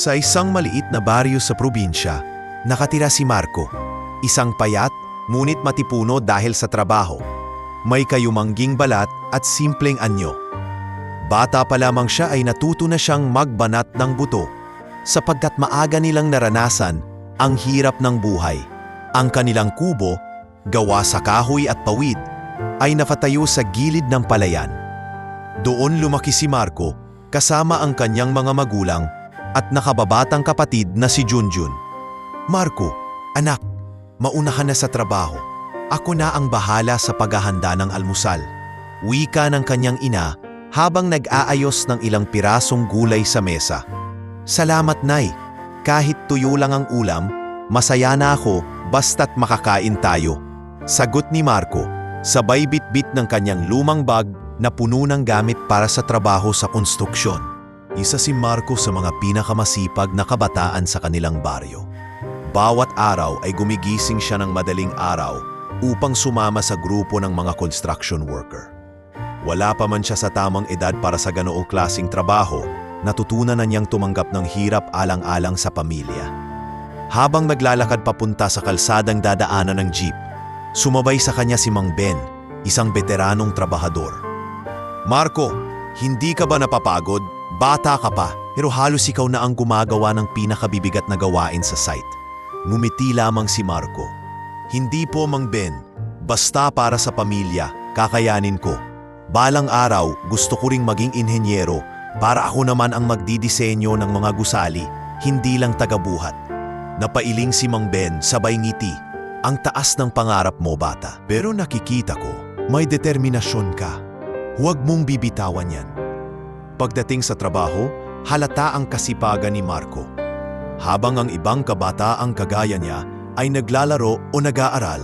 Sa isang maliit na baryo sa probinsya, nakatira si Marco. Isang payat, ngunit matipuno dahil sa trabaho. May kayumangging balat at simpleng anyo. Bata pa lamang siya ay natuto na siyang magbanat ng buto, sapagkat maaga nilang naranasan ang hirap ng buhay. Ang kanilang kubo, gawa sa kahoy at pawid, ay napatayo sa gilid ng palayan. Doon lumaki si Marco kasama ang kanyang mga magulang at nakababatang kapatid na si Junjun. Marco, anak, mauna ka na sa trabaho. Ako na ang bahala sa paghahanda ng almusal. Wika ng kanyang ina habang nag-aayos ng ilang pirasong gulay sa mesa. Salamat, Nay. Kahit tuyo lang ang ulam, masaya na ako basta't makakain tayo. Sagot ni Marco, sabay bitbit ng kanyang lumang bag na puno ng gamit para sa trabaho sa konstruksyon. Isa si Marco sa mga pinakamasipag na kabataan sa kanilang baryo. Bawat araw ay gumigising siya ng madaling araw upang sumama sa grupo ng mga construction worker. Wala pa man siya sa tamang edad para sa ganoong klaseng trabaho, natutunan na niyang tumanggap ng hirap alang-alang sa pamilya. Habang naglalakad papunta sa kalsadang dadaanan ng jeep, sumabay sa kanya si Mang Ben, isang veteranong trabahador. Marco, hindi ka ba napapagod? Bata ka pa, pero halos ikaw na ang gumagawa ng pinakabibigat na gawain sa site. Ngumiti lamang si Marco. Hindi po, Mang Ben. Basta para sa pamilya, kakayanin ko. Balang araw, gusto ko ring maging inhenyero para ako naman ang magdidisenyo ng mga gusali, hindi lang tagabuhat. Napailing si Mang Ben, sabay ngiti. Ang taas ng pangarap mo, bata. Pero nakikita ko, may determinasyon ka. Huwag mong bibitawan yan. Pagdating sa trabaho, halata ang kasipagan ni Marco. Habang ang ibang kabataang kagaya niya ay naglalaro o nag-aaral,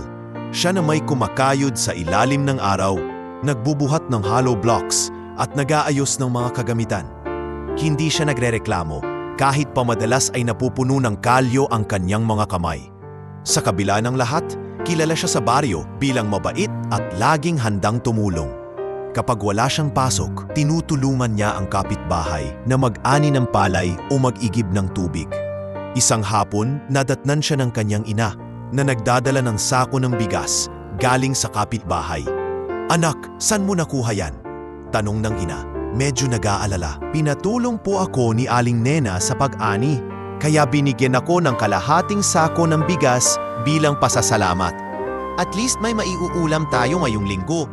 siya na may kumakayod sa ilalim ng araw, nagbubuhat ng hollow blocks at nag-aayos ng mga kagamitan. Hindi siya nagrereklamo kahit pa madalas ay napupuno ng kalyo ang kanyang mga kamay. Sa kabila ng lahat, kilala siya sa baryo bilang mabait at laging handang tumulong. Kapag wala siyang pasok, tinutulungan niya ang kapitbahay na mag-ani ng palay o mag-igib ng tubig. Isang hapon, nadatnan siya ng kanyang ina na nagdadala ng sako ng bigas galing sa kapitbahay. Anak, saan mo nakuha yan? Tanong ng ina, medyo nag-aalala. Pinatulong po ako ni Aling Nena sa pag-ani, kaya binigyan ako ng kalahating sako ng bigas bilang pasasalamat. At least may maiuulam tayo ngayong linggo.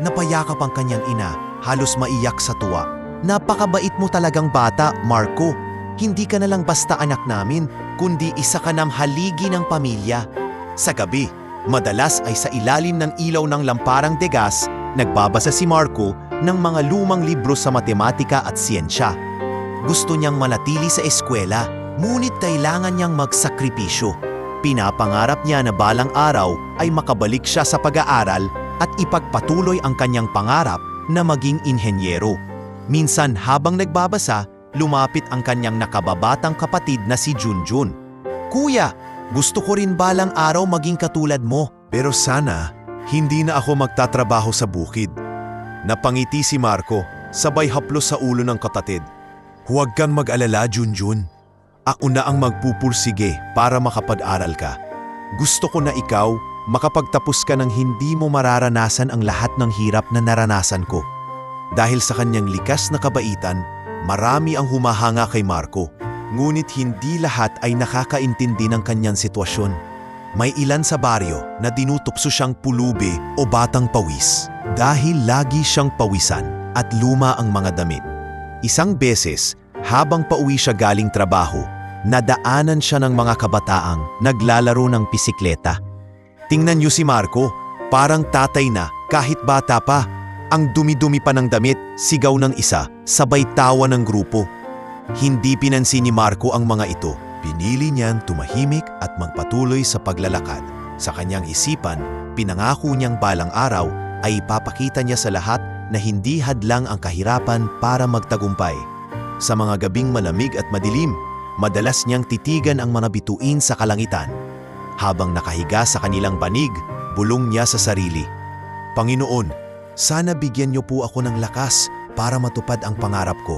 Napayakap ang kanyang ina, halos maiyak sa tuwa. Napakabait mo talagang bata, Marco. Hindi ka na lang basta anak namin, kundi isa ka ng haligi ng pamilya. Sa gabi, madalas ay sa ilalim ng ilaw ng lamparang degas, nagbabasa si Marco ng mga lumang libro sa matematika at siyensya. Gusto niyang manatili sa eskwela, ngunit kailangan niyang magsakripisyo. Pinapangarap niya na balang araw ay makabalik siya sa pag-aaral at ipagpatuloy ang kanyang pangarap na maging inhenyero. Minsan habang nagbabasa, lumapit ang kanyang nakababatang kapatid na si Junjun. Kuya, gusto ko rin balang araw maging katulad mo. Pero sana, hindi na ako magtatrabaho sa bukid. Napangiti si Marco, sabay haplos sa ulo ng kapatid. Huwag kang mag-alala, Junjun. Ako na ang magpupursige para makapag-aral ka. Gusto ko na ikaw makapagtapos ka ng hindi mo mararanasan ang lahat ng hirap na naranasan ko. Dahil sa kanyang likas na kabaitan, marami ang humahanga kay Marco. Ngunit hindi lahat ay nakakaintindi ng kanyang sitwasyon. May ilan sa baryo na dinutokso siyang pulubi o batang pawis dahil lagi siyang pawisan at luma ang mga damit. Isang beses, habang pauwi siya galing trabaho, nadaanan siya ng mga kabataang naglalaro ng bisikleta. Tingnan niyo si Marco, parang tatay na kahit bata pa. Ang dumi-dumi pa ng damit, sigaw ng isa, sabay tawa ng grupo. Hindi pinansin ni Marco ang mga ito. Pinili niyang tumahimik at magpatuloy sa paglalakad. Sa kanyang isipan, pinangako niyang balang araw ay ipapakita niya sa lahat na hindi hadlang ang kahirapan para magtagumpay. Sa mga gabing malamig at madilim, madalas niyang titigan ang mga bituin sa kalangitan. Habang nakahiga sa kanilang banig, bulong niya sa sarili, Panginoon, sana bigyan niyo po ako ng lakas para matupad ang pangarap ko.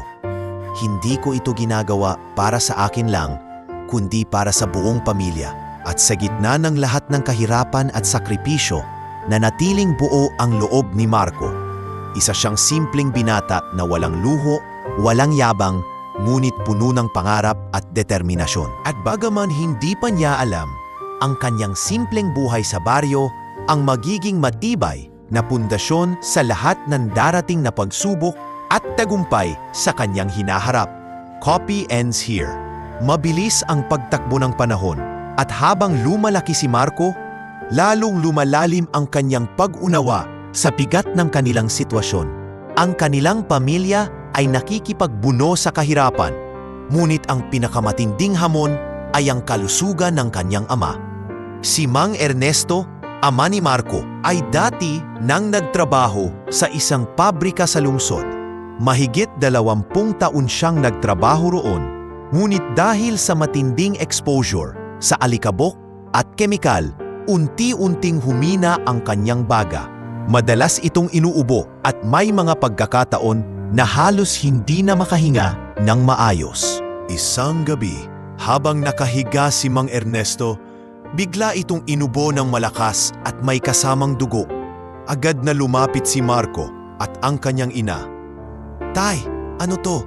Hindi ko ito ginagawa para sa akin lang, kundi para sa buong pamilya. At sa gitna ng lahat ng kahirapan at sakripisyo, nanatiling buo ang loob ni Marco. Isa siyang simpleng binata na walang luho, walang yabang, ngunit puno ng pangarap at determinasyon. At bagaman hindi pa niya alam, ang kanyang simpleng buhay sa baryo ang magiging matibay na pundasyon sa lahat ng darating na pagsubok at tagumpay sa kanyang hinaharap. Copy ends here. Mabilis ang pagtakbo ng panahon at habang lumalaki si Marco, lalong lumalalim ang kanyang pag-unawa sa bigat ng kanilang sitwasyon. Ang kanilang pamilya ay nakikipagbuno sa kahirapan, ngunit ang pinakamatinding hamon ay ang kalusugan ng kanyang ama. Si Mang Ernesto, ama ni Marco, ay dati nang nagtrabaho sa isang pabrika sa lungsod. Mahigit 20 taon siyang nagtrabaho roon, ngunit dahil sa matinding exposure sa alikabok at kemikal, unti-unting humina ang kanyang baga. Madalas itong inuubo at may mga pagkakataon na halos hindi na makahinga ng maayos. Isang gabi, habang nakahiga si Mang Ernesto, bigla itong inubo ng malakas at may kasamang dugo. Agad na lumapit si Marco at ang kanyang ina. "Tay, ano to?"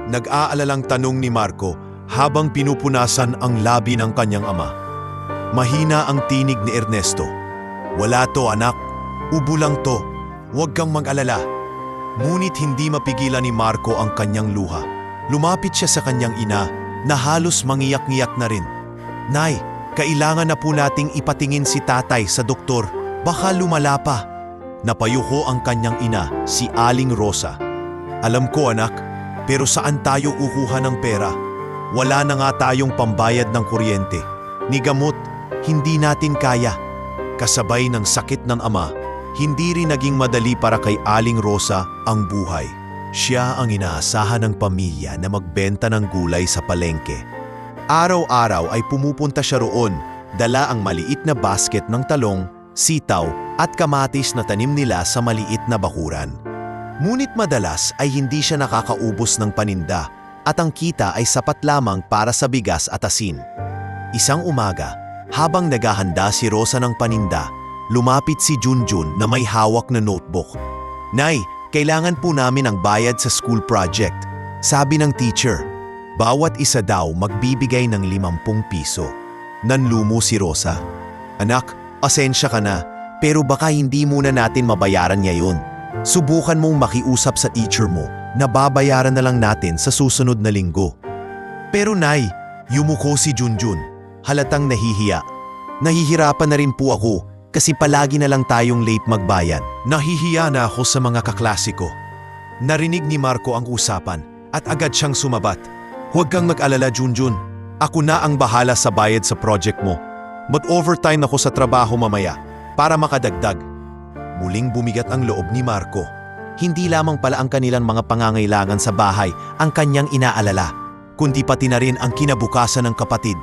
Nag-aalalang tanong ni Marco habang pinupunasan ang labi ng kanyang ama. Mahina ang tinig ni Ernesto. "Wala to, anak. Ubo lang to. Huwag kang mag-alala." Ngunit hindi mapigilan ni Marco ang kanyang luha. Lumapit siya sa kanyang ina na halos mangiyak-ngiyak na rin. "Nay, kailangan na po nating ipatingin si tatay sa doktor. Baka lumala pa." Napayuko ang kanyang ina, si Aling Rosa. "Alam ko, anak, pero saan tayo kukuha ng pera? Wala na nga tayong pambayad ng kuryente. Ni gamot, hindi natin kaya." Kasabay ng sakit ng ama, hindi rin naging madali para kay Aling Rosa ang buhay. Siya ang inaasahan ng pamilya na magbenta ng gulay sa palengke. Araw-araw ay pumupunta siya roon, dala ang maliit na basket ng talong, sitaw at kamatis na tanim nila sa maliit na bakuran. Ngunit madalas ay hindi siya nakakaubos ng paninda at ang kita ay sapat lamang para sa bigas at asin. Isang umaga, habang naghahanda si Rosa ng paninda, lumapit si Junjun na may hawak na notebook. "Nay, kailangan po namin ang bayad sa school project," sabi ng teacher. Bawat isa daw magbibigay ng 50 piso. Nanlumo si Rosa. "Anak, asensya ka na, pero baka hindi muna natin mabayaran ngayon. Subukan mong makiusap sa teacher mo na babayaran na lang natin sa susunod na linggo." "Pero Nay," yumuko si Junjun, halatang nahihiya. "Nahihirapan na rin po ako kasi palagi na lang tayong late magbayad." "Nahihiya na ako sa mga kaklase ko." Narinig ni Marco ang usapan at agad siyang sumabat. "Huwag kang mag-alala, Junjun. Ako na ang bahala sa bayad sa project mo. Mag-overtime ako sa trabaho mamaya para makadagdag." Muling bumigat ang loob ni Marco. Hindi lamang pala ang kanilang mga pangangailangan sa bahay ang kanyang inaalala, kundi pati na rin ang kinabukasan ng kapatid.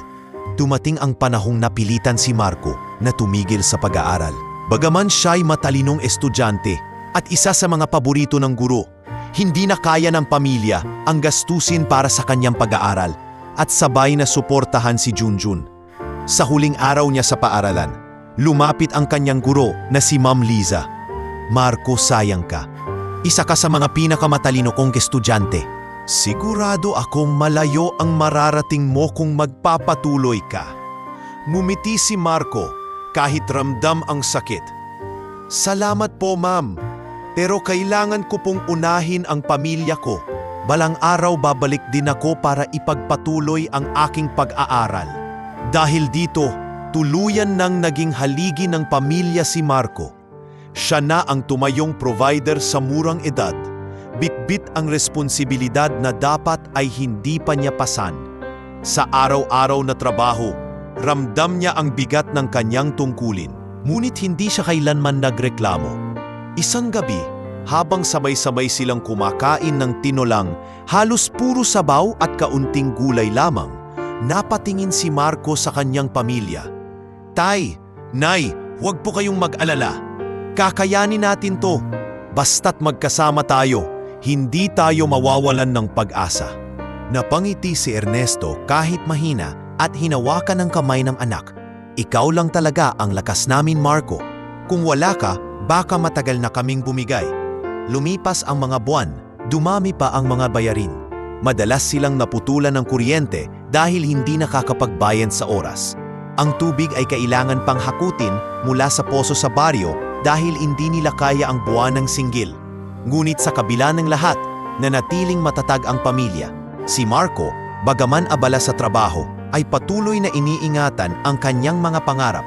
Dumating ang panahong napilitan si Marco na tumigil sa pag-aaral. Bagaman siya'y matalinong estudyante at isa sa mga paborito ng guro, hindi na kaya ng pamilya ang gastusin para sa kanyang pag-aaral at sabay na suportahan si Junjun. Sa huling araw niya sa paaralan, lumapit ang kanyang guro na si Ma'am Liza. "Marco, sayang ka. Isa ka sa mga pinakamatalino kong estudyante. Sigurado akong malayo ang mararating mo kung magpapatuloy ka." Ngumiti si Marco kahit ramdam ang sakit. "Salamat po, ma'am. Pero kailangan ko pong unahin ang pamilya ko. Balang araw babalik din ako para ipagpatuloy ang aking pag-aaral." Dahil dito, tuluyan nang naging haligi ng pamilya si Marco. Siya na ang tumayong provider sa murang edad. Bitbit ang responsibilidad na dapat ay hindi pa niya pasan. Sa araw-araw na trabaho, ramdam niya ang bigat ng kanyang tungkulin. Ngunit hindi siya kailanman nagreklamo. Isang gabi, habang sabay-sabay silang kumakain ng tinolang, halos puro sabaw at kaunting gulay lamang, napatingin si Marco sa kanyang pamilya. "Tay, Nay, huwag po kayong mag-alala. Kakayanin natin to. Basta't magkasama tayo, hindi tayo mawawalan ng pag-asa." Napangiti si Ernesto kahit mahina at hinawakan ang kamay ng anak. Ikaw lang talaga ang lakas namin, Marco. Kung wala ka, baka matagal na kaming bumigay. Lumipas ang mga buwan, dumami pa ang mga bayarin. Madalas silang naputulan ng kuryente dahil hindi nakakapagbayad sa oras. Ang tubig ay kailangan pang hakutin mula sa poso sa baryo dahil hindi nila kaya ang buwan ng singgil. Ngunit sa kabila ng lahat, nanatiling matatag ang pamilya. Si Marco, bagaman abala sa trabaho, ay patuloy na iniingatan ang kanyang mga pangarap.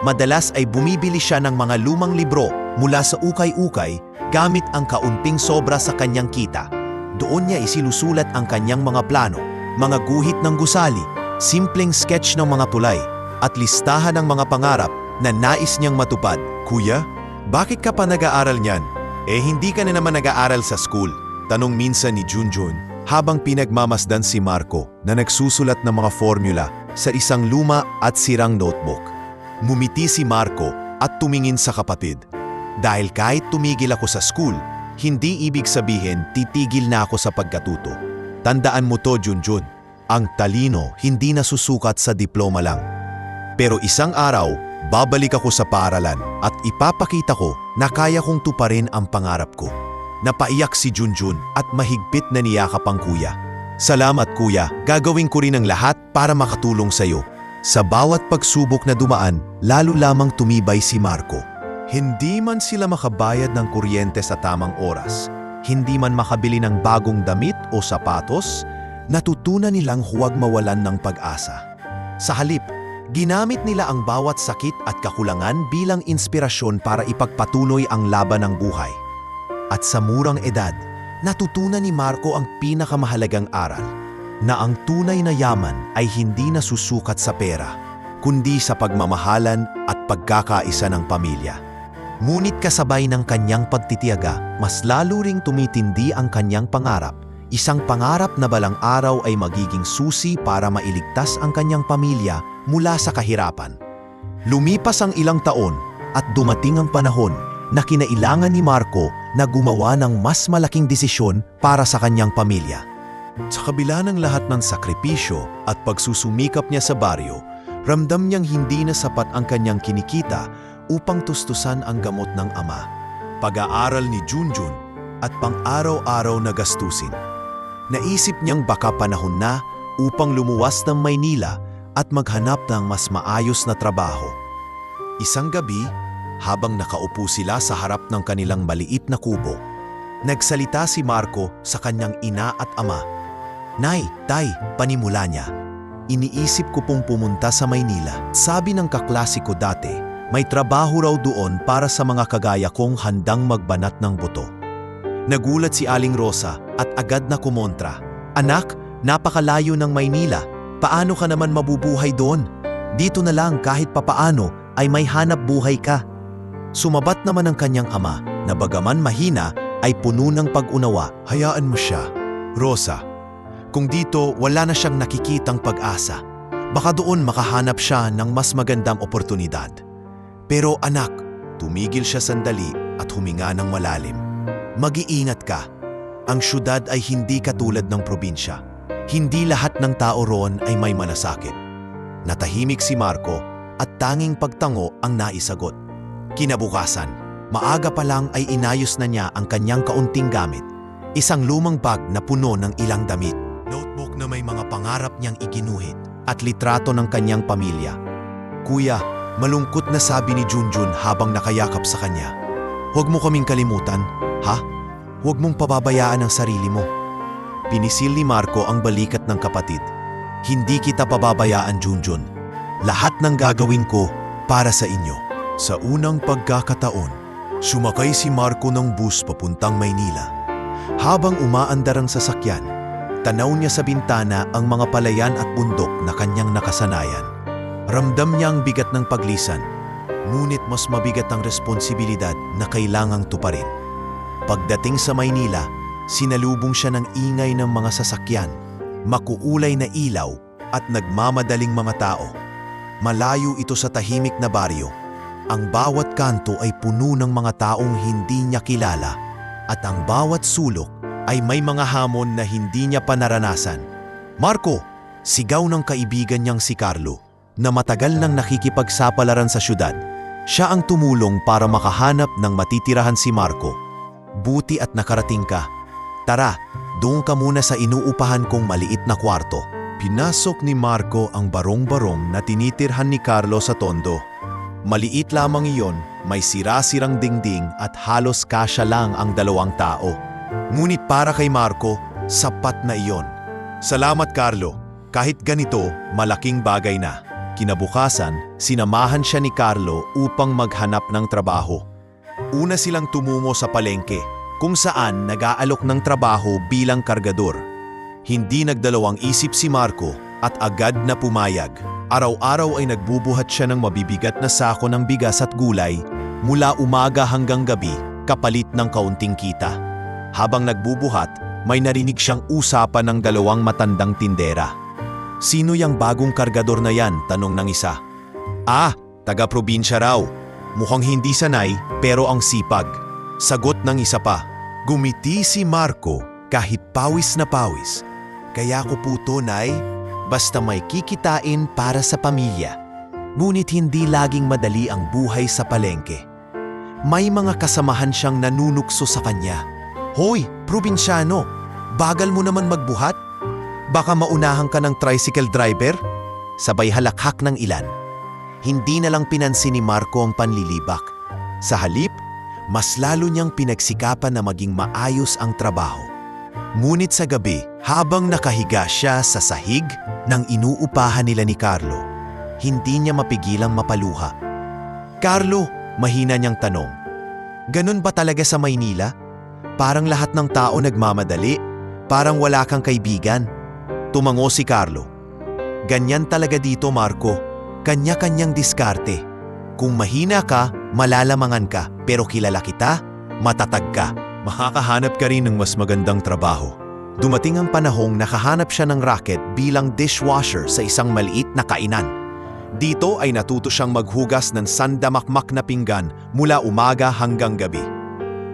Madalas ay bumibili siya ng mga lumang libro mula sa ukay-ukay gamit ang kaunting sobra sa kanyang kita. Doon niya isinusulat ang kanyang mga plano, mga guhit ng gusali, simpleng sketch ng mga tulay, at listahan ng mga pangarap na nais niyang matupad. Kuya, bakit ka pa nag-aaral niyan? Hindi ka na naman nag-aaral sa school, tanong minsan ni Junjun habang pinagmamasdan si Marco na nagsusulat ng mga formula sa isang luma at sirang notebook. Ngumiti si Marco at tumingin sa kapatid. Dahil kahit tumigil ako sa school, hindi ibig sabihin titigil na ako sa pagkatuto. Tandaan mo to, Junjun, ang talino hindi nasusukat sa diploma lang. Pero isang araw, babalik ako sa paaralan at ipapakita ko na kaya kong tuparin ang pangarap ko. Napaiyak si Junjun at mahigpit na niyakap ang kuya. Salamat kuya, gagawin ko rin ang lahat para makatulong sa iyo. Sa bawat pagsubok na dumaan, lalo lamang tumibay si Marco. Hindi man sila makabayad ng kuryente sa tamang oras, hindi man makabili ng bagong damit o sapatos, natutunan nilang huwag mawalan ng pag-asa. Sa halip, ginamit nila ang bawat sakit at kakulangan bilang inspirasyon para ipagpatuloy ang laban ng buhay. At sa murang edad, natutunan ni Marco ang pinakamahalagang aral, na ang tunay na yaman ay hindi nasusukat sa pera, kundi sa pagmamahalan at pagkakaisa ng pamilya. Ngunit kasabay ng kanyang pagtitiyaga, mas lalo ring tumitindi ang kanyang pangarap, isang pangarap na balang araw ay magiging susi para mailigtas ang kanyang pamilya mula sa kahirapan. Lumipas ang ilang taon at dumating ang panahon na kinailangan ni Marco na gumawa ng mas malaking desisyon para sa kanyang pamilya. Sa kabila ng lahat ng sakripisyo at pagsusumikap niya sa baryo, ramdam niyang hindi na sapat ang kanyang kinikita upang tustusan ang gamot ng ama, pag-aaral ni Junjun at pang-araw-araw na gastusin. Naisip niyang baka panahon na upang lumuwas ng Maynila at maghanap ng mas maayos na trabaho. Isang gabi, habang nakaupo sila sa harap ng kanilang maliit na kubo, nagsalita si Marco sa kanyang ina at ama. Nay, tay, panimula niya. Iniisip ko pong pumunta sa Maynila. Sabi ng kaklase ko dati, may trabaho raw doon para sa mga kagaya kong handang magbanat ng buto. Nagulat si Aling Rosa at agad na kumontra. Anak, napakalayo ng Maynila. Paano ka naman mabubuhay doon? Dito na lang kahit papaano ay may hanap buhay ka. Sumabat naman ang kanyang ama na bagaman mahina ay puno ng pag-unawa. Hayaan mo siya, Rosa. Kung dito wala na siyang nakikitang pag-asa, baka doon makahanap siya ng mas magandang oportunidad. Pero anak, tumigil siya sandali at huminga ng malalim. Mag-iingat ka. Ang syudad ay hindi katulad ng probinsya. Hindi lahat ng tao roon ay may malasakit. Natahimik si Marco at tanging pagtango ang naisagot. Kinabukasan, maaga pa lang ay inayos na niya ang kanyang kaunting gamit. Isang lumang bag na puno ng ilang damit, notebook na may mga pangarap niyang iginuhit at litrato ng kanyang pamilya. Kuya, malungkot na sabi ni Junjun habang nakayakap sa kanya. Huwag mo kaming kalimutan, ha? Huwag mong pababayaan ang sarili mo. Pinisil ni Marco ang balikat ng kapatid. Hindi kita pababayaan, Junjun. Lahat ng gagawin ko para sa inyo. Sa unang pagkakataon, sumakay si Marco ng bus papuntang Maynila. Habang umaandar ang sasakyan, tanaw niya sa bintana ang mga palayan at bundok na kanyang nakasanayan. Ramdam niya ang bigat ng paglisan, ngunit mas mabigat ang responsibilidad na kailangang tuparin. Pagdating sa Maynila, sinalubong siya ng ingay ng mga sasakyan, makuulay na ilaw at nagmamadaling mga tao. Malayo ito sa tahimik na baryo. Ang bawat kanto ay puno ng mga taong hindi niya kilala at ang bawat sulok ay may mga hamon na hindi niya pa naranasan. Marco! Sigaw ng kaibigan niyang si Carlo na matagal nang nakikipagsapalaran sa syudad. Siya ang tumulong para makahanap ng matitirahan si Marco. Buti at nakarating ka. Tara, doon ka muna sa inuupahan kong maliit na kwarto. Pinasok ni Marco ang barong-barong na tinitirhan ni Carlo sa tondo. Maliit lamang iyon, may sira-sirang dingding at halos kasya lang ang 2 tao. Ngunit para kay Marco, sapat na iyon. Salamat Carlo, kahit ganito, malaking bagay na. Kinabukasan, sinamahan siya ni Carlo upang maghanap ng trabaho. Una silang tumungo sa palengke, kung saan nag-aalok ng trabaho bilang kargador. Hindi nagdalawang isip si Marco at agad na pumayag. Araw-araw ay nagbubuhat siya ng mabibigat na sako ng bigas at gulay mula umaga hanggang gabi kapalit ng kaunting kita. Habang nagbubuhat, may narinig siyang usapan ng 2 matandang tindera. Sino yang bagong kargador na yan? Tanong ng isa. Taga-probinsya raw. Mukhang hindi sanay pero ang sipag. Sagot ng isa pa. Gumiti si Marco kahit pawis na pawis. Kaya ko po to, Nay, basta may kikitain para sa pamilya. Ngunit hindi laging madali ang buhay sa palengke. May mga kasamahan siyang nanunukso sa kanya. Hoy, probinsyano, bagal mo naman magbuhat? Baka maunahan ka ng tricycle driver? Sabay halakhak ng ilan. Hindi na lang pinansin ni Marco ang panlilibak. Sa halip, mas lalo niyang pinagsikapan na maging maayos ang trabaho. Ngunit sa gabi, habang nakahiga siya sa sahig ng inuupahan nila ni Carlo, hindi niya mapigilang mapaluha. Carlo, mahina niyang tanong. Ganun ba talaga sa Maynila? Parang lahat ng tao nagmamadali, parang wala kang kaibigan. Tumango si Carlo. Ganyan talaga dito, Marco. Kanya-kanyang diskarte. Kung mahina ka, malalamangan ka, pero kilala kita, matatag ka. Makakahanap ka rin ng mas magandang trabaho. Dumating ang panahong nakahanap siya ng racket bilang dishwasher sa isang maliit na kainan. Dito ay natuto siyang maghugas ng sandamakmak na pinggan mula umaga hanggang gabi.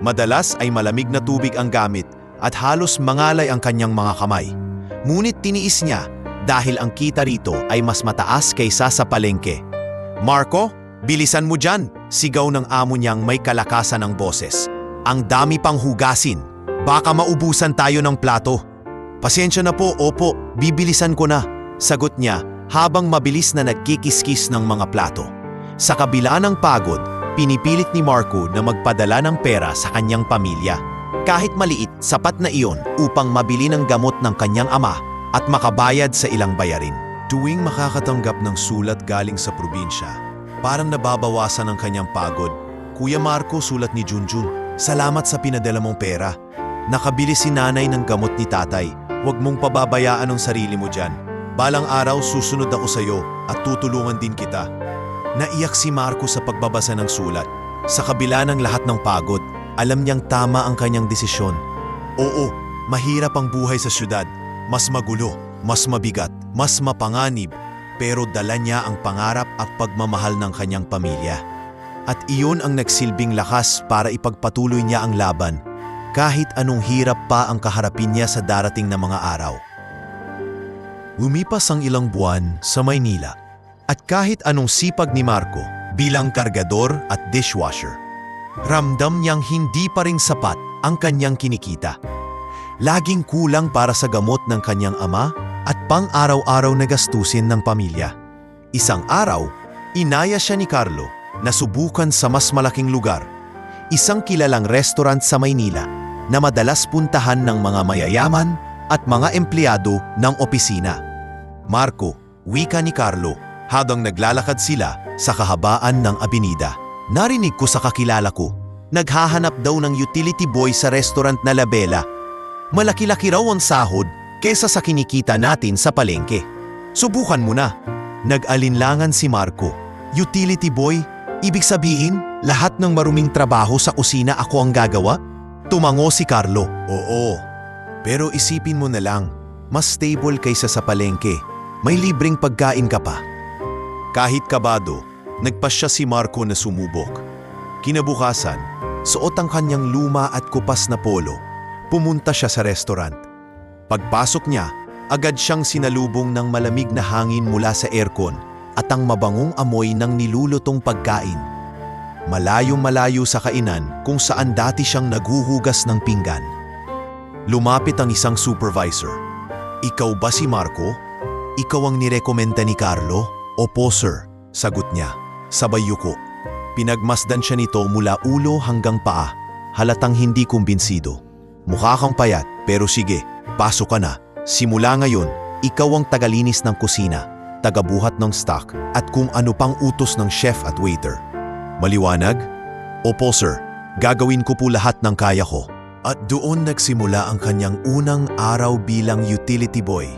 Madalas ay malamig na tubig ang gamit at halos mangalay ang kanyang mga kamay. Ngunit tiniis niya dahil ang kita rito ay mas mataas kaysa sa palengke. Marco, bilisan mo dyan! Sigaw ng amo niyang may kalakasan ng boses. Ang dami pang hugasin. Baka maubusan tayo ng plato. Pasensya na po, opo, bibilisan ko na. Sagot niya habang mabilis na nagkikiskis ng mga plato. Sa kabila ng pagod, pinipilit ni Marco na magpadala ng pera sa kanyang pamilya. Kahit maliit, sapat na iyon upang mabili ng gamot ng kanyang ama at makabayad sa ilang bayarin. Tuwing makakatanggap ng sulat galing sa probinsya, parang nababawasan ang kanyang pagod. Kuya Marco, sulat ni Junjun. Salamat sa pinadala mong pera. Nakabili si nanay ng gamot ni tatay. Huwag mong pababayaan ang sarili mo dyan. Balang araw susunod ako sa iyo at tutulungan din kita. Naiyak si Marco sa pagbabasa ng sulat. Sa kabila ng lahat ng pagod, alam niyang tama ang kanyang desisyon. Oo, mahirap ang buhay sa syudad. Mas magulo, mas mabigat, mas mapanganib. Pero dala niya ang pangarap at pagmamahal ng kanyang pamilya. At iyon ang nagsilbing lakas para ipagpatuloy niya ang laban, kahit anong hirap pa ang kaharapin niya sa darating na mga araw. Lumipas ang ilang buwan sa Maynila, at kahit anong sipag ni Marco bilang kargador at dishwasher, ramdam niyang hindi pa rin sapat ang kanyang kinikita. Laging kulang para sa gamot ng kanyang ama at pang-araw-araw na gastusin ng pamilya. Isang araw, inaya siya ni Carlo na subukan sa mas malaking lugar, isang kilalang restaurant sa Maynila na madalas puntahan ng mga mayayaman at mga empleyado ng opisina. Marco, wika ni Carlo habang naglalakad sila sa kahabaan ng abenida. Narinig ko sa kakilala ko, naghahanap daw ng utility boy sa restaurant na La Bella. Malaki-laki raw ang sahod kesa sa kinikita natin sa palengke. Subukan mo na. Nag-alinlangan si Marco. Utility boy? Ibig sabihin, lahat ng maruming trabaho sa kusina ako ang gagawa? Tumango si Carlo. Oo. Pero isipin mo na lang, mas stable kaysa sa palengke. May libreng pagkain ka pa. Kahit kabado, nagpasya si Marco na sumubok. Kinabukasan, suot ang kanyang luma at kupas na polo. Pumunta siya sa restaurant. Pagpasok niya, Agad siyang sinalubong ng malamig na hangin mula sa aircon at ang mabangong amoy ng nilulutong pagkain. Malayong-malayo sa kainan kung saan dati siyang naghuhugas ng pinggan. Lumapit ang isang supervisor. "Ikaw ba si Marco? Ikaw ang nirekomenda ni Carlo?" "Opo, sir," sagot niya. Sabay yuko. Pinagmasdan siya nito mula ulo hanggang paa. Halatang hindi kumbinsido. "Mukha kang payat, pero sige, pasok ka na. Simula ngayon, ikaw ang tagalinis ng kusina, tagabuhat ng stock, at kung ano pang utos ng chef at waiter." "Maliwanag?" "Opo, sir. Gagawin ko po lahat ng kaya ko." At doon nagsimula ang kanyang unang araw bilang utility boy.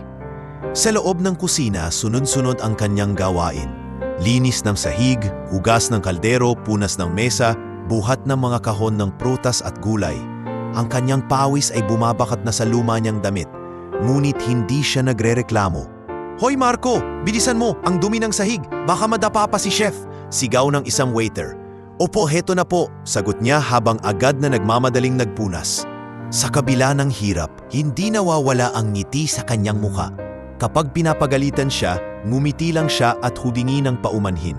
Sa loob ng kusina, sunod-sunod ang kanyang gawain. Linis ng sahig, hugas ng kaldero, punas ng mesa, buhat ng mga kahon ng prutas at gulay. Ang kanyang pawis ay bumabakat na sa luma niyang damit, ngunit hindi siya nagrereklamo. "Hoy Marco, bilisan mo, ang dumi ng sahig, baka madapa pa si chef," sigaw ng isang waiter. "Opo, heto na po," sagot niya habang agad na nagmamadaling nagpunas. Sa kabila ng hirap, hindi nawawala ang ngiti sa kanyang muka. Kapag pinapagalitan siya, ngumiti lang siya at humingi ng paumanhin.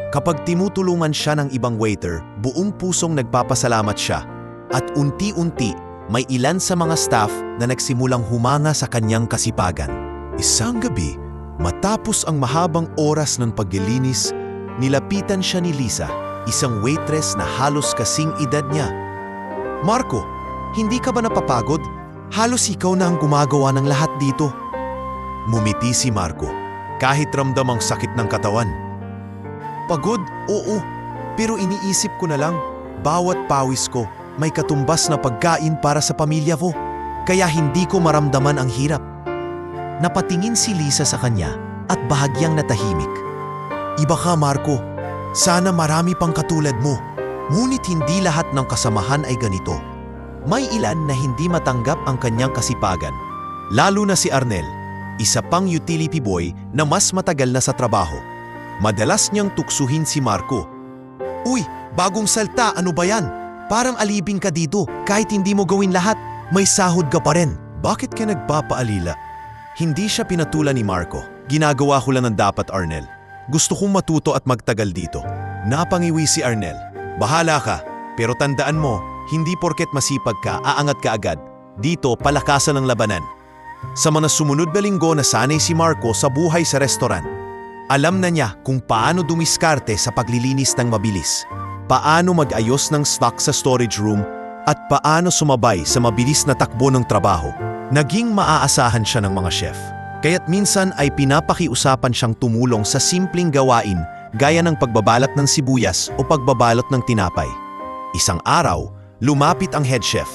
Kapag tinutulungan siya ng ibang waiter, buong pusong nagpapasalamat siya. At unti-unti, may ilan sa mga staff na nagsimulang humanga sa kanyang kasipagan. Isang gabi, matapos ang mahabang oras ng paglilinis, nilapitan siya ni Lisa, isang waitress na halos kasing edad niya. "Marco, hindi ka ba napapagod? Halos ikaw na ang gumagawa ng lahat dito." Mumiti si Marco, kahit ramdam ang sakit ng katawan. "Pagod? Oo. Pero iniisip ko na lang, bawat pawis ko may katumbas na pagkain para sa pamilya ko, kaya hindi ko maramdaman ang hirap." Napatingin si Lisa sa kanya at bahagyang natahimik. "Iba ka, Marco. Sana marami pang katulad mo. Ngunit hindi lahat ng kasamahan ay ganito." May ilan na hindi matanggap ang kanyang kasipagan. Lalo na si Arnel, isa pang utility boy na mas matagal na sa trabaho. Madalas niyang tuksuhin si Marco. "Uy, bagong salta, ano ba yan? Parang alibing ka dito, kahit hindi mo gawin lahat, may sahod ka pa rin." "Bakit ka nagpapaalila?" Hindi siya pinatulan ni Marco. "Ginagawa ko lang ang dapat, Arnel. Gusto kong matuto at magtagal dito." Napangiwi si Arnel. "Bahala ka, pero tandaan mo, hindi porket masipag ka, aangat ka agad. Dito, palakasan ang labanan." Sa mga sumunod na linggo nasanay si Marco sa buhay sa restaurant. Alam na niya kung paano dumiskarte sa paglilinis ng mabilis, paano mag-ayos ng stock sa storage room, at paano sumabay sa mabilis na takbo ng trabaho. Naging maaasahan siya ng mga chef, kaya't minsan ay pinapakiusapan siyang tumulong sa simpleng gawain gaya ng pagbabalot ng sibuyas o pagbabalot ng tinapay. Isang araw, lumapit ang head chef.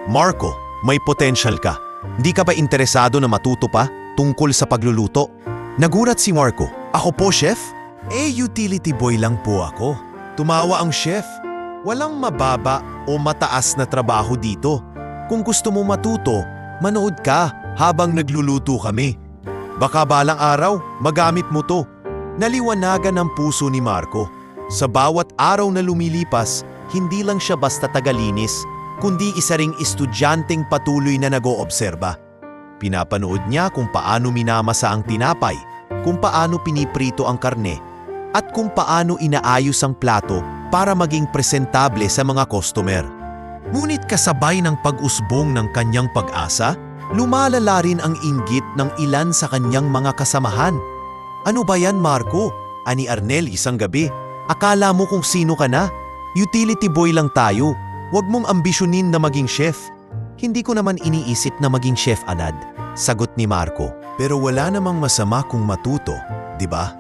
"Marco, may potential ka. Di ka ba interesado na matuto pa tungkol sa pagluluto?" Nagulat si Marco. "Ako po, chef? Utility boy lang po ako." Tumawa ang chef. "Walang mababa o mataas na trabaho dito. Kung gusto mo matuto, manood ka habang nagluluto kami. Baka balang araw, magamit mo to." Naliwanagan ang puso ni Marco. Sa bawat araw na lumilipas, hindi lang siya basta tagalinis, kundi isa ring estudyanteng patuloy na nag-oobserba. Pinapanood niya kung paano minamasa ang tinapay, kung paano piniprito ang karne, at kung paano inaayos ang plato para maging presentable sa mga customer. Ngunit kasabay ng pag-usbong ng kanyang pag-asa, lumalala rin ang inggit ng ilan sa kanyang mga kasamahan. "Ano ba yan, Marco?" ani Arnel isang gabi. "Akala mo kung sino ka na? Utility boy lang tayo. Huwag mong ambisyonin na maging chef." "Hindi ko naman iniisip na maging chef agad," sagot ni Marco. "Pero wala namang masama kung matuto, di ba?"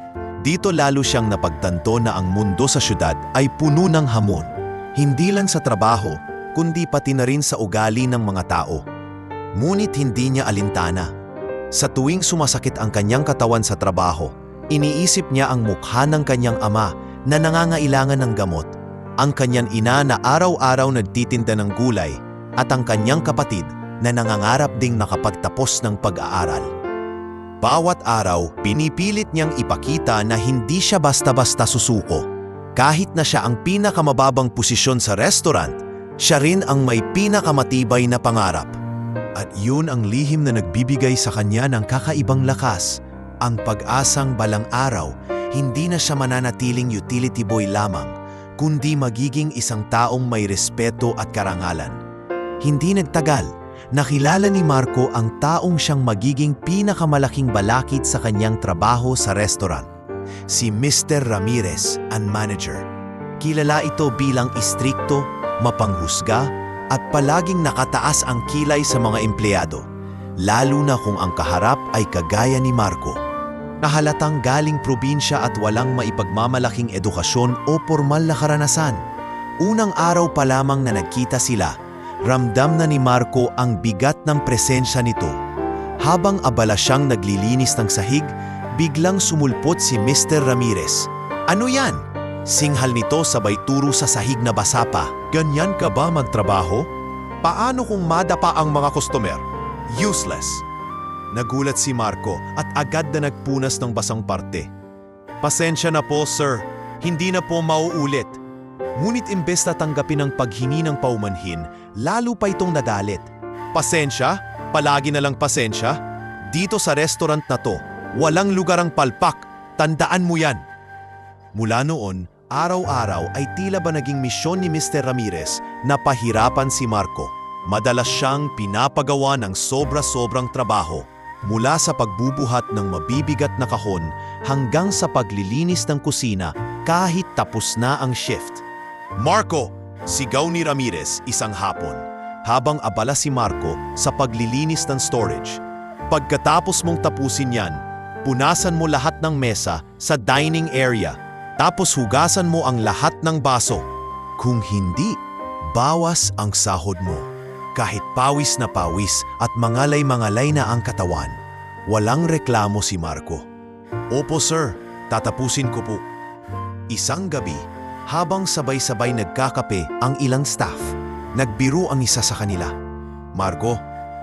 Dito lalo siyang napagtanto na ang mundo sa syudad ay puno ng hamon. Hindi lang sa trabaho, kundi pati na rin sa ugali ng mga tao. Ngunit hindi niya alintana. Sa tuwing sumasakit ang kanyang katawan sa trabaho, iniisip niya ang mukha ng kanyang ama na nangangailangan ng gamot, ang kanyang ina na araw-araw nagtitinda ng gulay, at ang kanyang kapatid na nangangarap ding makapagtapos ng pag-aaral. Bawat araw, pinipilit niyang ipakita na hindi siya basta-basta susuko. Kahit na siya ang pinakamababang posisyon sa restaurant, siya rin ang may pinakamatibay na pangarap. At yun ang lihim na nagbibigay sa kanya ng kakaibang lakas, ang pag-asang balang araw, hindi na siya mananatiling utility boy lamang, kundi magiging isang taong may respeto at karangalan. Hindi nagtagal, nakilala ni Marco ang taong siyang magiging pinakamalaking balakid sa kanyang trabaho sa restaurant, si Mr. Ramirez, ang manager. Kilala ito bilang istrikto, mapanghusga, at palaging nakataas ang kilay sa mga empleyado, lalo na kung ang kaharap ay kagaya ni Marco. Nahalatang galing probinsya at walang maipagmamalaking edukasyon o formal na karanasan. Unang araw pa lamang na nagkita sila, ramdam na ni Marco ang bigat ng presensya nito. Habang abala siyang naglilinis ng sahig, biglang sumulpot si Mr. Ramirez. "Ano yan?" Singhal nito sabay turo sa sahig na basa pa. "Ganyan ka ba magtrabaho? Paano kung madapa ang mga customer? Useless." Nagulat si Marco at agad na nagpunas ng basang parte. "Pasensya na po, sir. Hindi na po mauulit." Ngunit imbes na tanggapin ang paghingi ng paumanhin, lalo pa itong nagalit. "Pasensya? Palagi na lang pasensya? Dito sa restaurant na to, walang lugar ang palpak. Tandaan mo yan." Mula noon, araw-araw ay tila ba naging misyon ni Mr. Ramirez na pahirapan si Marco. Madalas siyang pinapagawa ng sobra-sobrang trabaho, mula sa pagbubuhat ng mabibigat na kahon hanggang sa paglilinis ng kusina kahit tapos na ang shift. "Marco!" sigaw ni Ramirez isang hapon, habang abala si Marco sa paglilinis ng storage. "Pagkatapos mong tapusin yan, punasan mo lahat ng mesa sa dining area, tapos hugasan mo ang lahat ng baso. Kung hindi, bawas ang sahod mo." Kahit pawis na pawis at mangalay-mangalay na ang katawan, walang reklamo si Marco. "Opo sir, tatapusin ko po." Isang gabi, habang sabay-sabay nagkakape ang ilang staff, nagbiro ang isa sa kanila. "Marco,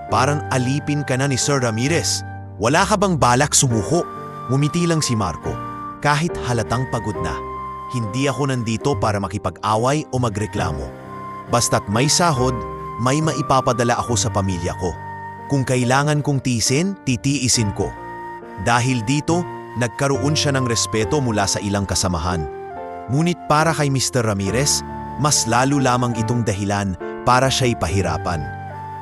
parang alipin ka na ni Sir Ramirez. Wala ka bang balak sumuko?" Ngumiti lang si Marco, kahit halatang pagod na. "Hindi ako nandito para makipag-away o magreklamo. Basta't may sahod, may maipapadala ako sa pamilya ko. Kung kailangan kong titiisin ko." Dahil dito, nagkaroon siya ng respeto mula sa ilang kasamahan. Ngunit para kay Mr. Ramirez, mas lalo lamang itong dahilan para siya'y pahirapan.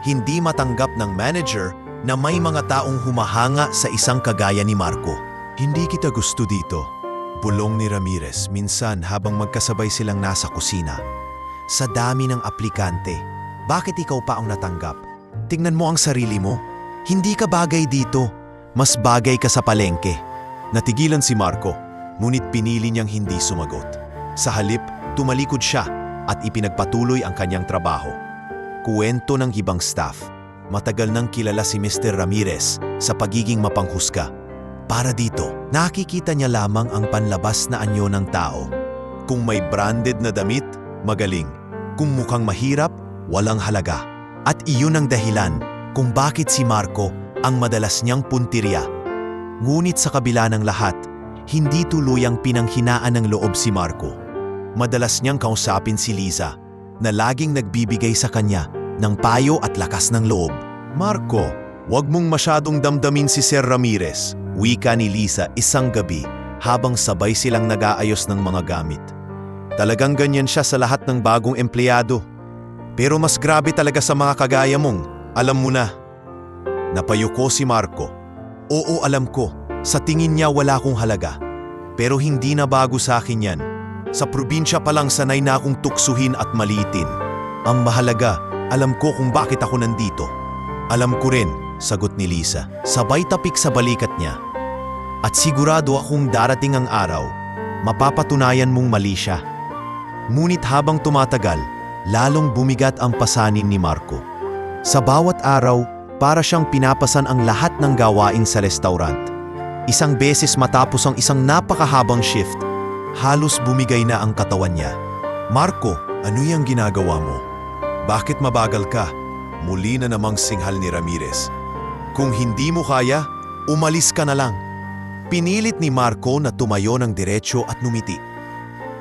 Hindi matanggap ng manager na may mga taong humahanga sa isang kagaya ni Marco. "Hindi kita gusto dito," bulong ni Ramirez minsan habang magkasabay silang nasa kusina. "Sa dami ng aplikante, bakit ikaw pa ang natanggap? Tingnan mo ang sarili mo. Hindi ka bagay dito. Mas bagay ka sa palengke." Natigilan si Marco, ngunit pinili niyang hindi sumagot. Sa halip, tumalikod siya at ipinagpatuloy ang kanyang trabaho. Kuwento ng ibang staff, matagal nang kilala si Mr. Ramirez sa pagiging mapanghusga. Para dito, nakikita niya lamang ang panlabas na anyo ng tao. Kung may branded na damit, magaling. Kung mukhang mahirap, walang halaga. At iyon ang dahilan kung bakit si Marco ang madalas niyang puntirya. Ngunit sa kabila ng lahat, hindi tuluyang pinanghinaan ng loob si Marco. Madalas niyang kausapin si Liza, na laging nagbibigay sa kanya ng payo at lakas ng loob. "Marco, huwag mong masyadong damdamin si Sir Ramirez," wika ni Liza isang gabi habang sabay silang nag-aayos ng mga gamit. "Talagang ganyan siya sa lahat ng bagong empleyado. Pero mas grabe talaga sa mga kagaya mong, alam mo na." Napayuko si Marco. "Oo, alam ko. Sa tingin niya wala akong halaga. Pero hindi na bago sa akin yan. Sa probinsya pa lang sanay na akong tuksuhin at maliitin. Ang mahalaga, alam ko kung bakit ako nandito." "Alam ko rin," sagot ni Liza, sabay tapik sa balikat niya. "At sigurado akong darating ang araw, mapapatunayan mong mali siya." Ngunit habang tumatagal, lalong bumigat ang pasanin ni Marco. Sa bawat araw, para siyang pinapasan ang lahat ng gawain sa restaurant. Isang beses matapos ang isang napakahabang shift, halos bumigay na ang katawan niya. "Marco, ano yung ginagawa mo? Bakit mabagal ka?" Muli na namang singhal ni Ramirez. "Kung hindi mo kaya, umalis ka na lang." Pinilit ni Marco na tumayo ng diretso at numiti.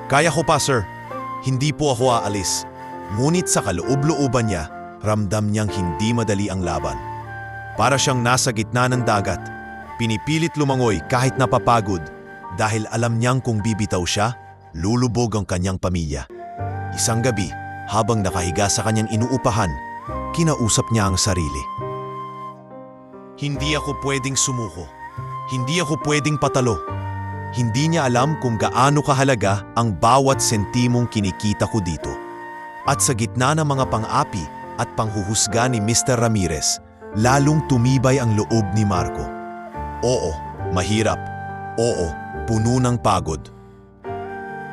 "Kaya ko pa, sir. Hindi po ako aalis." Ngunit sa kaloob-looban niya, Ramdam niyang hindi madali ang laban. Para siyang nasa gitna ng dagat, pinipilit lumangoy kahit napapagod dahil alam niyang kung bibitaw siya, lulubog ang kanyang pamilya. Isang gabi, habang nakahiga sa kanyang inuupahan, kinausap niya ang sarili. Hindi ako pwedeng sumuko. Hindi ako pwedeng patalo. Hindi niya alam kung gaano kahalaga ang bawat sentimong kinikita ko dito. At sa gitna ng mga pang-api at panghuhusga ni Mr. Ramirez, lalong tumibay ang loob ni Marco. Oo, mahirap. Oo, puno ng pagod.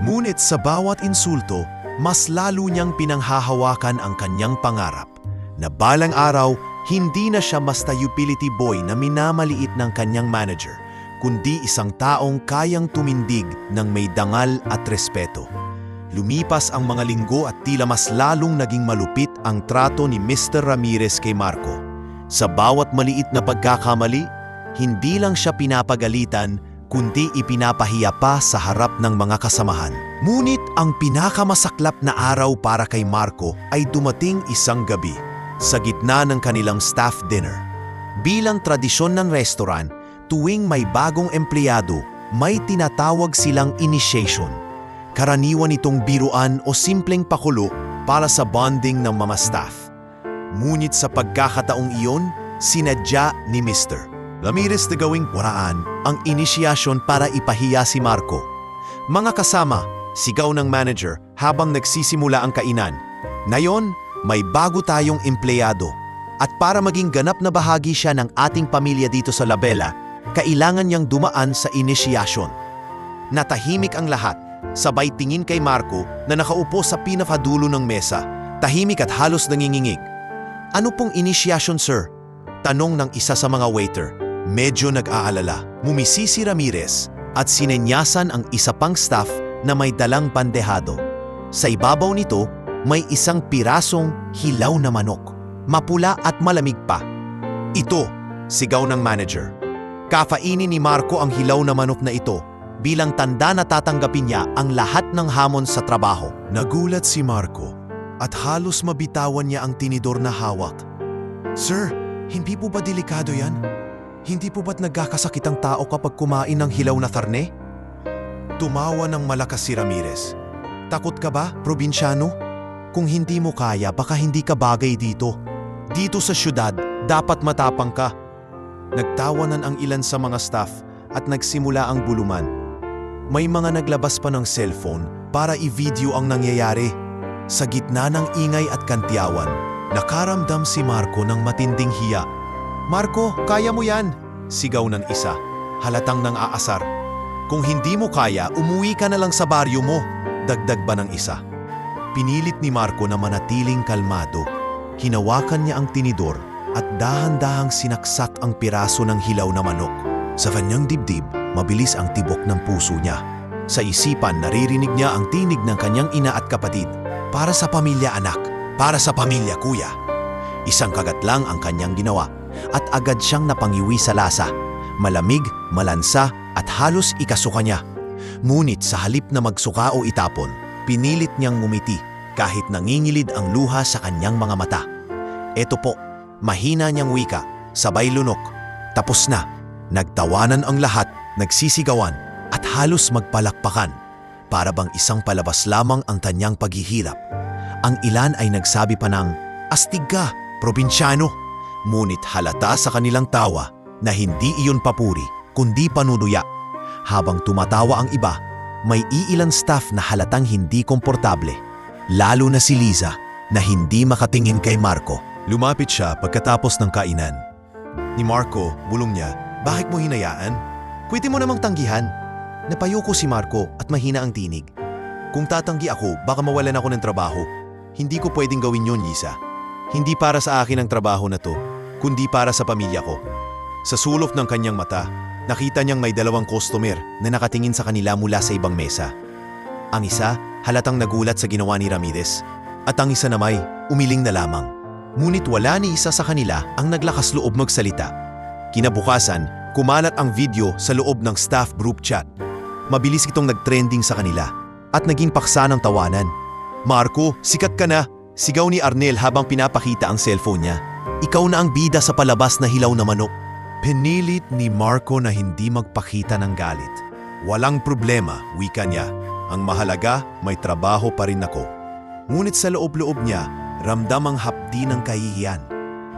Ngunit sa bawat insulto, mas lalo niyang pinanghahawakan ang kanyang pangarap na balang araw hindi na siya basta utility boy na minamaliit ng kanyang manager, kundi isang taong kayang tumindig ng may dangal at respeto. Lumipas ang mga linggo at tila mas lalong naging malupit ang trato ni Mr. Ramirez kay Marco. Sa bawat maliit na pagkakamali, hindi lang siya pinapagalitan, kundi ipinapahiya pa sa harap ng mga kasamahan. Ngunit ang pinakamasaklap na araw para kay Marco ay dumating isang gabi, sa gitna ng kanilang staff dinner. Bilang tradisyon ng restaurant, tuwing may bagong empleyado, may tinatawag silang initiation. Karaniwan itong biruan o simpleng pakulo para sa bonding ng mga staff. Ngunit sa pagkakataong iyon, sinadya ni Mr. Ramirez na gawing paraan ang inisyasyon para ipahiya si Marco. Mga kasama, sigaw ng manager habang nagsisimula ang kainan. Ngayon, may bago tayong empleyado. At para maging ganap na bahagi siya ng ating pamilya dito sa Labela, kailangan niyang dumaan sa inisyasyon. Natahimik ang lahat, sabay tingin kay Marco na nakaupo sa pinakadulo ng mesa, tahimik at halos nangingingig. Ano pong inisyasyon, sir? Tanong ng isa sa mga waiter. Medyo nag-aalala. Ngumisi si Ramirez at sinenyasan ang isa pang staff na may dalang bandehado. Sa ibabaw nito, may isang pirasong hilaw na manok, mapula at malamig pa. Ito, sigaw ng manager. Kafainin ni Marco ang hilaw na manok na ito bilang tanda na tatanggapin niya ang lahat ng hamon sa trabaho. Nagulat si Marco at halos mabitawan niya ang tinidor na hawak. Sir, hindi po ba delikado yan? Hindi po ba't nagkakasakit ang tao kapag kumain ng hilaw na karne? Tumawa ng malakas si Ramirez. Takot ka ba, probinsyano? Kung hindi mo kaya, baka hindi ka bagay dito. Dito sa syudad, dapat matapang ka. Nagtawanan ang ilan sa mga staff at nagsimula ang buluman. May mga naglabas pa ng cellphone para i-video ang nangyayari. Sa gitna ng ingay at kantiyawan, nakaramdam si Marco ng matinding hiya. Marco, kaya mo yan! Sigaw ng isa, halatang nang aasar. Kung hindi mo kaya, umuwi ka na lang sa baryo mo, dagdag ba ng isa. Pinilit ni Marco na manatiling kalmado. Hinawakan niya ang tinidor at dahan-dahang sinaksak ang piraso ng hilaw na manok. Sa kanyang dibdib, mabilis ang tibok ng puso niya. Sa isipan, naririnig niya ang tinig ng kanyang ina at kapatid. Para sa pamilya anak, para sa pamilya kuya. Isang kagat lang ang kanyang ginawa at agad siyang napangiwi sa lasa. Malamig, malansa at halos ikasuka niya. Ngunit sa halip na magsuka o itapon, pinilit niyang ngumiti kahit nangingilid ang luha sa kanyang mga mata. Eto po, mahina niyang wika, sabay lunok. Tapos na. Nagtawanan ang lahat, nagsisigawan at halos magpalakpakan. Para bang isang palabas lamang ang kanyang paghihirap. Ang ilan ay nagsabi pa ng, "Astig ka, probinsyano." Ngunit halata sa kanilang tawa na hindi iyon papuri, kundi panunuya. Habang tumatawa ang iba, may iilang staff na halatang hindi komportable. Lalo na si Liza na hindi makatingin kay Marco. Lumapit siya pagkatapos ng kainan. Ni Marco, bulong niya, "Bakit mo hinayaan? Pwede mo namang tanggihan." Napayuko si Marco at mahina ang tinig. "Kung tatanggi ako, baka mawalan ako ng trabaho. Hindi ko pwedeng gawin yun, Liza. Hindi para sa akin ang trabaho na to, kundi para sa pamilya ko." Sa sulok ng kanyang mata, nakita niyang may dalawang customer na nakatingin sa kanila mula sa ibang mesa. Ang isa, halatang nagulat sa ginawa ni Ramirez, at ang isa namay, umiling na lamang. Ngunit wala ni isa sa kanila ang naglakas loob magsalita. Kinabukasan, kumalat ang video sa loob ng staff group chat. Mabilis itong nagtrending sa kanila at naging paksa ng tawanan. "Marco, sikat ka na! Sigaw ni Arnel habang pinapakita ang cellphone niya. Ikaw na ang bida sa palabas na hilaw na manok. Pinilit ni Marco na hindi magpakita ng galit. Walang problema, wika niya. Ang mahalaga, may trabaho pa rin ako. Ngunit sa loob-loob niya, ramdam ang hapdi ng kahihiyan.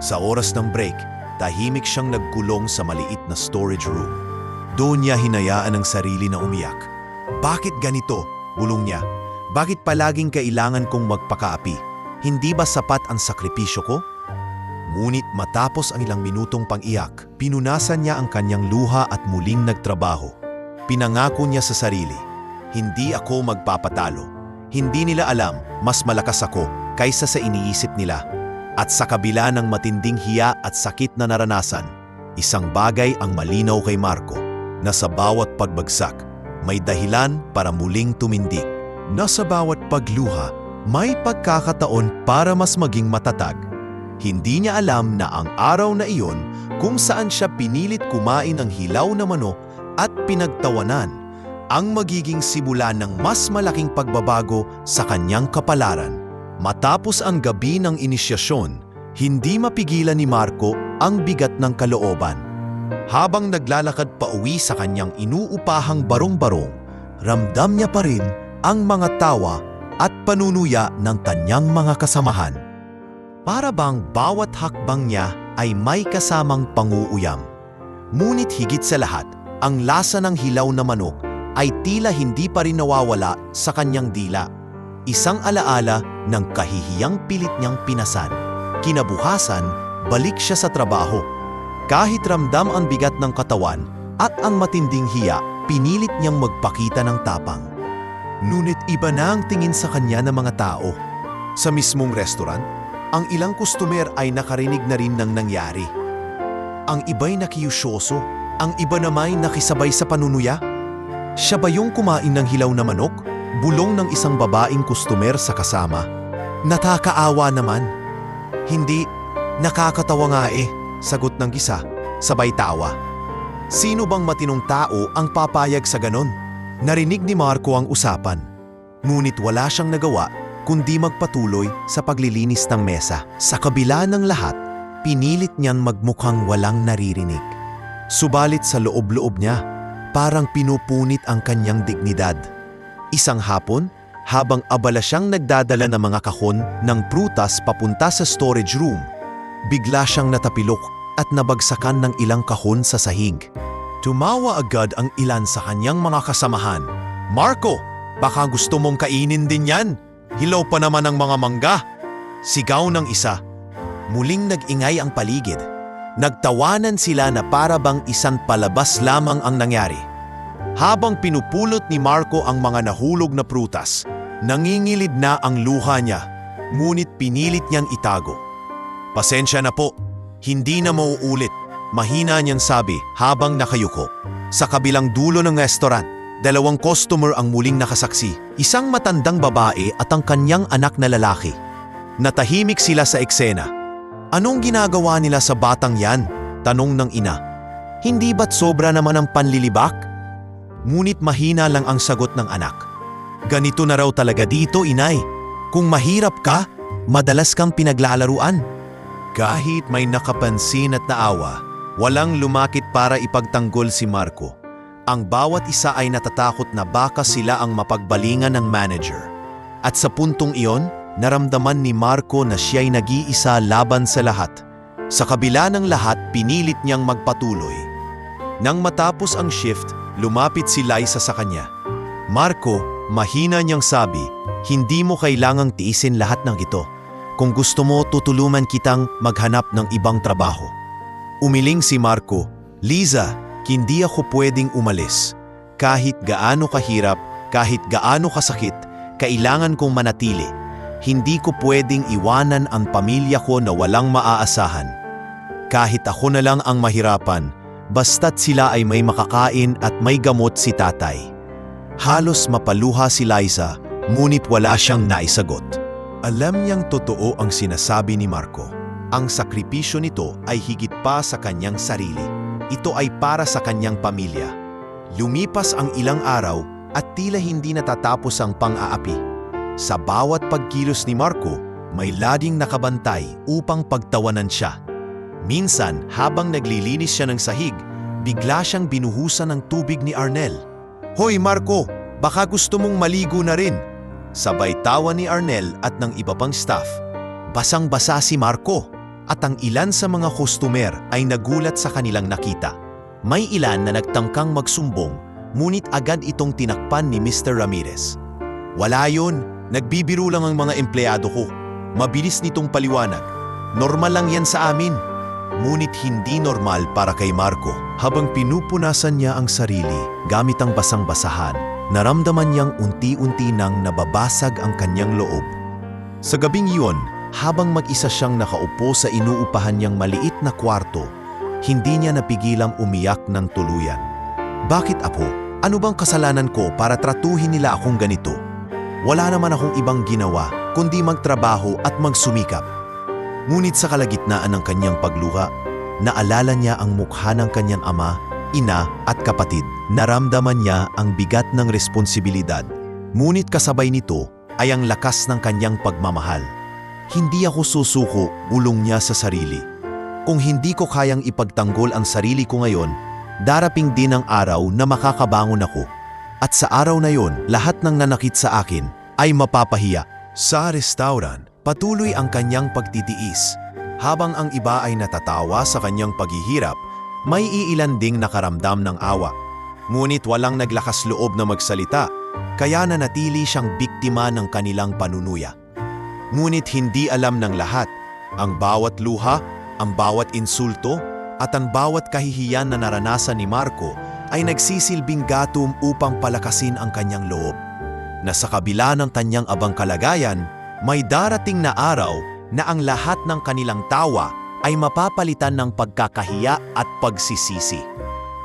Sa oras ng break, tahimik siyang nagkulong sa maliit na storage room. Doon niya hinayaan ang sarili na umiyak. Bakit ganito? Bulong niya. Bakit palaging kailangan kong magpakaapi? Hindi ba sapat ang sakripisyo ko? Ngunit matapos ang ilang minutong pang-iyak, pinunasan niya ang kanyang luha at muling nagtrabaho. Pinangako niya sa sarili, hindi ako magpapatalo. Hindi nila alam, mas malakas ako kaysa sa iniisip nila. At sa kabila ng matinding hiya at sakit na naranasan, isang bagay ang malinaw kay Marco, na sa bawat pagbagsak, may dahilan para muling tumindig. Na sa bawat pagluha, may pagkakataon para mas maging matatag. Hindi niya alam na ang araw na iyon kung saan siya pinilit kumain ng hilaw na manok at pinagtawanan ang magiging simula ng mas malaking pagbabago sa kanyang kapalaran. Matapos ang gabi ng inisyasyon, hindi mapigilan ni Marco ang bigat ng kalooban. Habang naglalakad pa uwi sa kanyang inuupahang barong-barong, ramdam niya pa rin ang mga tawa at panunuya ng kanyang mga kasamahan. Para bang bawat hakbang niya ay may kasamang panguuyam. Ngunit higit sa lahat, ang lasa ng hilaw na manok ay tila hindi pa rin nawawala sa kanyang dila. Isang alaala ng kahihiyang pilit niyang pinasan. Kinabukasan, balik siya sa trabaho. Kahit ramdam ang bigat ng katawan at ang matinding hiya, pinilit niyang magpakita ng tapang. Ngunit iba na ang tingin sa kanya ng mga tao. Sa mismong restaurant, ang ilang kustomer ay nakarinig na rin ng nangyari. Ang iba'y nakiyusyoso, ang iba nama'y nakisabay sa panunuya. Siya ba yung kumain ng hilaw na manok? Bulong ng isang babaeng kustomer sa kasama. Nakakaawa naman. Hindi, nakakatawa nga sagot ng isa, sabay tawa. Sino bang matinong tao ang papayag sa ganon? Narinig ni Marco ang usapan. Ngunit wala siyang nagawa kundi magpatuloy sa paglilinis ng mesa. Sa kabila ng lahat, pinilit niyang magmukhang walang naririnig. Subalit sa loob-loob niya, parang pinupunit ang kanyang dignidad. Isang hapon, habang abala siyang nagdadala ng mga kahon ng prutas papunta sa storage room, bigla siyang natapilok at nabagsakan ng ilang kahon sa sahig. Tumawa agad ang ilan sa kanyang mga kasamahan. Marco, baka gusto mong kainin din yan? Hilaw pa naman ang mga mangga. Sigaw ng isa. Muling nag-ingay ang paligid. Nagtawanan sila na para bang isang palabas lamang ang nangyari. Habang pinupulot ni Marco ang mga nahulog na prutas, nangingilid na ang luha niya, ngunit pinilit niyang itago. Pasensya na po, hindi na mauulit, mahina niyang sabi habang nakayuko. Sa kabilang dulo ng restaurant, 2 customer ang muling nakasaksi, isang matandang babae at ang kanyang anak na lalaki. Natahimik sila sa eksena. Anong ginagawa nila sa batang yan? Tanong ng ina. Hindi ba't sobra naman ang panlilibak? Ngunit mahina lang ang sagot ng anak. Ganito na raw talaga dito, inay. Kung mahirap ka, madalas kang pinaglalaruan. Kahit may nakapansin at naawa, walang lumakit para ipagtanggol si Marco. Ang bawat isa ay natatakot na baka sila ang mapagbalingan ng manager. At sa puntong iyon, naramdaman ni Marco na siya'y nag-iisa laban sa lahat. Sa kabila ng lahat, pinilit niyang magpatuloy. Nang matapos ang shift, lumapit si Liza sa kanya. Marco, mahina niyang sabi, hindi mo kailangang tiisin lahat ng ito. Kung gusto mo, tutulungan kitang maghanap ng ibang trabaho. Umiling si Marco, Liza, hindi ako pwedeng umalis. Kahit gaano kahirap, kahit gaano kasakit, kailangan kong manatili. Hindi ko pwedeng iwanan ang pamilya ko na walang maaasahan. Kahit ako na lang ang mahirapan, basta't sila ay may makakain at may gamot si tatay. Halos mapaluha si Liza, ngunit wala siyang naisagot. Alam niyang totoo ang sinasabi ni Marco. Ang sakripisyo nito ay higit pa sa kanyang sarili. Ito ay para sa kanyang pamilya. Lumipas ang ilang araw at tila hindi natatapos ang pang-aapi. Sa bawat pagkilos ni Marco, may laging nakabantay upang pagtawanan siya. Minsan, habang naglilinis siya ng sahig, bigla siyang binuhusan ng tubig ni Arnel. "Hoy Marco, baka gusto mong maligo na rin." Sabay tawa ni Arnel at ng iba pang staff. Basang-basa si Marco at ang ilan sa mga customer ay nagulat sa kanilang nakita. May ilan na nagtangkang magsumbong, ngunit agad itong tinakpan ni Mr. Ramirez. "Wala yun, nagbibiro lang ang mga empleyado ko. Mabilis nitong paliwanag. Normal lang yan sa amin." Ngunit hindi normal para kay Marco. Habang pinupunasan niya ang sarili gamit ang basang-basahan, naramdaman niyang unti-unti nang nababasag ang kanyang loob. Sa gabing iyon, habang mag-isa siyang nakaupo sa inuupahan niyang maliit na kwarto, hindi niya napigilang umiyak ng tuluyan. "Bakit apo? Ano bang kasalanan ko para tratuhin nila akong ganito? Wala naman akong ibang ginawa kundi magtrabaho at magsumikap." Ngunit sa kalagitnaan ng kanyang pagluha, naalala niya ang mukha ng kanyang ama, ina at kapatid. Naramdaman niya ang bigat ng responsibilidad. Ngunit kasabay nito ay ang lakas ng kanyang pagmamahal. "Hindi ako susuko," bulong niya sa sarili. "Kung hindi ko kayang ipagtanggol ang sarili ko ngayon, darating din ang araw na makakabangon ako. At sa araw na yon, lahat ng nanakit sa akin ay mapapahiya." Sa restaurant, patuloy ang kanyang pagtitiis. Habang ang iba ay natatawa sa kanyang paghihirap, may iilan ding nakaramdam ng awa. Ngunit walang naglakas loob na magsalita, kaya nanatili siyang biktima ng kanilang panunuya. Ngunit hindi alam ng lahat, ang bawat luha, ang bawat insulto, at ang bawat kahihiyan na naranasan ni Marco ay nagsisilbing gatum upang palakasin ang kanyang loob. Na sa kabila ng kanyang abang kalagayan, may darating na araw na ang lahat ng kanilang tawa ay mapapalitan ng pagkakahiya at pagsisisi.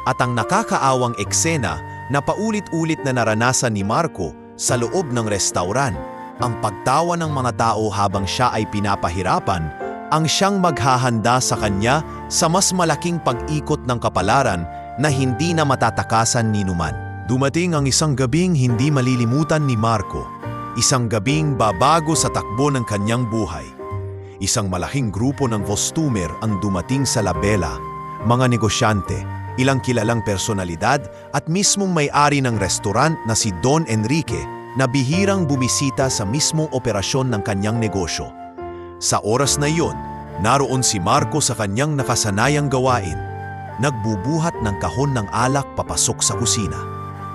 At ang nakakaawang eksena na paulit-ulit na naranasan ni Marco sa loob ng restauran, ang pagtawa ng mga tao habang siya ay pinapahirapan, ang siyang maghahanda sa kanya sa mas malaking pag-ikot ng kapalaran na hindi na matatakasan ni numan. Dumating ang isang gabing hindi malilimutan ni Marco. Isang gabing babago sa takbo ng kanyang buhay. Isang malaking grupo ng customer ang dumating sa La Bella, mga negosyante, ilang kilalang personalidad at mismong may-ari ng restaurant na si Don Enrique na bihirang bumisita sa mismong operasyon ng kanyang negosyo. Sa oras na iyon, naroon si Marco sa kanyang nakasanayang gawain. Nagbubuhat ng kahon ng alak papasok sa kusina.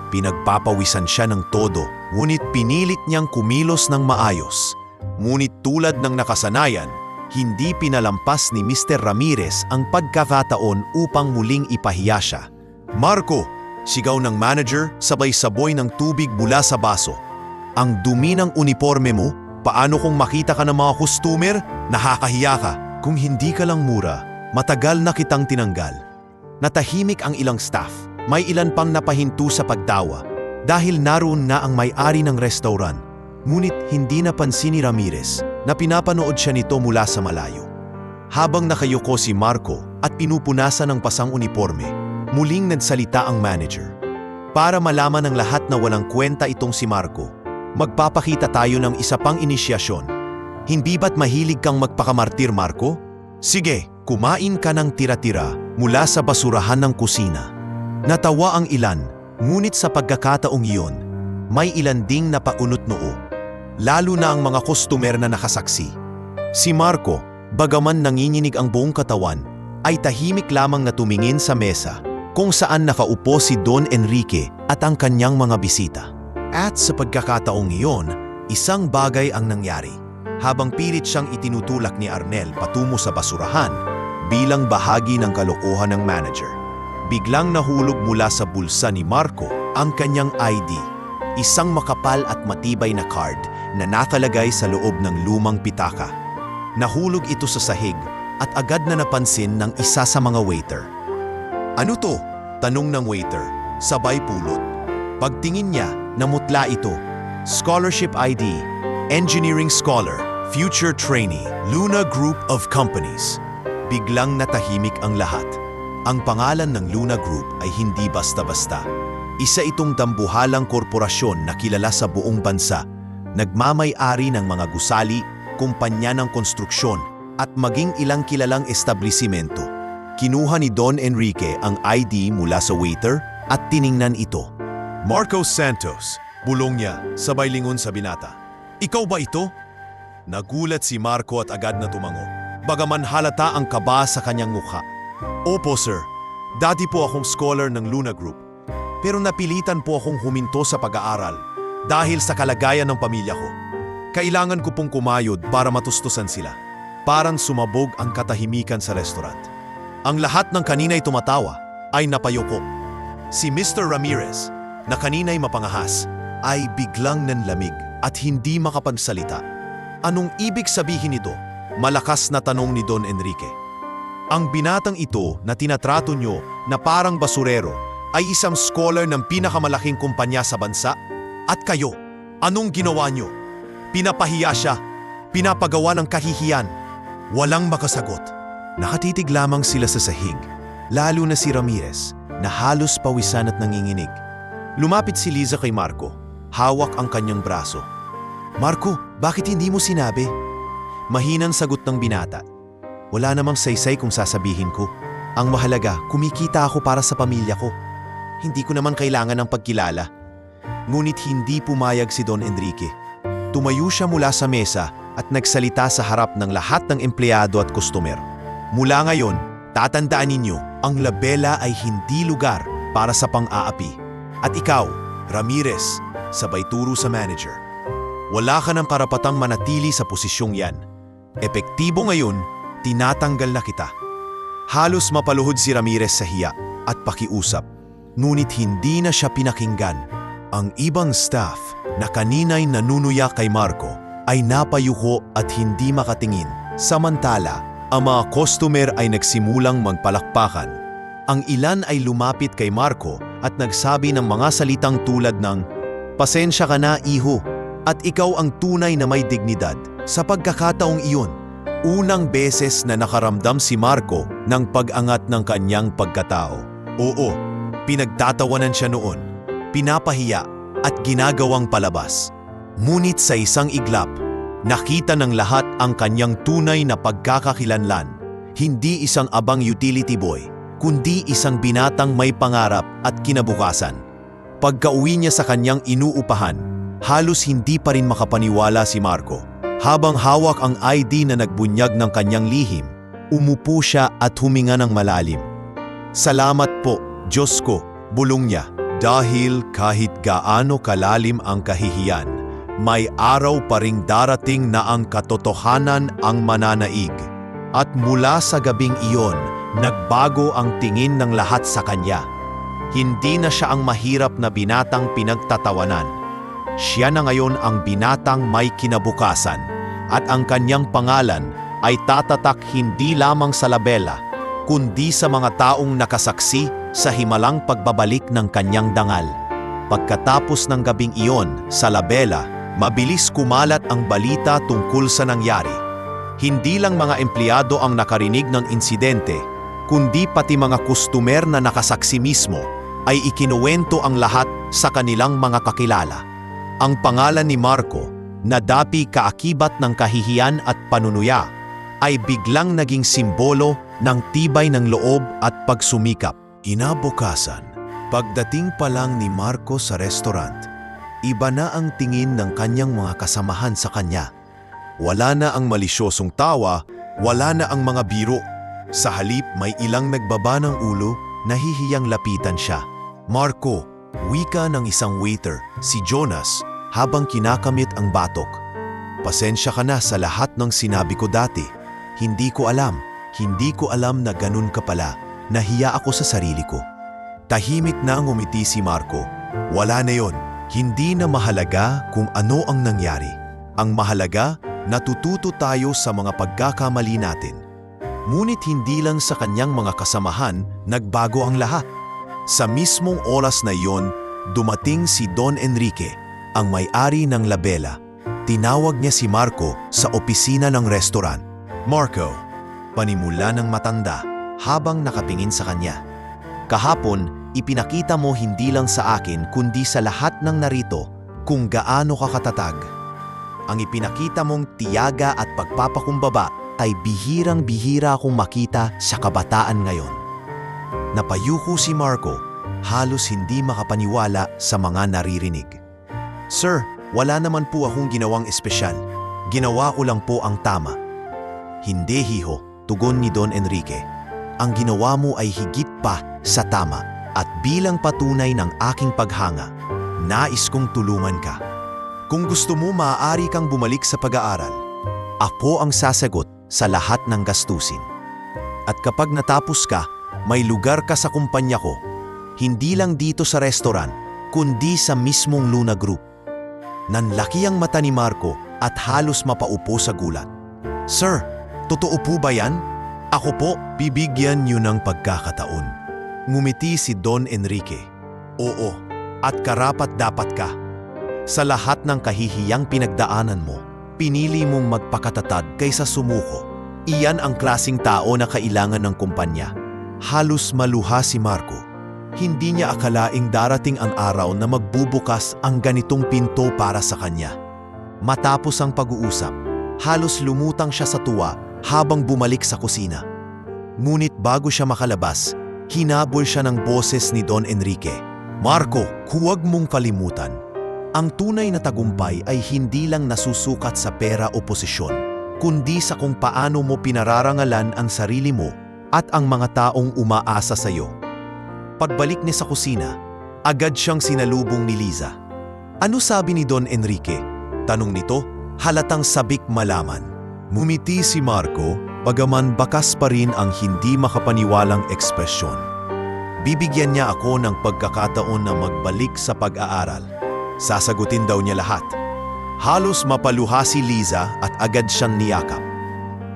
Pinagpapawisan siya ng todo, ngunit pinilit niyang kumilos ng maayos. Ngunit tulad ng nakasanayan, hindi pinalampas ni Mr. Ramirez ang pagkakataon upang muling ipahiya siya. "Marco!" sigaw ng manager sabay saboy ng tubig mula sa baso. "Ang dumi ng uniforme mo, paano kung makita ka ng mga customer? Nakakahiya ka. Kung hindi ka lang mura, matagal na kitang tinanggal." Natahimik ang ilang staff. May ilan pang napahinto sa pagtawa dahil naroon na ang may-ari ng restaurant. Ngunit hindi napansin ni Ramirez na pinapanood siya nito mula sa malayo. Habang nakayuko si Marco at pinupunasan ng pasang uniforme, muling nagsalita ang manager. "Para malaman ng lahat na walang kwenta itong si Marco, magpapakita tayo ng isa pang inisyasyon. Hindi ba't mahilig kang magpakamartir, Marco? Sige, kumain ka ng tira-tira mula sa basurahan ng kusina." Natawa ang ilan, ngunit sa pagkakataong iyon, may ilan ding napakunot noo. Lalo na ang mga customer na nakasaksi. Si Marco, bagaman nanginginig ang buong katawan, ay tahimik lamang na tumingin sa mesa kung saan nakaupo si Don Enrique at ang kanyang mga bisita. At sa pagkakataong iyon, isang bagay ang nangyari. Habang pilit siyang itinutulak ni Arnel patungo sa basurahan bilang bahagi ng kalokohan ng manager, biglang nahulog mula sa bulsa ni Marco ang kanyang ID, isang makapal at matibay na card na nakalagay sa loob ng lumang pitaka. Nahulog ito sa sahig at agad na napansin ng isa sa mga waiter. "Ano to?" tanong ng waiter, sabay pulot. Pagtingin niya, namutla ito. Scholarship ID, Engineering Scholar, Future Trainee, Luna Group of Companies. Biglang natahimik ang lahat. Ang pangalan ng Luna Group ay hindi basta-basta. Isa itong dambuhalang korporasyon na kilala sa buong bansa, nagmamay-ari ng mga gusali, kumpanya ng konstruksyon at maging ilang kilalang establisimento. Kinuha ni Don Enrique ang ID mula sa waiter at tiningnan ito. Marco Santos, bulong niya, sabay lingon sa binata. Ikaw ba ito? Nagulat si Marco at agad na tumango. Bagaman halata ang kaba sa kanyang mukha. Opo sir, dati po akong scholar ng Luna Group. Pero napilitan po akong huminto sa pag-aaral dahil sa kalagayan ng pamilya ko. Kailangan ko pong kumayod para matustusan sila. Parang sumabog ang katahimikan sa restaurant. Ang lahat ng kanina'y tumatawa ay napayuko. Si Mr. Ramirez, na kanina'y mapangahas, ay biglang nanlamig at hindi makapagsalita. Anong ibig sabihin nito? Malakas na tanong ni Don Enrique. Ang binatang ito na tinatrato nyo na parang basurero ay isang scholar ng pinakamalaking kumpanya sa bansa? At kayo, anong ginawa nyo? Pinapahiya siya, pinapagawa ng kahihiyan. Walang makasagot. Nakatitig lamang sila sa sahig, lalo na si Ramirez na halos pawisan at nanginginig. Lumapit si Liza kay Marco, hawak ang kanyang braso. Marco, bakit hindi mo sinabi? Mahinang sagot ng binata. Wala namang saysay kung sasabihin ko. Ang mahalaga, kumikita ako para sa pamilya ko. Hindi ko naman kailangan ng pagkilala. Ngunit hindi pumayag si Don Enrique. Tumayo siya mula sa mesa at nagsalita sa harap ng lahat ng empleyado at customer. Mula ngayon, tatandaan ninyo, ang labela ay hindi lugar para sa pang-aapi. At ikaw, Ramirez, sabay turo sa manager. Wala ka ng karapatang manatili sa posisyong yan. Epektibo ngayon, tinatanggal na kita. Halos mapaluhod si Ramirez sa hiya at pakiusap. Ngunit hindi na siya pinakinggan. Ang ibang staff na kanina'y nanunuya kay Marco ay napayuko at hindi makatingin. Samantala, ang mga customer ay nagsimulang magpalakpakan. Ang ilan ay lumapit kay Marco at nagsabi ng mga salitang tulad ng, "Pasensya ka na, iho, at ikaw ang tunay na may dignidad." Sa pagkakataong iyon, unang beses na nakaramdam si Marco ng pag-angat ng kanyang pagkatao. Oo, pinagtatawanan siya noon, pinapahiya at ginagawang palabas. Ngunit sa isang iglap, nakita ng lahat ang kanyang tunay na pagkakakilanlan. Hindi isang abang utility boy, kundi isang binatang may pangarap at kinabukasan. Pagka-uwi niya sa kanyang inuupahan, halos hindi pa rin makapaniwala si Marco. Habang hawak ang ID na nagbunyag ng kanyang lihim, umupo siya at huminga ng malalim. Salamat po, Diyos ko, bulong niya. Dahil kahit gaano kalalim ang kahihiyan, may araw pa ring darating na ang katotohanan ang mananaig. At mula sa gabing iyon, nagbago ang tingin ng lahat sa kanya. Hindi na siya ang mahirap na binatang pinagtatawanan. Siya na ngayon ang binatang may kinabukasan at ang kanyang pangalan ay tatatak hindi lamang sa labela, kundi sa mga taong nakasaksi sa himalang pagbabalik ng kanyang dangal. Pagkatapos ng gabing iyon sa labela, mabilis kumalat ang balita tungkol sa nangyari. Hindi lang mga empleyado ang nakarinig ng insidente, kundi pati mga kustomer na nakasaksi mismo ay ikinuwento ang lahat sa kanilang mga kakilala. Ang pangalan ni Marco, na dati kaakibat ng kahihiyan at panunuya, ay biglang naging simbolo ng tibay ng loob at pagsumikap. Inabukasan, pagdating pa lang ni Marco sa restaurant, iba na ang tingin ng kanyang mga kasamahan sa kanya. Wala na ang malisyosong tawa, wala na ang mga biro. Sa halip may ilang nagbaba ng ulo, nahihiyang lapitan siya. Marco, wika ng isang waiter, si Jonas, habang kinakamit ang batok. Pasensya ka na sa lahat ng sinabi ko dati. Hindi ko alam na ganun ka pala. Nahiya ako sa sarili ko. Tahimik na ang umiti si Marco. Wala na yon. Hindi na mahalaga kung ano ang nangyari. Ang mahalaga, natututo tayo sa mga pagkakamali natin. Ngunit hindi lang sa kanyang mga kasamahan nagbago ang lahat. Sa mismong oras na iyon, dumating si Don Enrique, ang may-ari ng labela. Tinawag niya si Marco sa opisina ng restaurant. Marco, panimula ng matanda habang nakatingin sa kanya. Kahapon, ipinakita mo hindi lang sa akin kundi sa lahat ng narito kung gaano ka katatag. Ang ipinakita mong tiyaga at pagpapakumbaba ay bihirang-bihira akong makita sa kabataan ngayon. Napayuko si Marco, halos hindi makapaniwala sa mga naririnig. Sir, wala naman po akong ginawang espesyal. Ginawa ko lang po ang tama. Hindi hiho, tugon ni Don Enrique. Ang ginawa mo ay higit pa sa tama at bilang patunay ng aking paghanga, nais kong tulungan ka. Kung gusto mo, maaari kang bumalik sa pag-aaral. Ako ang sasagot sa lahat ng gastusin. At kapag natapos ka, may lugar ka sa kumpanya ko. Hindi lang dito sa restaurant, kundi sa mismong Luna Group. Nanlaki ang mata ni Marco at halos mapaupo sa gulat. Sir, totoo po ba yan? Ako po, bibigyan niyo ng pagkakataon. Ngumiti si Don Enrique. Oo, at karapat-dapat ka. Sa lahat ng kahihiyang pinagdaanan mo, pinili mong magpakatatag kaysa sumuko. Iyan ang klasing tao na kailangan ng kumpanya. Halos maluha si Marco. Hindi niya akalaing darating ang araw na magbubukas ang ganitong pinto para sa kanya. Matapos ang pag-uusap, halos lumutang siya sa tuwa habang bumalik sa kusina. Ngunit bago siya makalabas, hinabol siya ng boses ni Don Enrique. Marco, huwag mong kalimutan. Ang tunay na tagumpay ay hindi lang nasusukat sa pera o posisyon, kundi sa kung paano mo pinararangalan ang sarili mo at ang mga taong umaasa sa iyo. Pagbalik niya sa kusina, agad siyang sinalubong ni Liza. Ano sabi ni Don Enrique? Tanong nito, halatang sabik malaman. Ngumiti si Marco, bagaman bakas pa rin ang hindi makapaniwalang ekspresyon. Bibigyan niya ako ng pagkakataon na magbalik sa pag-aaral. Sasagutin daw niya lahat. Halos mapaluha si Liza at agad siyang niyakap.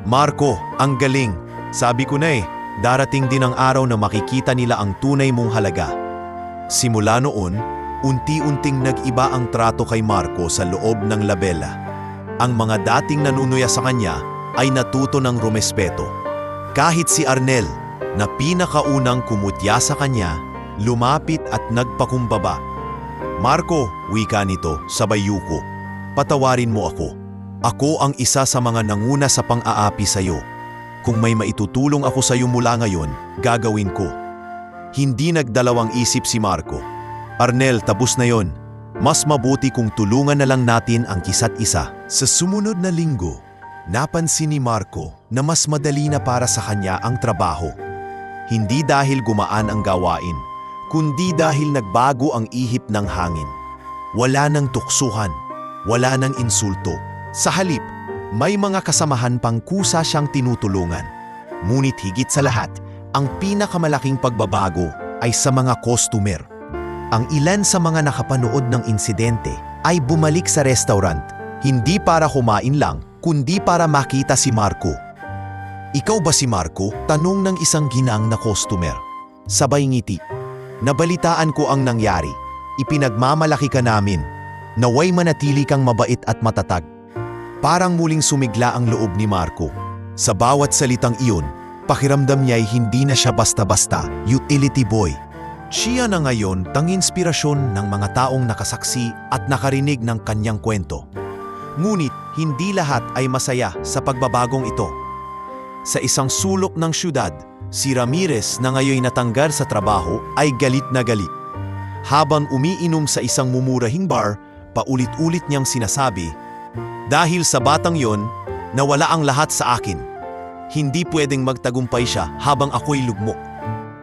Marco, ang galing. Sabi ko na darating din ang araw na makikita nila ang tunay mong halaga. Simula noon, unti-unting nag-iba ang trato kay Marco sa loob ng labela. Ang mga dating nanunuya sa kanya ay natuto ng rumespeto. Kahit si Arnel, na pinakaunang kumutya sa kanya, lumapit at nagpakumbaba. Marco, wika nito, sabay yuko. Patawarin mo ako. Ako ang isa sa mga nanguna sa pang-aapi sa iyo. Kung may maitutulong ako sa iyo mula ngayon, gagawin ko. Hindi nagdalawang isip si Marco. Arnel, tapos na yon. Mas mabuti kung tulungan na lang natin ang isa't isa. Sa sumunod na linggo, napansin ni Marco na mas madali na para sa kanya ang trabaho. Hindi dahil gumaan ang gawain, kundi dahil nagbago ang ihip ng hangin. Wala nang tuksuhan, wala nang insulto. Sa halip, may mga kasamahan pang kusa siyang tinutulungan. Ngunit higit sa lahat, ang pinakamalaking pagbabago ay sa mga customer. Ang ilan sa mga nakapanood ng insidente ay bumalik sa restaurant, hindi para kumain lang, kundi para makita si Marco. Ikaw ba si Marco? Tanong ng isang ginang na customer. Sabay ngiti. Nabalitaan ko ang nangyari. Ipinagmamalaki ka namin. Naway manatili kang mabait at matatag. Parang muling sumigla ang loob ni Marco. Sa bawat salitang iyon, pakiramdam niya'y hindi na siya basta-basta utility boy. Siya na ngayon tang-inspirasyon ng mga taong nakasaksi at nakarinig ng kanyang kwento. Ngunit hindi lahat ay masaya sa pagbabagong ito. Sa isang sulok ng syudad, si Ramirez na ngayon natanggal sa trabaho ay galit na galit. Habang umiinom sa isang mumurahing bar, paulit-ulit niyang sinasabi, dahil sa batang yon, nawala ang lahat sa akin. Hindi pwedeng magtagumpay siya habang ako'y lugmok.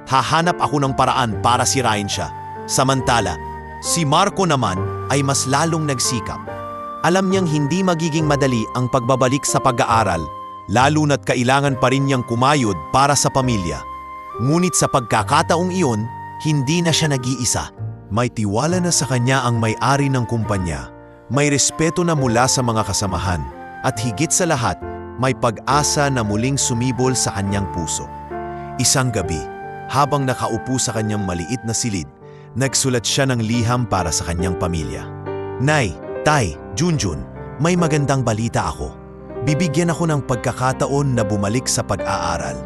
Hahanap ako ng paraan para sirain siya. Samantala, si Marco naman ay mas lalong nagsikap. Alam niyang hindi magiging madali ang pagbabalik sa pag-aaral, lalo na't kailangan pa rin niyang kumayod para sa pamilya. Ngunit sa pagkakataong iyon, hindi na siya nag-iisa. May tiwala na sa kanya ang may-ari ng kumpanya. May respeto na mula sa mga kasamahan at higit sa lahat, may pag-asa na muling sumibol sa kanyang puso. Isang gabi, habang nakaupo sa kanyang maliit na silid, nagsulat siya ng liham para sa kanyang pamilya. Nay, Tay, Junjun, may magandang balita ako. Bibigyan ako ng pagkakataon na bumalik sa pag-aaral.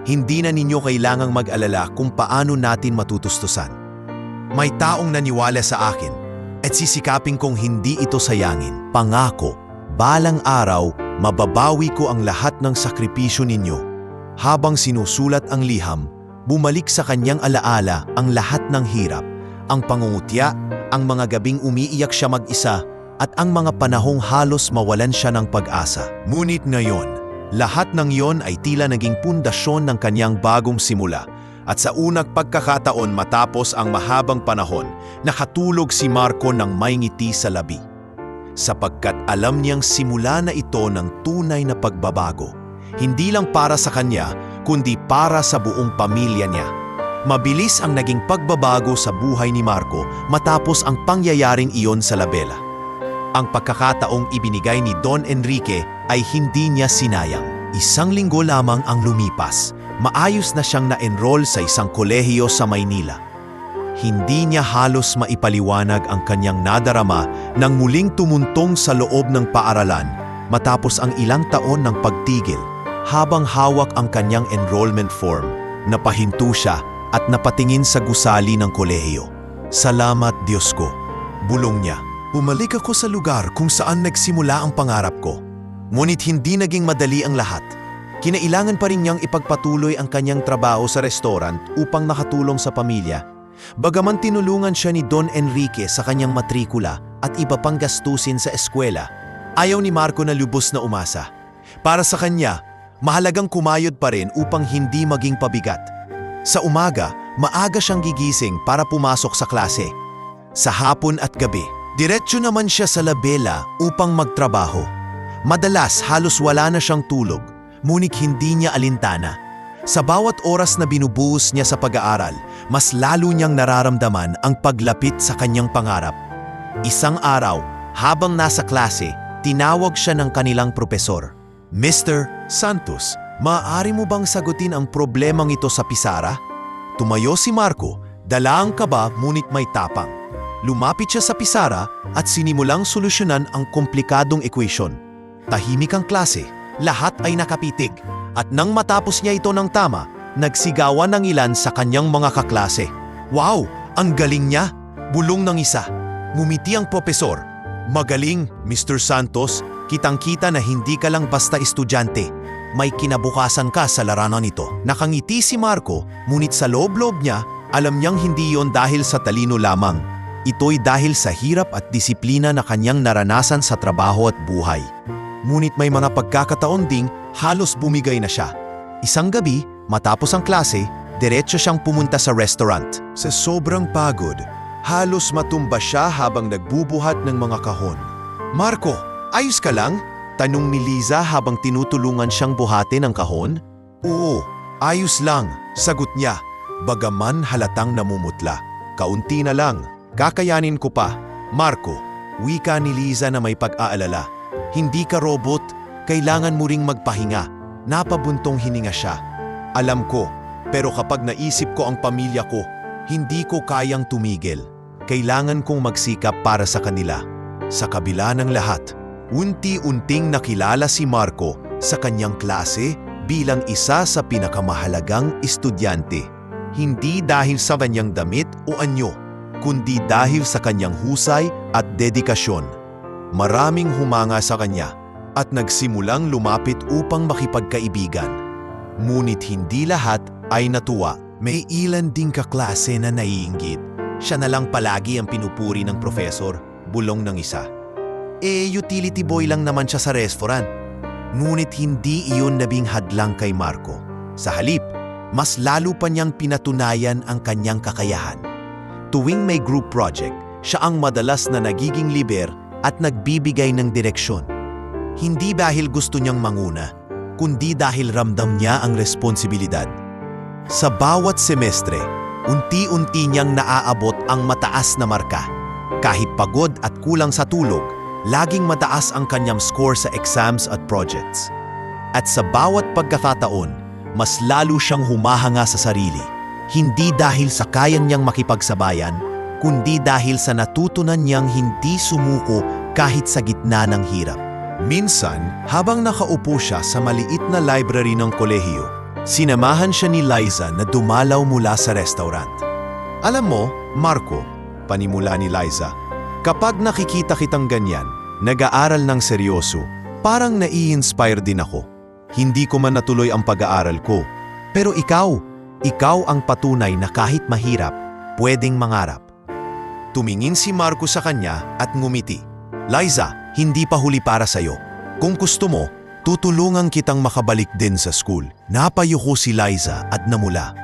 Hindi na ninyo kailangang mag-alala kung paano natin matutustusan. May taong naniwala sa akin at sisikapin kong hindi ito sayangin. Pangako, balang araw, mababawi ko ang lahat ng sakripisyo ninyo. Habang sinusulat ang liham, bumalik sa kanyang alaala ang lahat ng hirap, ang pangungutya, ang mga gabing umiiyak siya mag-isa, at ang mga panahong halos mawalan siya ng pag-asa. Ngunit ngayon, lahat ng iyon ay tila naging pundasyon ng kanyang bagong simula. At sa unang pagkakataon matapos ang mahabang panahon, nakatulog si Marco ng may ngiti sa labi. Sapagkat alam niyang simula na ito ng tunay na pagbabago. Hindi lang para sa kanya, kundi para sa buong pamilya niya. Mabilis ang naging pagbabago sa buhay ni Marco matapos ang pangyayaring iyon sa Labela. Ang pagkakataong ibinigay ni Don Enrique ay hindi niya sinayang. Isang linggo lamang ang lumipas. Maayos na siyang na-enroll sa isang kolehiyo sa Maynila. Hindi niya halos maipaliwanag ang kanyang nadarama nang muling tumuntong sa loob ng paaralan matapos ang ilang taon ng pagtigil. Habang hawak ang kanyang enrollment form, napahinto siya at napatingin sa gusali ng kolehiyo. "Salamat, Diyos ko," bulong niya. "Bumalik ako sa lugar kung saan nagsimula ang pangarap ko." Ngunit hindi naging madali ang lahat. Kinailangan pa rin niyang ipagpatuloy ang kanyang trabaho sa restaurant upang makatulong sa pamilya. Bagaman tinulungan siya ni Don Enrique sa kanyang matrikula at iba pang gastusin sa eskwela, ayaw ni Marco na lubos na umasa. Para sa kanya, mahalagang kumayod pa rin upang hindi maging pabigat. Sa umaga, maaga siyang gigising para pumasok sa klase. Sa hapon at gabi, diretso naman siya sa Labela upang magtrabaho. Madalas halos wala na siyang tulog, ngunit hindi niya alintana. Sa bawat oras na binubuhos niya sa pag-aaral, mas lalo niyang nararamdaman ang paglapit sa kanyang pangarap. Isang araw, habang nasa klase, tinawag siya ng kanilang propesor. "Mr. Santos, maaari mo bang sagutin ang problemang ito sa pisara?" Tumayo si Marco, dala ang kaba ngunit may tapang. Lumapit siya sa pisara at sinimulang solusyonan ang komplikadong equation. Tahimik ang klase, lahat ay nakapitig, at nang matapos niya ito ng tama, nagsigawan ng ilan sa kanyang mga kaklase. "Wow, ang galing niya!" bulong ng isa. Ngumiti ang propesor. "Magaling, Mr. Santos, kitang-kita na hindi ka lang basta estudyante. May kinabukasan ka sa larangan ito." Nakangiti si Marco, ngunit sa loob-loob niya, alam niyang hindi yon dahil sa talino lamang. Ito'y dahil sa hirap at disiplina na kanyang naranasan sa trabaho at buhay. Ngunit may mga pagkakataon ding halos bumigay na siya. Isang gabi, matapos ang klase, diretso siyang pumunta sa restaurant. Sa sobrang pagod, halos matumba siya habang nagbubuhat ng mga kahon. "Marco, ayos ka lang?" tanong ni Liza habang tinutulungan siyang buhatin ang kahon. "Oo, ayos lang," sagot niya, bagaman halatang namumutla. "Kaunti na lang, kakayanin ko pa." "Marco," wika ni Liza na may pag-aalala. "Hindi ka robot, kailangan mo ring magpahinga." Napabuntong hininga siya. "Alam ko, pero kapag naisip ko ang pamilya ko, hindi ko kayang tumigil. Kailangan kong magsikap para sa kanila." Sa kabila ng lahat, unti-unting nakilala si Marco sa kanyang klase bilang isa sa pinakamahalagang estudyante. Hindi dahil sa kanyang damit o anyo, kundi dahil sa kanyang husay at dedikasyon. Maraming humanga sa kanya at nagsimulang lumapit upang makipagkaibigan. Ngunit hindi lahat ay natuwa. May ilan ding kaklase na naiinggit. Siya na lang palagi ang pinupuri ng profesor, bulong ng isa. Utility boy lang naman siya sa restaurant. Ngunit hindi iyon nabing hadlang kay Marco. Sa halip, mas lalo pa niyang pinatunayan ang kanyang kakayahan. Tuwing may group project, siya ang madalas na nagiging liber at nagbibigay ng direksyon. Hindi dahil gusto niyang manguna, kundi dahil ramdam niya ang responsibilidad. Sa bawat semestre, unti-unti niyang naaabot ang mataas na marka. Kahit pagod at kulang sa tulog, laging mataas ang kanyang score sa exams at projects. At sa bawat pagkakataon, mas lalo siyang humahanga sa sarili. Hindi dahil sa kaya niyang makipagsabayan, kundi dahil sa natutunan niyang hindi sumuko kahit sa gitna ng hirap. Minsan, habang nakaupo siya sa maliit na library ng kolehiyo, sinamahan siya ni Liza na dumalaw mula sa restaurant. "Alam mo, Marco," panimula ni Liza, "kapag nakikita kitang ganyan, nag-aaral ng seryoso. Parang nai-inspire din ako. Hindi ko man natuloy ang pag-aaral ko. Pero ikaw ang patunay na kahit mahirap, pwedeng mangarap. Tumingin si Marco sa kanya at ngumiti. Liza, hindi pa huli para sa'yo. Kung gusto mo, tutulungan kitang makabalik din sa school. Napayuko si Liza at namula.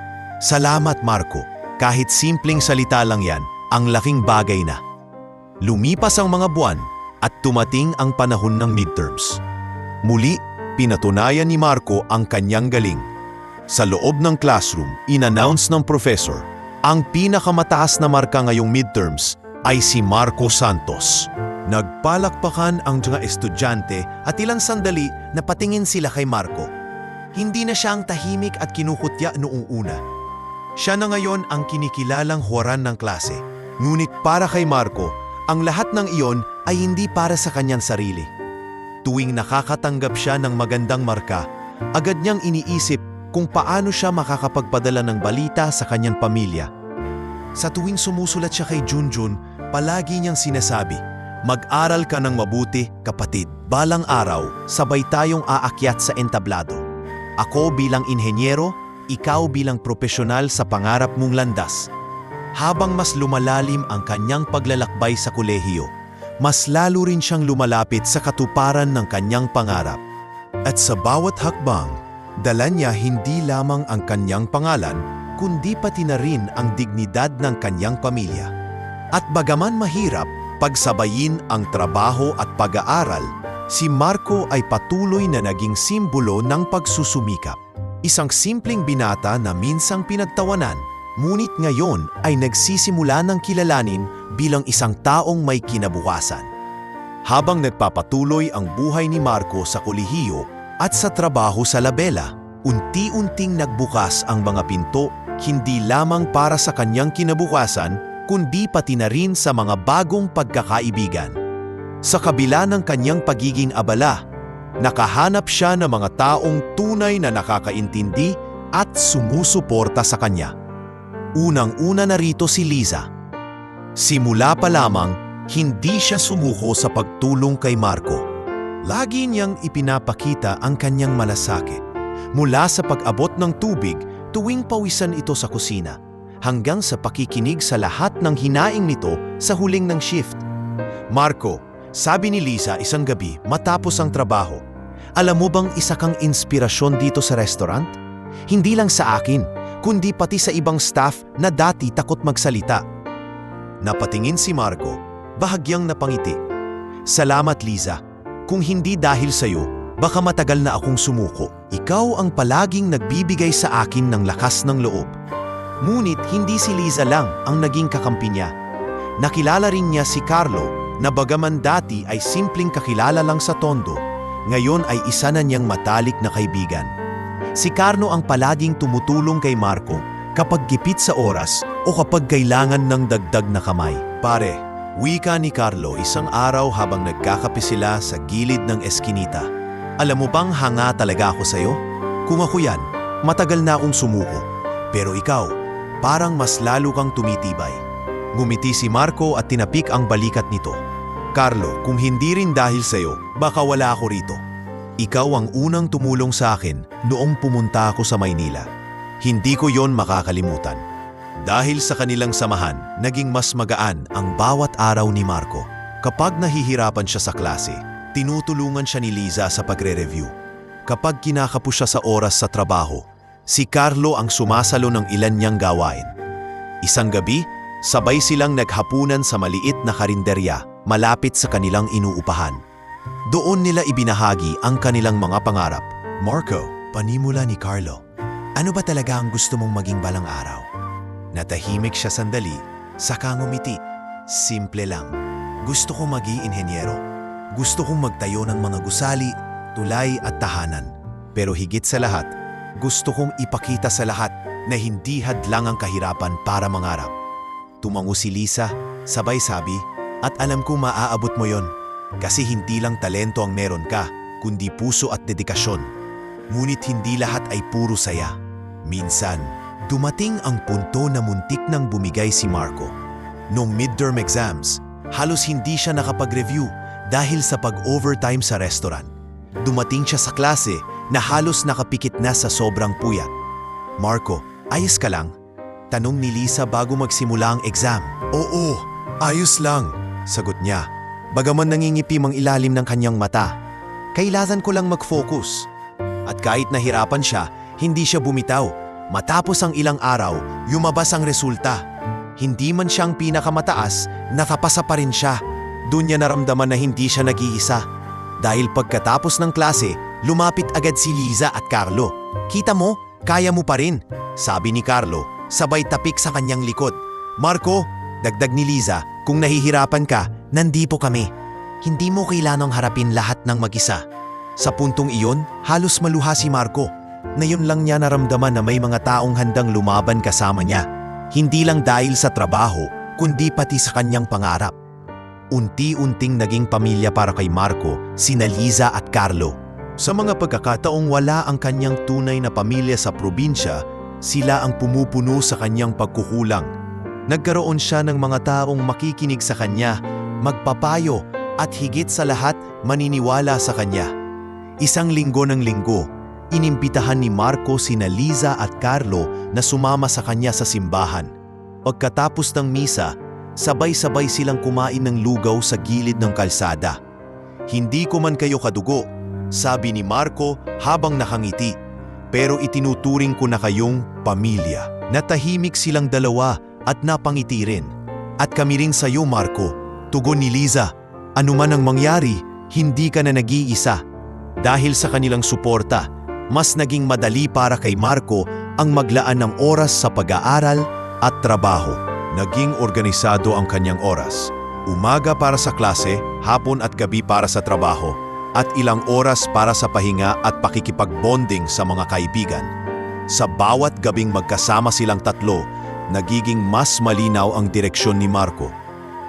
Salamat Marco, kahit simpleng salita lang yan, ang laking bagay na. Lumipas ang mga buwan at tumating ang panahon ng midterms. Muli, pinatunayan ni Marco ang kanyang galing. Sa loob ng classroom, in-announce ng professor, ang pinakamataas na marka ngayong midterms ay si Marco Santos. Nagpalakpakan ang mga estudyante at ilang sandali na patingin sila kay Marco. Hindi na siya ang tahimik at kinukutya noong una. Siya na ngayon ang kinikilalang huwaran ng klase. Ngunit para kay Marco, ang lahat ng iyon ay hindi para sa kanyang sarili. Tuwing nakakatanggap siya ng magandang marka, agad niyang iniisip kung paano siya makakapagpadala ng balita sa kanyang pamilya. Sa tuwing sumusulat siya kay Junjun, palagi niyang sinasabi, "Mag-aral ka ng mabuti, kapatid. Balang araw, sabay tayong aakyat sa entablado. Ako bilang inhenyero, ikaw bilang profesional sa pangarap mong landas." Habang mas lumalalim ang kanyang paglalakbay sa kolehiyo, mas lalo rin siyang lumalapit sa katuparan ng kanyang pangarap. At sa bawat hakbang, dala niya hindi lamang ang kanyang pangalan, kundi pati na rin ang dignidad ng kanyang pamilya. At bagaman mahirap pagsabayin ang trabaho at pag-aaral, si Marco ay patuloy na naging simbolo ng pagsusumikap. Isang simpleng binata na minsang pinagtawanan, ngunit ngayon ay nagsisimula ng kilalanin bilang isang taong may kinabukasan. Habang nagpapatuloy ang buhay ni Marco sa kolehiyo at sa trabaho sa labela, unti-unting nagbukas ang mga pinto hindi lamang para sa kanyang kinabukasan, kundi pati na rin sa mga bagong pagkakaibigan. Sa kabila ng kanyang pagiging abala, nakahanap siya ng mga taong tunay na nakakaintindi at sumusuporta sa kanya. Unang-una na rito si Liza. Simula pa lamang, hindi siya sumuko sa pagtulong kay Marco. Lagi niyang ipinapakita ang kanyang malasakit. Mula sa pag-abot ng tubig tuwing pawisan ito sa kusina, hanggang sa pakikinig sa lahat ng hinaing nito sa huling ng shift. "Marco," sabi ni Liza isang gabi matapos ang trabaho, "alam mo bang isa kang inspirasyon dito sa restaurant? Hindi lang sa akin, kundi pati sa ibang staff na dati takot magsalita." Napatingin si Marco, bahagyang napangiti. "Salamat Liza, kung hindi dahil sa'yo, baka matagal na akong sumuko. Ikaw ang palaging nagbibigay sa akin ng lakas ng loob." Ngunit hindi si Liza lang ang naging kakampi niya. Nakilala rin niya si Carlo na bagaman dati ay simpleng kakilala lang sa Tondo, ngayon ay isa na niyang matalik na kaibigan. Si Carlo ang palaging tumutulong kay Marco kapag gipit sa oras o kapag kailangan ng dagdag na kamay. "Pare," wika ni Carlo isang araw habang nagkakape sila sa gilid ng eskinita, "alam mo bang hanga talaga ako sa'yo? Kung ako yan, matagal na akong sumuko. Pero ikaw, parang mas lalo kang tumitibay." Ngumiti si Marco at tinapik ang balikat nito. "Carlo, kung hindi rin dahil sa'yo, baka wala ako rito. Ikaw ang unang tumulong sa akin noong pumunta ako sa Maynila. Hindi ko yon makakalimutan." Dahil sa kanilang samahan, naging mas magaan ang bawat araw ni Marco. Kapag nahihirapan siya sa klase, tinutulungan siya ni Liza sa pagre-review. Kapag kinakapos siya sa oras sa trabaho, si Carlo ang sumasalo ng ilan niyang gawain. Isang gabi, sabay silang naghapunan sa maliit na karinderya malapit sa kanilang inuupahan. Doon nila ibinahagi ang kanilang mga pangarap. "Marco," panimula ni Carlo, "ano ba talaga ang gusto mong maging balang araw?" Natahimik siya sandali, saka ngumiti. "Simple lang. Gusto kong maging inhenyero. Gusto kong magtayo ng mga gusali, tulay at tahanan. Pero higit sa lahat, gusto kong ipakita sa lahat na hindi hadlang ang kahirapan para mangarap." Tumango si Liza, sabay sabi, "At alam kong maaabot mo yon. Kasi hindi lang talento ang meron ka, kundi puso at dedikasyon. Ngunit hindi lahat ay puro saya. Minsan, dumating ang punto na muntik nang bumigay si Marco. Noong midterm exams, halos hindi siya nakapag-review dahil sa pag-overtime sa restaurant. Dumating siya sa klase na halos nakapikit na sa sobrang puyat. "Marco, ayos ka lang?" tanong ni Lisa bago magsimula ang exam. "Oo, ayos lang," sagot niya. Bagaman nangingipim ang ilalim ng kanyang mata. "Kailangan ko lang mag-focus." At kahit nahirapan siya, hindi siya bumitaw. Matapos ang ilang araw, lumabas ang resulta. Hindi man siyang pinakamataas, nakapasa pa rin siya. Doon niya naramdaman na hindi siya nag-iisa. Dahil pagkatapos ng klase, lumapit agad si Liza at Carlo. "Kita mo, kaya mo pa rin," sabi ni Carlo, sabay tapik sa kanyang likod. "Marco," dagdag ni Liza, "kung nahihirapan ka, nandito kami. Hindi mo kailangang harapin lahat ng mag-isa." Sa puntong iyon, halos maluha si Marco. Ngayon lang niya naramdaman na may mga taong handang lumaban kasama niya. Hindi lang dahil sa trabaho, kundi pati sa kanyang pangarap. Unti-unting naging pamilya para kay Marco, sina Liza at Carlo. Sa mga pagkakataong wala ang kanyang tunay na pamilya sa probinsya, sila ang pumupuno sa kanyang pagkukulang. Nagkaroon siya ng mga taong makikinig sa kanya, magpapayo at higit sa lahat maniniwala sa kanya. Isang linggo ng linggo, inimbitahan ni Marco sina Liza at Carlo na sumama sa kanya sa simbahan. Pagkatapos ng misa, sabay-sabay silang kumain ng lugaw sa gilid ng kalsada. "Hindi ko man kayo kadugo," sabi ni Marco habang nakangiti, "pero itinuturing ko na kayong pamilya." Natahimik silang dalawa at napangiti rin. "At kami rin sa iyo, Marco," tugon ni Liza. "Ano man ang mangyari, hindi ka na nag-iisa." Dahil sa kanilang suporta, mas naging madali para kay Marco ang maglaan ng oras sa pag-aaral at trabaho. Naging organisado ang kanyang oras. Umaga para sa klase, hapon at gabi para sa trabaho, at ilang oras para sa pahinga at pakikipag-bonding sa mga kaibigan. Sa bawat gabing magkasama silang tatlo, nagiging mas malinaw ang direksyon ni Marco.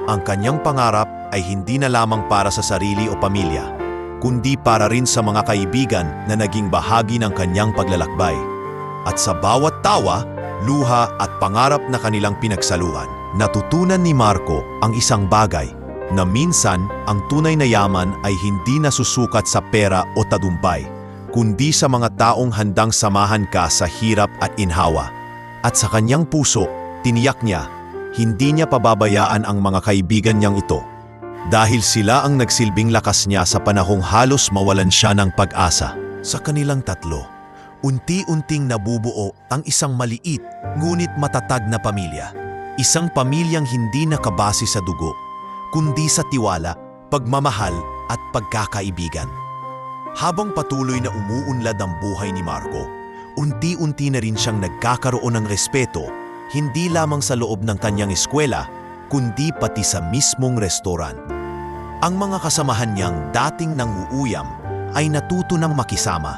Ang kanyang pangarap ay hindi na lamang para sa sarili o pamilya, kundi para rin sa mga kaibigan na naging bahagi ng kanyang paglalakbay. At sa bawat tawa, luha at pangarap na kanilang pinagsaluhan, natutunan ni Marco ang isang bagay, na minsan ang tunay na yaman ay hindi nasusukat sa pera o tagumpay, kundi sa mga taong handang samahan ka sa hirap at inhawa. At sa kanyang puso, tiniyak niya, hindi niya pababayaan ang mga kaibigan niyang ito. Dahil sila ang nagsilbing lakas niya sa panahong halos mawalan siya ng pag-asa. Sa kanilang tatlo, unti-unting nabubuo ang isang maliit ngunit matatag na pamilya. Isang pamilyang hindi nakabase sa dugo, kundi sa tiwala, pagmamahal at pagkakaibigan. Habang patuloy na umuunlad ang buhay ni Marco, unti-unti na rin siyang nagkakaroon ng respeto, hindi lamang sa loob ng kanyang eskwela, kundi pati sa mismong restaurant. Ang mga kasamahan niyang dating nanguuyam ay natuto ng makisama,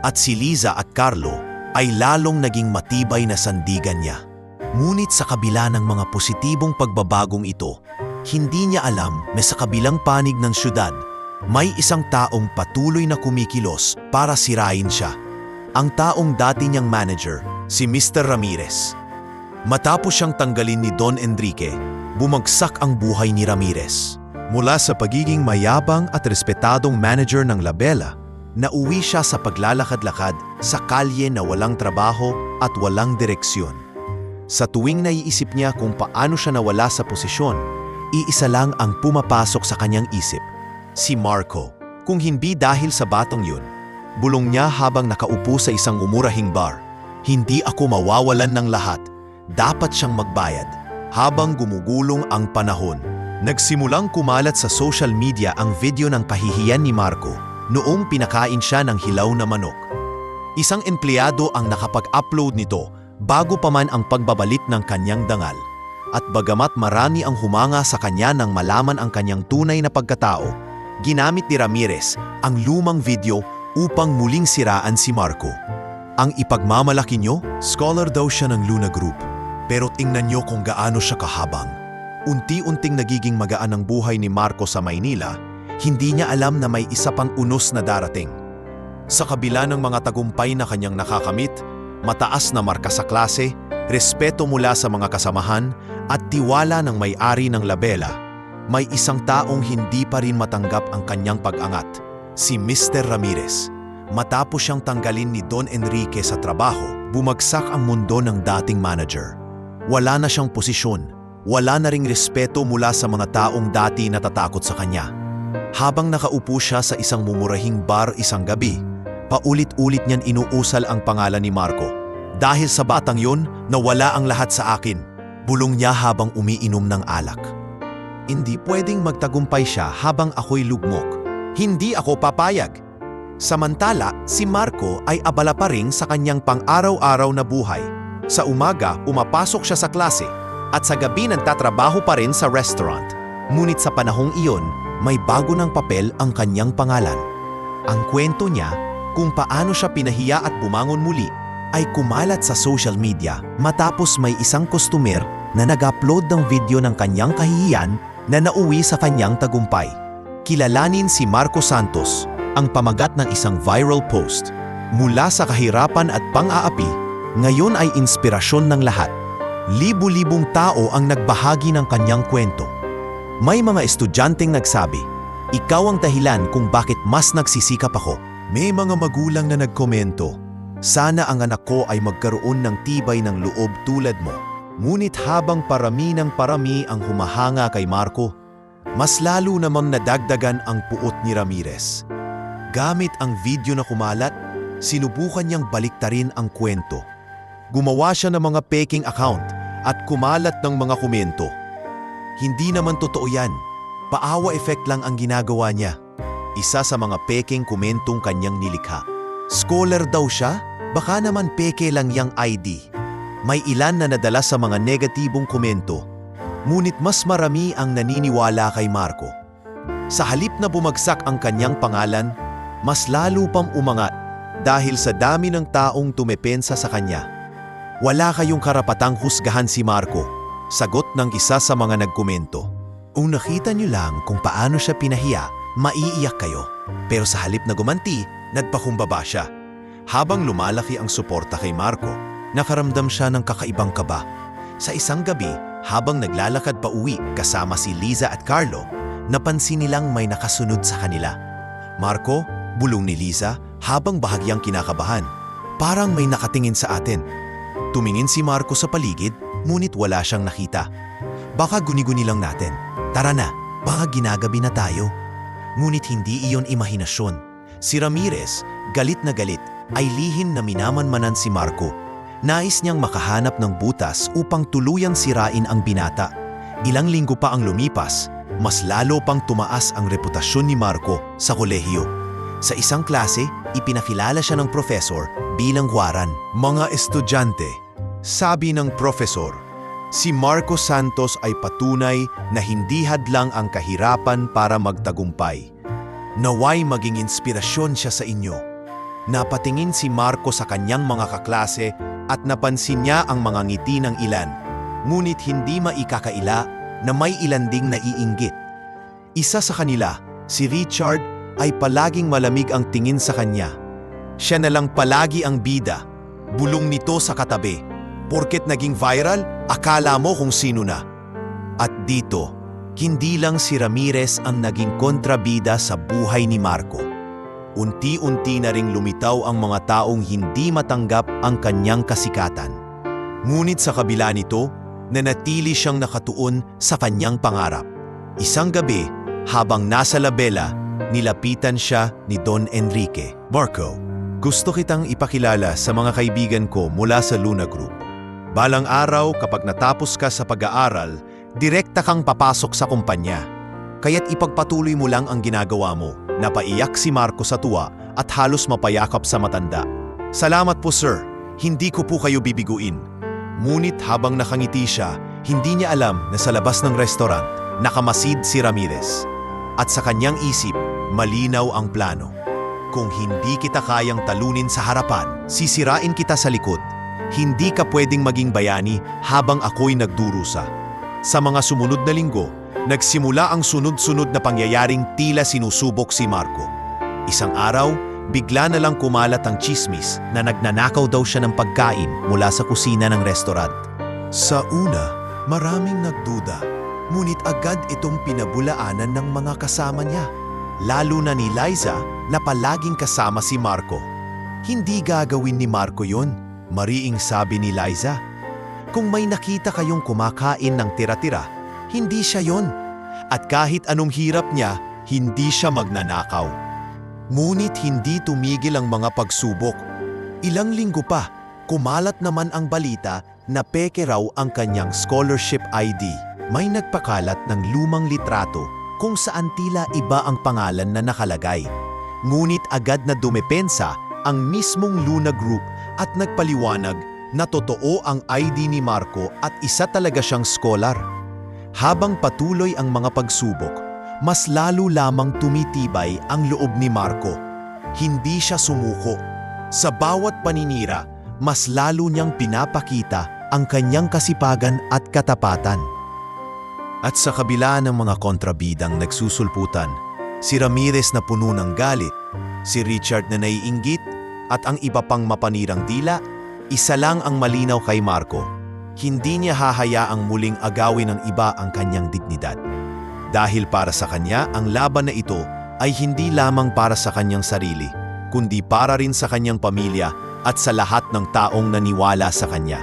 at si Liza at Carlo ay lalong naging matibay na sandigan niya. Ngunit sa kabila ng mga positibong pagbabagong ito, hindi niya alam na sa kabilang panig ng syudad, may isang taong patuloy na kumikilos para sirain siya. Ang taong dati niyang manager, si Mr. Ramirez. Matapos siyang tanggalin ni Don Enrique, bumagsak ang buhay ni Ramirez. Mula sa pagiging mayabang at respetadong manager ng Labela, nauwi siya sa paglalakad-lakad sa kalye na walang trabaho at walang direksyon. Sa tuwing naiisip niya kung paano siya nawala sa posisyon, iisa lang ang pumapasok sa kanyang isip, si Marco. Kung hindi dahil sa batang yun, bulong niya habang nakaupo sa isang umurahing bar, "Hindi ako mawawalan ng lahat. Dapat siyang magbayad." Habang gumugulong ang panahon, nagsimulang kumalat sa social media ang video ng kahihiyan ni Marco noong pinakain siya ng hilaw na manok. Isang empleyado ang nakapag-upload nito bago pa man ang pagbabalik ng kanyang dangal. At bagamat marami ang humanga sa kanya nang malaman ang kanyang tunay na pagkatao, ginamit ni Ramirez ang lumang video upang muling siraan si Marco. Ang ipagmamalaki niyo, scholar daw siya ng Luna Group. Pero tingnan niyo kung gaano siya kahabang. Unti-unting nagiging magaan ang buhay ni Marco sa Maynila, hindi niya alam na may isa pang unos na darating. Sa kabila ng mga tagumpay na kanyang nakakamit, mataas na marka sa klase, respeto mula sa mga kasamahan, at tiwala ng may-ari ng Labela, may isang taong hindi pa rin matanggap ang kanyang pag-angat, si Mr. Ramirez. Matapos siyang tanggalin ni Don Enrique sa trabaho, bumagsak ang mundo ng dating manager. Wala na siyang posisyon, wala na ring respeto mula sa mga taong dati natatakot sa kanya. Habang nakaupo siya sa isang mumurahing bar isang gabi, paulit-ulit niyan inuusal ang pangalan ni Marco. Dahil sa batang yon, nawala ang lahat sa akin. Bulong niya habang umiinom ng alak. Hindi pwedeng magtagumpay siya habang ako'y lugmok. Hindi ako papayag. Samantala, si Marco ay abala pa rin sa kanyang pang-araw-araw na buhay. Sa umaga, pumapasok siya sa klase at sa gabi nagtatrabaho pa rin sa restaurant. Ngunit sa panahong iyon, may bago ng papel ang kanyang pangalan. Ang kwento niya kung paano siya pinahiya at bumangon muli ay kumalat sa social media matapos may isang customer na nag-upload ng video ng kanyang kahihiyan na nauwi sa kanyang tagumpay. Kilalanin si Marco Santos, ang pamagat ng isang viral post. Mula sa kahirapan at pang-aapi, ngayon ay inspirasyon ng lahat. Libu-libong tao ang nagbahagi ng kanyang kwento. May mga estudyanteng nagsabi, "Ikaw ang dahilan kung bakit mas nagsisikap ako." May mga magulang na nagkomento, "Sana ang anak ko ay magkaroon ng tibay ng loob tulad mo." Ngunit habang parami ng parami ang humahanga kay Marco, mas lalo namang nadagdagan ang puot ni Ramirez. Gamit ang video na kumalat, sinubukan niyang baliktarin ang kwento. Gumawa siya ng mga peking account at kumalat ng mga komento. Hindi naman totoo yan. Paawa effect lang ang ginagawa niya. Isa sa mga peking komentong kanyang nilikha. Scholar daw siya? Baka naman peke lang yang ID. May ilan na nadala sa mga negatibong komento. Ngunit mas marami ang naniniwala kay Marco. Sa halip na bumagsak ang kanyang pangalan, mas lalo pang umangat dahil sa dami ng taong tumepensa sa kanya. "Wala kayong karapatang husgahan si Marco," sagot ng isa sa mga nagkomento. "Kung nakita niyo lang kung paano siya pinahiya, maiiyak kayo." Pero sa halip na gumanti, nagpakumbaba siya. Habang lumalaki ang suporta kay Marco, nakaramdam siya ng kakaibang kaba. Sa isang gabi, habang naglalakad pa uwi kasama si Liza at Carlo, napansin nilang may nakasunod sa kanila. "Marco," bulong ni Liza habang bahagyang kinakabahan. "Parang may nakatingin sa atin." Tumingin si Marco sa paligid, ngunit wala siyang nakita. "Baka guni-guni lang natin. Tara na, baka ginagabi na tayo." Ngunit hindi iyon imahinasyon. Si Ramirez, galit na galit, ay lihim na minamanmanan si Marco. Nais niyang makahanap ng butas upang tuluyang sirain ang binata. Ilang linggo pa ang lumipas, mas lalo pang tumaas ang reputasyon ni Marco sa kolehiyo. Sa isang klase, ipinakilala siya ng profesor bilang huwaran. "Mga estudyante," sabi ng profesor, "si Marco Santos ay patunay na hindi hadlang ang kahirapan para magtagumpay. Naway maging inspirasyon siya sa inyo." Napatingin si Marco sa kanyang mga kaklase at napansin niya ang mga ngiti ng ilan. Ngunit hindi maikakaila na may ilan ding naiinggit. Isa sa kanila, si Richard, ay palaging malamig ang tingin sa kanya. Siya na lang palagi ang bida. Bulong nito sa katabi, "Porket naging viral, akala mo kung sino na." At dito, hindi lang si Ramirez ang naging kontrabida sa buhay ni Marco. Unti-unti na ring lumitaw ang mga taong hindi matanggap ang kanyang kasikatan. Ngunit sa kabila nito, nanatili siyang nakatuon sa kanyang pangarap. Isang gabi, habang nasa labela, nilapitan siya ni Don Enrique. "Marco, gusto kitang ipakilala sa mga kaibigan ko mula sa Luna Group. Balang araw kapag natapos ka sa pag-aaral, direkta kang papasok sa kumpanya. Kaya't ipagpatuloy mo lang ang ginagawa mo." Napaiyak si Marco sa tuwa at halos mapayakap sa matanda. "Salamat po sir, hindi ko po kayo bibiguin." Ngunit habang nakangiti siya, hindi niya alam na sa labas ng restaurant, nakamasid si Ramirez. At sa kanyang isip, malinaw ang plano. "Kung hindi kita kayang talunin sa harapan, sisirain kita sa likod. Hindi ka pwedeng maging bayani habang ako'y nagdurusa." Sa mga sumunod na linggo, nagsimula ang sunod-sunod na pangyayaring tila sinusubok si Marco. Isang araw, bigla na lang kumalat ang tsismis na nagnanakaw daw siya ng pagkain mula sa kusina ng restaurant. Sa una, maraming nagduda. Ngunit agad itong pinabulaanan ng mga kasama niya. Lalo na ni Liza na palaging kasama si Marco. Hindi gagawin ni Marco yon, mariing sabi ni Liza. Kung may nakita kayong kumakain ng tira-tira, hindi siya yon. At kahit anong hirap niya, hindi siya magnanakaw. Ngunit hindi tumigil ang mga pagsubok. Ilang linggo pa, kumalat naman ang balita na peke raw ang kanyang scholarship ID. May nagpakalat ng lumang litrato kung saan tila iba ang pangalan na nakalagay. Ngunit agad na dumepensa ang mismong Luna Group at nagpaliwanag na totoo ang ID ni Marco at isa talaga siyang scholar. Habang patuloy ang mga pagsubok, mas lalo lamang tumitibay ang loob ni Marco. Hindi siya sumuko. Sa bawat paninira, mas lalo niyang pinapakita ang kanyang kasipagan at katapatan. At sa kabila ng mga kontrabidang nagsusulputan, si Ramirez na puno ng galit, si Richard na naiinggit, at ang iba pang mapanirang dila, isa lang ang malinaw kay Marco. Hindi niya hahayaang muling agawin ng iba ang kanyang dignidad. Dahil para sa kanya, ang laban na ito ay hindi lamang para sa kanyang sarili, kundi para rin sa kanyang pamilya at sa lahat ng taong naniwala sa kanya.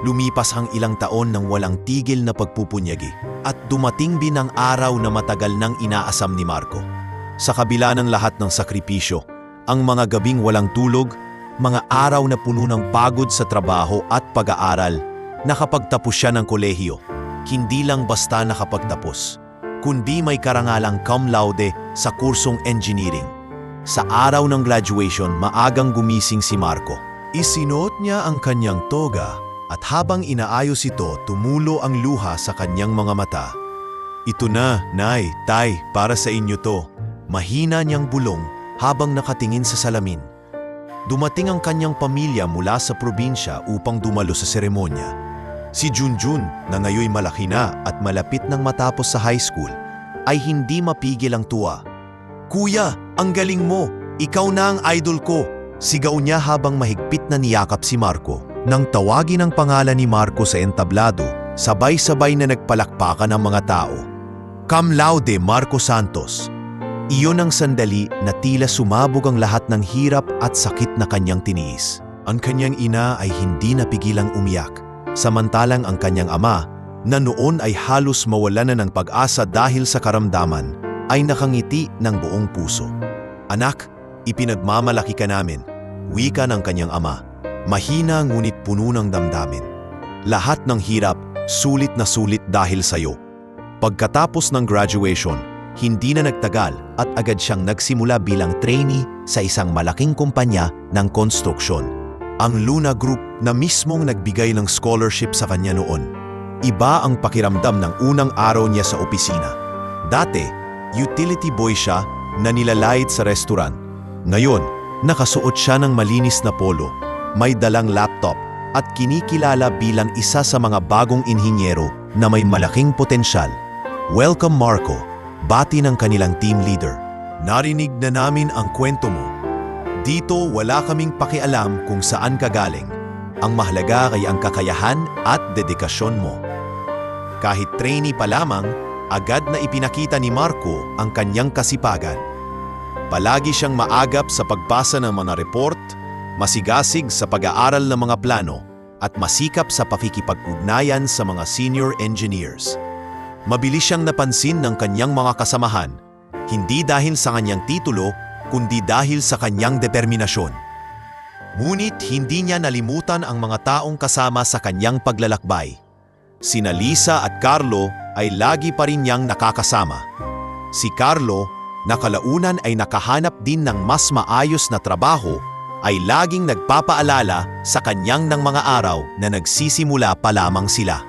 Lumipas ang ilang taon ng walang tigil na pagpupunyagi at dumating din ang araw na matagal nang inaasam ni Marco. Sa kabila ng lahat ng sakripisyo, ang mga gabing walang tulog, mga araw na puno ng pagod sa trabaho at pag-aaral, nakapagtapos siya ng kolehiyo. Hindi lang basta nakapagtapos, kundi may karangalang cum laude sa kursong engineering. Sa araw ng graduation, maagang gumising si Marco. Isinuot niya ang kanyang toga at habang inaayos ito, tumulo ang luha sa kanyang mga mata. Ito na, Nay, Tay, para sa inyo to. Mahina niyang bulong habang nakatingin sa salamin. Dumating ang kanyang pamilya mula sa probinsya upang dumalo sa seremonya. Si Junjun, na ngayoy malaki na at malapit nang matapos sa high school, ay hindi mapigil ang tuwa. Kuya, ang galing mo! Ikaw na ang idol ko! Sigaw niya habang mahigpit na niyakap si Marco. Nang tawagin ang pangalan ni Marco sa entablado, sabay-sabay na nagpalakpakan ang mga tao. Cum laude Marco Santos. Iyon ang sandali na tila sumabog ang lahat ng hirap at sakit na kanyang tiniis. Ang kanyang ina ay hindi napigilang umiyak, samantalang ang kanyang ama, na noon ay halos mawala na ng pag-asa dahil sa karamdaman, ay nakangiti ng buong puso. Anak, ipinagmamalaki ka namin, wika ng kanyang ama. Mahina ngunit puno ng damdamin. Lahat ng hirap, sulit na sulit dahil sa'yo. Pagkatapos ng graduation, hindi na nagtagal at agad siyang nagsimula bilang trainee sa isang malaking kumpanya ng konstruksyon. Ang Luna Group na mismong nagbigay ng scholarship sa kanya noon. Iba ang pakiramdam ng unang araw niya sa opisina. Dati, utility boy siya na nilalait sa restaurant. Ngayon, nakasuot siya ng malinis na polo, may dalang laptop at kinikilala bilang isa sa mga bagong inhinyero na may malaking potensyal. Welcome Marco, bati ng kanilang team leader. Narinig na namin ang kwento mo. Dito wala kaming pakialam kung saan ka galing. Ang mahalaga ay ang kakayahan at dedikasyon mo. Kahit trainee pa lamang, agad na ipinakita ni Marco ang kanyang kasipagan. Palagi siyang maagap sa pagbasa ng mga report, masigasig sa pag-aaral ng mga plano, at masikap sa pakikipag-ugnayan sa mga senior engineers. Mabilis siyang napansin ng kanyang mga kasamahan, hindi dahil sa kanyang titulo, kundi dahil sa kanyang determinasyon. Ngunit hindi niya nalimutan ang mga taong kasama sa kanyang paglalakbay. Sina Lisa at Carlo ay lagi pa rin niyang nakakasama. Si Carlo, na kalaunan ay nakahanap din ng mas maayos na trabaho, ay laging nagpapaalala sa kanyang ng mga araw na nagsisimula pa lamang sila.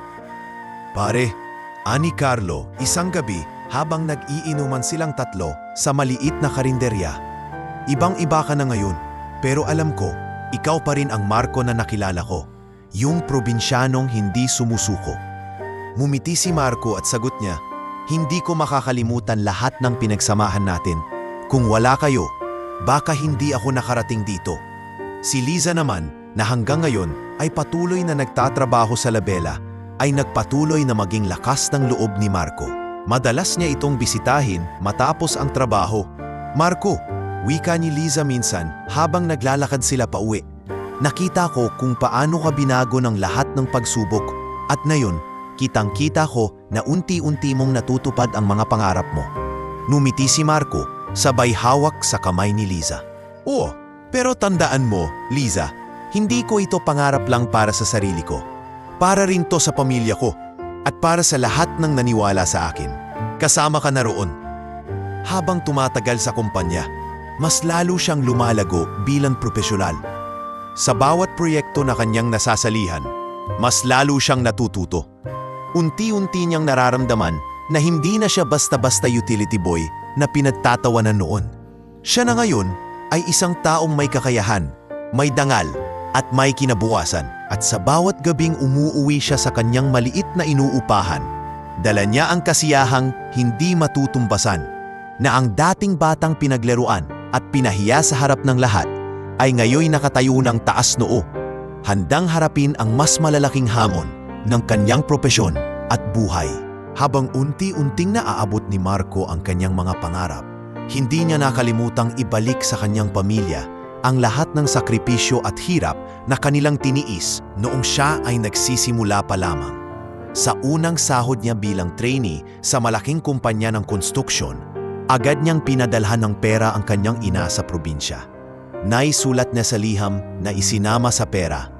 Pare, ani Carlo, isang gabi habang nag-iinuman silang tatlo sa maliit na karinderya. Ibang-iba ka na ngayon, pero alam ko, ikaw pa rin ang Marco na nakilala ko, yung probinsyanong hindi sumusuko. Mumiti si Marco at sagot niya, hindi ko makakalimutan lahat ng pinagsamahan natin. Kung wala kayo, baka hindi ako nakarating dito. Si Liza naman, na hanggang ngayon ay patuloy na nagtatrabaho sa labela, ay nagpatuloy na maging lakas ng loob ni Marco. Madalas niya itong bisitahin matapos ang trabaho. "Marco," wika ni Liza minsan habang naglalakad sila pauwi. "Nakita ko kung paano ka binago ng lahat ng pagsubok at ngayon, kitang-kita ko na unti-unti mong natutupad ang mga pangarap mo." Numiti si Marco, sabay hawak sa kamay ni Liza. "Oo, pero tandaan mo, Liza, hindi ko ito pangarap lang para sa sarili ko. Para rin to sa pamilya ko at para sa lahat ng naniwala sa akin. Kasama ka na roon." Habang tumatagal sa kumpanya, mas lalo siyang lumalago bilang profesional. Sa bawat proyekto na kanyang nasasalihan, mas lalo siyang natututo. Unti-unti niyang nararamdaman na hindi na siya basta-basta utility boy na pinagtatawanan noon. Siya na ngayon ay isang taong may kakayahan, may dangal, at may kinabukasan. At sa bawat gabing umuuwi siya sa kanyang maliit na inuupahan, dala niya ang kasiyahang hindi matutumbasan, na ang dating batang pinaglaruan at pinahiya sa harap ng lahat ay ngayoy nakatayo ng taas noo, handang harapin ang mas malalaking hamon ng kanyang propesyon at buhay. Habang unti-unting naaabot ni Marco ang kanyang mga pangarap, hindi niya nakalimutang ibalik sa kanyang pamilya ang lahat ng sakripisyo at hirap na kanilang tiniis noong siya ay nagsisimula pa lamang. Sa unang sahod niya bilang trainee sa malaking kumpanya ng konstruksyon, agad niyang pinadalhan ng pera ang kanyang ina sa probinsya. Naisulat niya sa liham na isinama sa pera,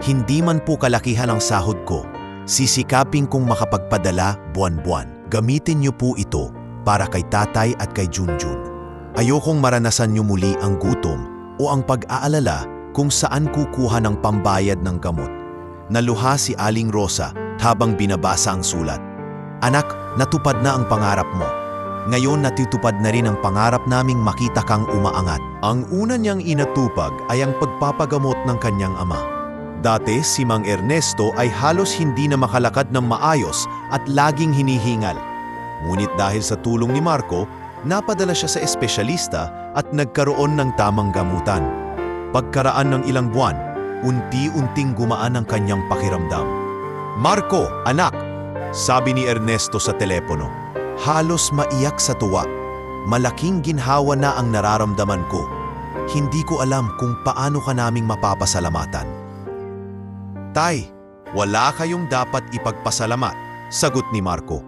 "Hindi man po kalakihan ang sahod ko, sisikapin kong makapagpadala buwan-buwan. Gamitin niyo po ito para kay tatay at kay Junjun. Ayokong maranasan niyo muli ang gutom o ang pag-aalala kung saan kukuha ng pambayad ng gamot." Naluha si Aling Rosa habang binabasa ang sulat. "Anak, natupad na ang pangarap mo. Ngayon natutupad na rin ang pangarap naming makita kang umaangat." Ang una niyang inatupag ay ang pagpapagamot ng kanyang ama. Dati si Mang Ernesto ay halos hindi na makalakad ng maayos at laging hinihingal. Ngunit dahil sa tulong ni Marco, napadala siya sa espesyalista at nagkaroon ng tamang gamutan. Pagkaraan ng ilang buwan, unti-unting gumaan ang kanyang pakiramdam. "Marco, anak," sabi ni Ernesto sa telepono. Halos maiyak sa tuwa. "Malaking ginhawa na ang nararamdaman ko. Hindi ko alam kung paano ka naming mapapasalamatan." "Tay, wala kayong dapat ipagpasalamat," sagot ni Marco.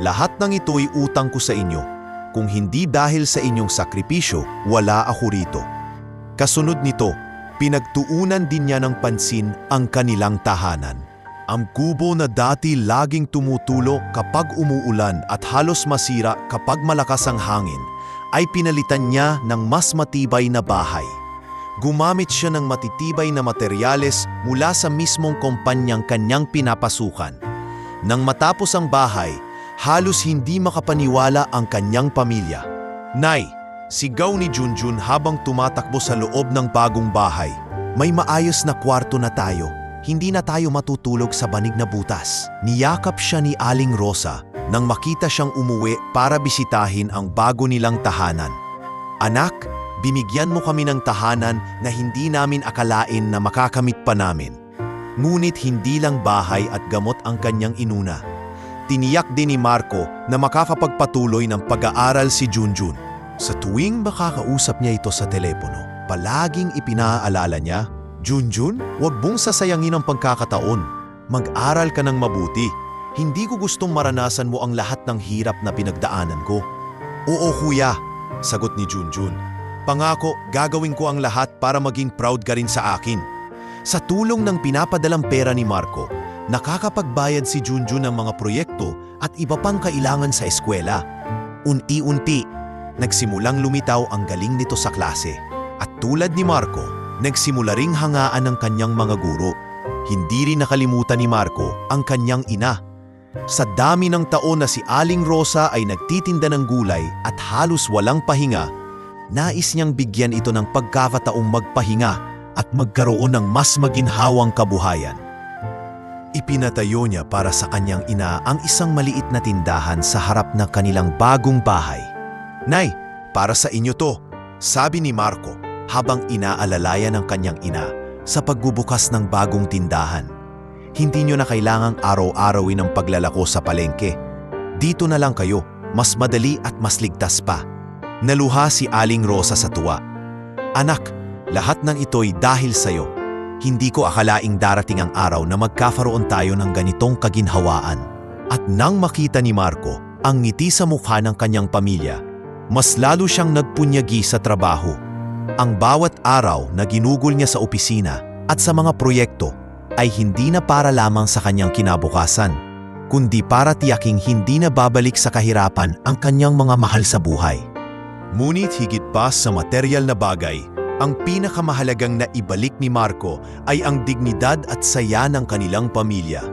"Lahat ng ito'y utang ko sa inyo. Kung hindi dahil sa inyong sakripisyo, wala ako rito." Kasunod nito, pinagtuunan din niya ng pansin ang kanilang tahanan. Ang kubo na dati laging tumutulo kapag umuulan at halos masira kapag malakas ang hangin, ay pinalitan niya ng mas matibay na bahay. Gumamit siya ng matitibay na materyales mula sa mismong kumpanyang kanyang pinapasukan. Nang matapos ang bahay, halos hindi makapaniwala ang kanyang pamilya. "Nay," sigaw ni Junjun habang tumatakbo sa loob ng bagong bahay, "may maayos na kwarto na tayo. Hindi na tayo matutulog sa banig na butas." Niyakap siya ni Aling Rosa nang makita siyang umuwi para bisitahin ang bago nilang tahanan. "Anak, binigyan mo kami ng tahanan na hindi namin akalain na makakamit pa namin." Ngunit hindi lang bahay at gamot ang kanyang inuna. Tiniyak din ni Marco na makakapagpatuloy ng pag-aaral si Junjun. Sa tuwing makakausap niya ito sa telepono, palaging ipinaalala niya, "Junjun, huwag mong sasayangin ang pagkakataon. Mag-aral ka ng mabuti. Hindi ko gustong maranasan mo ang lahat ng hirap na pinagdaanan ko." "Oo kuya," sagot ni Junjun. "Pangako, gagawin ko ang lahat para maging proud ka rin sa akin." Sa tulong ng pinapadalang pera ni Marco, nakakapagbayad si Junjun ng mga proyekto at iba pang kailangan sa eskwela. Unti-unti, nagsimulang lumitaw ang galing nito sa klase. At tulad ni Marco, nagsimula ring hangaan ng kanyang mga guro. Hindi rin nakalimutan ni Marco ang kanyang ina. Sa dami ng taon na si Aling Rosa ay nagtitinda ng gulay at halos walang pahinga, nais niyang bigyan ito ng pagkakataong magpahinga at magkaroon ng mas maginhawang kabuhayan. Ipinatayo niya para sa kanyang ina ang isang maliit na tindahan sa harap ng kanilang bagong bahay. "Nay, para sa inyo to," sabi ni Marco habang inaalalayan ng kanyang ina sa pagbubukas ng bagong tindahan. Hindi nyo na kailangang araw-arawin ang paglalako sa palengke. Dito na lang kayo, mas madali at mas ligtas pa. Naluha si Aling Rosa sa tuwa. Anak, lahat ng ito'y dahil sa'yo. Hindi ko akalaing darating ang araw na magkakaroon tayo ng ganitong kaginhawaan. At nang makita ni Marco ang ngiti sa mukha ng kanyang pamilya, mas lalo siyang nagpunyagi sa trabaho. Ang bawat araw na ginugol niya sa opisina at sa mga proyekto ay hindi na para lamang sa kanyang kinabukasan, kundi para tiyaking hindi na babalik sa kahirapan ang kanyang mga mahal sa buhay. Ngunit higit pa sa materyal na bagay, ang pinakamahalagang naibalik ni Marco ay ang dignidad at saya ng kanilang pamilya.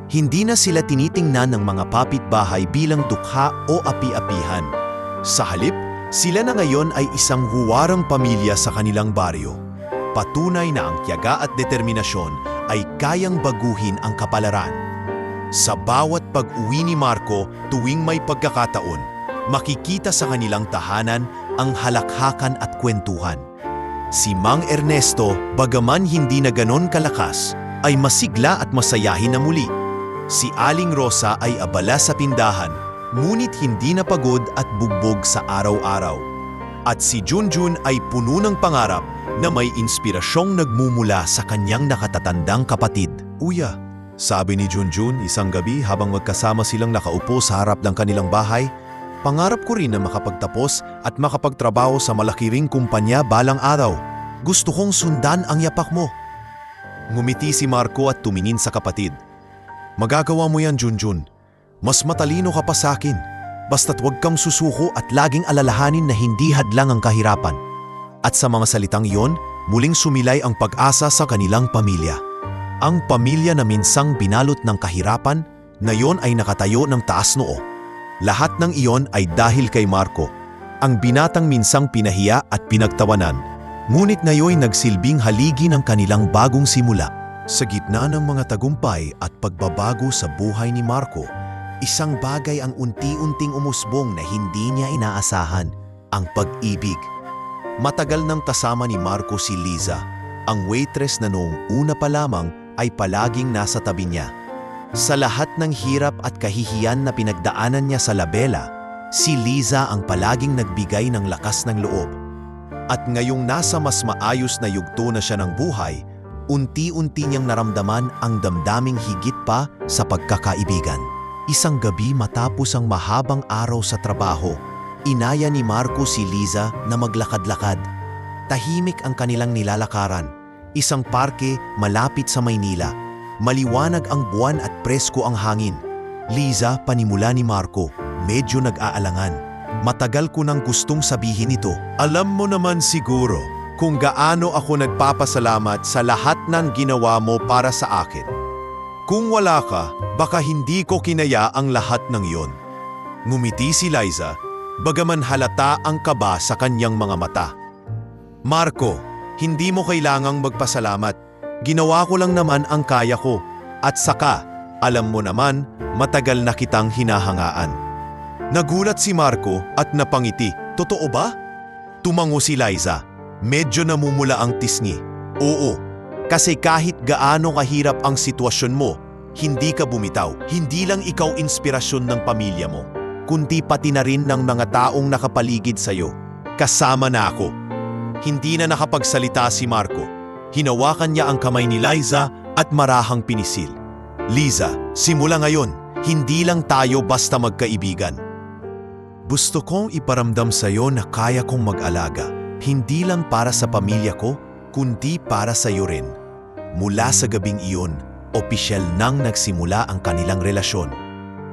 Hindi na sila tinitingnan ng mga kapitbahay bilang dukha o api-apihan. Sa halip, sila na ngayon ay isang huwarang pamilya sa kanilang baryo. Patunay na ang tiyaga at determinasyon ay kayang baguhin ang kapalaran. Sa bawat pag-uwi ni Marco tuwing may pagkakataon, makikita sa kanilang tahanan ang halakhakan at kwentuhan. Si Mang Ernesto, bagaman hindi na ganon kalakas, ay masigla at masayahin na muli. Si Aling Rosa ay abala sa tindahan, ngunit hindi na pagod at bugbog sa araw-araw. At si Junjun ay puno ng pangarap na may inspirasyong nagmumula sa kanyang nakatatandang kapatid. Uya, sabi ni Junjun isang gabi habang magkasama silang nakaupo sa harap ng kanilang bahay, pangarap ko rin na makapagtapos at makapagtrabaho sa malaki ring kumpanya balang araw. Gusto kong sundan ang yapak mo. Ngumiti si Marco at tumingin sa kapatid. Magagawa mo yan, Junjun. Mas matalino ka pa sa akin. Basta't huwag kang susuko at laging alalahanin na hindi hadlang ang kahirapan. At sa mga salitang iyon, muling sumilay ang pag-asa sa kanilang pamilya. Ang pamilya na minsang binalot ng kahirapan, ngayon ay nakatayo ng taas noo. Lahat ng iyon ay dahil kay Marco, ang binatang minsang pinahiya at pinagtawanan, ngunit ngayon nagsilbing haligi ng kanilang bagong simula. Sa gitna ng mga tagumpay at pagbabago sa buhay ni Marco, isang bagay ang unti-unting umusbong na hindi niya inaasahan, ang pag-ibig. Matagal nang kasama ni Marco si Liza, ang waitress na noong una pa lamang ay palaging nasa tabi niya. Sa lahat ng hirap at kahihiyan na pinagdaanan niya sa labela, si Liza ang palaging nagbigay ng lakas ng loob. At ngayong nasa mas maayos na yugto na siya ng buhay, unti-unti niyang naramdaman ang damdaming higit pa sa pagkakaibigan. Isang gabi matapos ang mahabang araw sa trabaho, inaya ni Marco si Liza na maglakad-lakad. Tahimik ang kanilang nilalakaran, isang parke malapit sa Maynila. Maliwanag ang buwan at presko ang hangin. Liza, panimula ni Marco, medyo nag-aalangan. Matagal ko nang gustong sabihin ito. Alam mo naman siguro kung gaano ako nagpapasalamat sa lahat ng ginawa mo para sa akin. Kung wala ka, baka hindi ko kinaya ang lahat ng iyon. Ngumiti si Liza, bagaman halata ang kaba sa kanyang mga mata. Marco, hindi mo kailangang magpasalamat. Ginawa ko lang naman ang kaya ko. At saka, alam mo naman, matagal na kitang hinahangaan. Nagulat si Marco at napangiti. Totoo ba? Tumango si Liza. Medyo namumula ang tisngi. Oo, kasi kahit gaano kahirap ang sitwasyon mo, hindi ka bumitaw. Hindi lang ikaw inspirasyon ng pamilya mo, kundi pati na rin ng mga taong nakapaligid sa'yo. Kasama na ako. Hindi na nakapagsalita si Marco. Hinawakan niya ang kamay ni Liza at marahang pinisil. Liza, simula ngayon, hindi lang tayo basta magkaibigan. Gusto kong iparamdam sa'yo na kaya kong mag-alaga. Hindi lang para sa pamilya ko, kundi para sa iyo rin. Mula sa gabing iyon, opisyal nang nagsimula ang kanilang relasyon.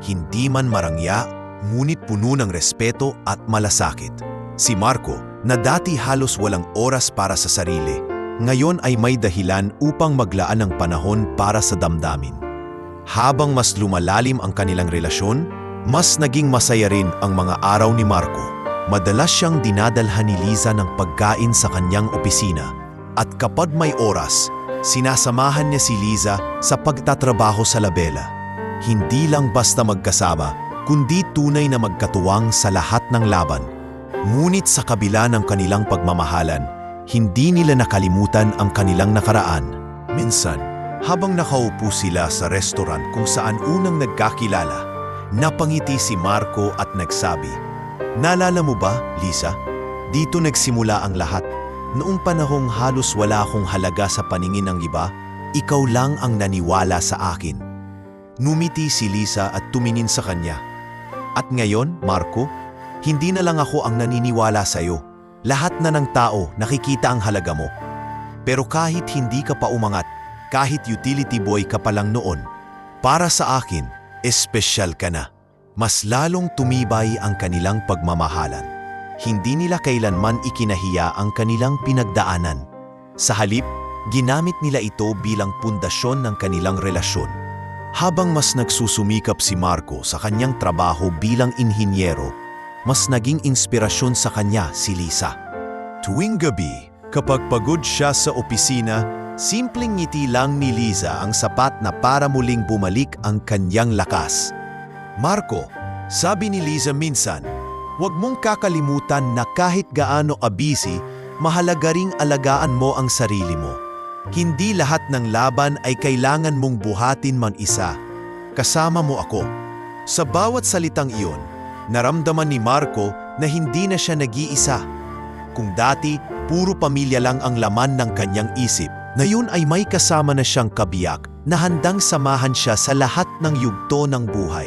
Hindi man marangya, ngunit puno ng respeto at malasakit. Si Marco, na dati halos walang oras para sa sarili, ngayon ay may dahilan upang maglaan ng panahon para sa damdamin. Habang mas lumalalim ang kanilang relasyon, mas naging masaya rin ang mga araw ni Marco. Madalas siyang dinadalhan ni Liza ng pagkain sa kanyang opisina at kapag may oras, sinasamahan niya si Liza sa pagtatrabaho sa labela. Hindi lang basta magkasama, kundi tunay na magkatuwang sa lahat ng laban. Ngunit sa kabila ng kanilang pagmamahalan, hindi nila nakalimutan ang kanilang nakaraan. Minsan, Habang nakaupo sila sa restaurant kung saan unang nagkakilala, napangiti si Marco at nagsabi, "Naalala mo ba, Lisa? Dito nagsimula ang lahat. Noong panahong halos wala akong halaga sa paningin ng iba, ikaw lang ang naniwala sa akin." Numiti si Lisa at tumingin sa kanya. "At ngayon, Marco, hindi na lang ako ang naniniwala sa'yo. Lahat na ng tao nakikita ang halaga mo. Pero kahit hindi ka pa umangat, kahit utility boy ka pa lang noon, para sa akin, espesyal ka na." Mas lalong tumibay ang kanilang pagmamahalan. Hindi nila kailanman ikinahiya ang kanilang pinagdaanan. Sa halip, ginamit nila ito bilang pundasyon ng kanilang relasyon. Habang mas nagsusumikap si Marco sa kanyang trabaho bilang inhinyero, mas naging inspirasyon sa kanya si Lisa. Tuwing gabi, kapag pagod siya sa opisina, simpleng ngiti lang ni Lisa ang sapat na para muling bumalik ang kanyang lakas. "Marco," sabi ni Lisa minsan, "huwag mong kakalimutan na kahit gaano ka busy, mahalaga ring alagaan mo ang sarili mo. Hindi lahat ng laban ay kailangan mong buhatin mag-isa. Kasama mo ako." Sa bawat salitang iyon, naramdaman ni Marco na hindi na siya nag-iisa. Kung dati, puro pamilya lang ang laman ng kanyang isip, ngayon ay may kasama na siyang kabiyak na handang samahan siya sa lahat ng yugto ng buhay.